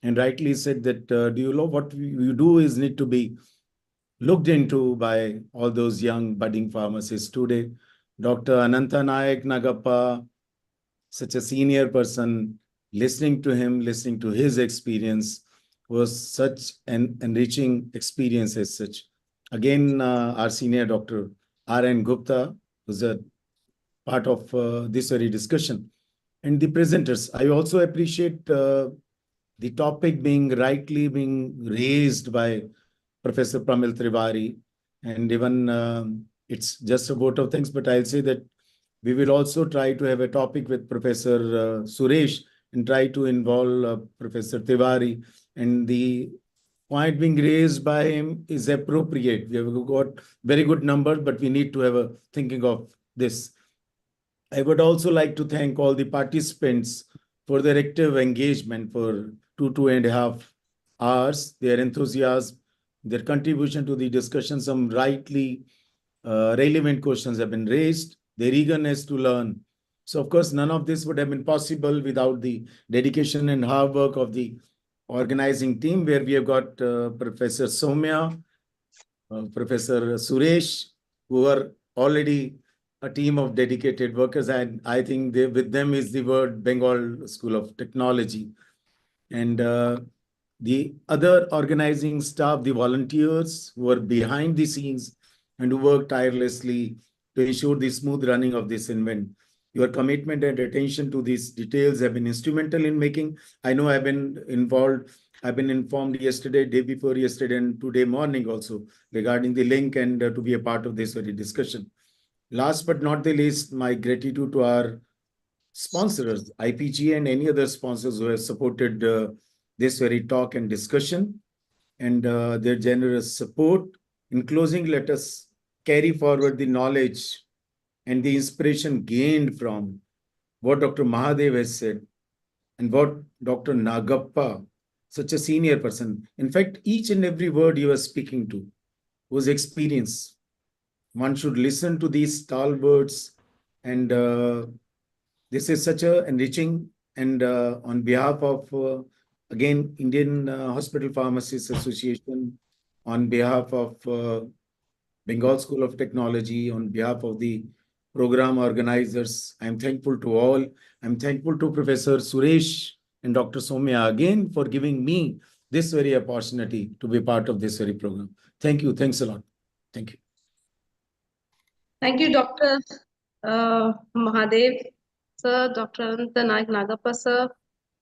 And rightly said that do you love what you do is need to be looked into by all those young budding pharmacists today. Dr. Ananta Nayak Nagappa, such a senior person, listening to him, listening to his experience was such an enriching experience as such. Again, our senior Dr. R.N. Gupta was a part of this very discussion. And the presenters, I also appreciate the topic being rightly being raised by Professor Pramil Triwari. And even it's just a vote of thanks, but I'll say that we will also try to have a topic with Professor Suresh and try to involve Professor Tiwari. And the point being raised by him is appropriate. We have got very good numbers, but we need to have a thinking of this. I would also like to thank all the participants for their active engagement for 2.5 hours, their enthusiasm, their contribution to the discussion. Some rightly relevant questions have been raised, their eagerness to learn. So, of course, none of this would have been possible without the dedication and hard work of the organizing team, where we have got Professor Soumya, Professor Suresh, who are already a team of dedicated workers. And I think with them is the word Bengal School of Technology. And the other organizing staff, the volunteers who are behind the scenes and who work tirelessly to ensure the smooth running of this event. Your commitment and attention to these details have been instrumental in making. I know I've been involved. I've been informed yesterday, day before yesterday, and today morning also regarding the link and to be a part of this very discussion. Last but not the least, my gratitude to our sponsors, IPG and any other sponsors who have supported this very talk and discussion, and their generous support. In closing, let us carry forward the knowledge and the inspiration gained from what Dr. Mahadev has said and what Dr. Nagappa, such a senior person, in fact, each and every word he was speaking to was experience. One should listen to these stalwarts, and this is such a enriching. And on behalf of again, Indian Hospital Pharmacists Association, on behalf of Bengal School of Technology, on behalf of the program organizers, I'm thankful to all. I'm thankful to Professor Suresh and Dr. Soumya again for giving me this very opportunity to be part of this very program. Thank you. Thanks a lot. Thank you. Thank you, Dr. Mahadev, sir, Dr. Ananta Nayak Nagappa, sir,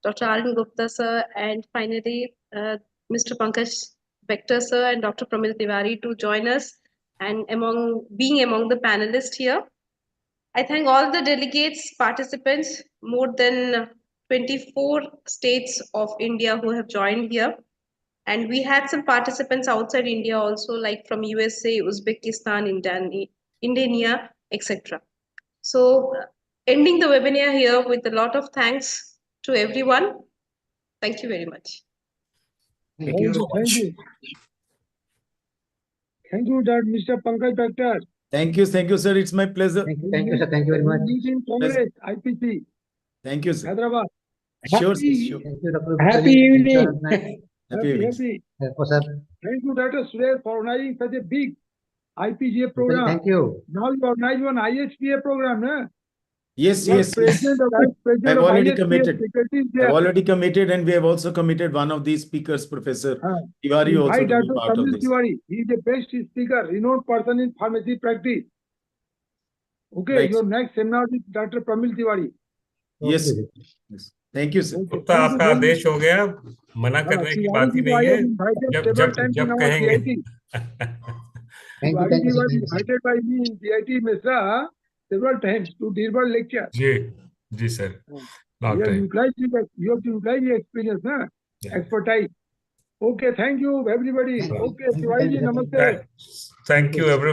Dr. R.N. Gupta, sir, and finally, Mr. Pankaj Bector, sir, and Dr. Pramil Tiwari to join us and being among the panelists here. I thank all the delegates, participants, more than 24 states of India who have joined here. And we had some participants outside India also, like from USA, Uzbekistan, Indonesia, etc. So ending the webinar here with a lot of thanks to everyone. Thank you very much. Thank you so Thank much. you. Thank you, Mr. Pankaj Bector. Thank you, sir. It's my pleasure. Thank you, sir. Thank you very much. Meet in Congress, IPC, Thank you, sir. Hyderabad. Sure, sir. Happy- Sure. Thank you, Dr. Happy evening. Happy evenings. Sir. Thank you, Dr. Suresh, for organizing such a big IPGA program. Thank you. Now you organize one IHPA program, huh? Yes, You are yes. President or Vice President I've of already IHPA, committed. secretary is I've there. already committed, and we have also committed one of these speakers, Professor Tiwari, also Invite to be Dr. part of Pramil this. Tiwari. He is the best speaker, renowned person in pharmacy practice. Okay, Right. your next seminar with Dr. Pramil Tiwari. Yes. Okay. Yes. Thank you, sir. Okay, Gupta thank you आपका very much. आदेश हो गया, मना करने की बात ही Tiwari ji, नहीं I है, have invited जब several जब times जब in our कहेंगे. CIT. Thank you, Tiwari ji was sir. invited by me in CIT Mesra several times to deliver lecture. Ji sir, long You have time. utilized the experience, huh? Yeah. Expertise. Okay, thank you, everybody. Thank you. Okay, Thank you, Tiwari ji, sir. namaste. Thank you, everyone.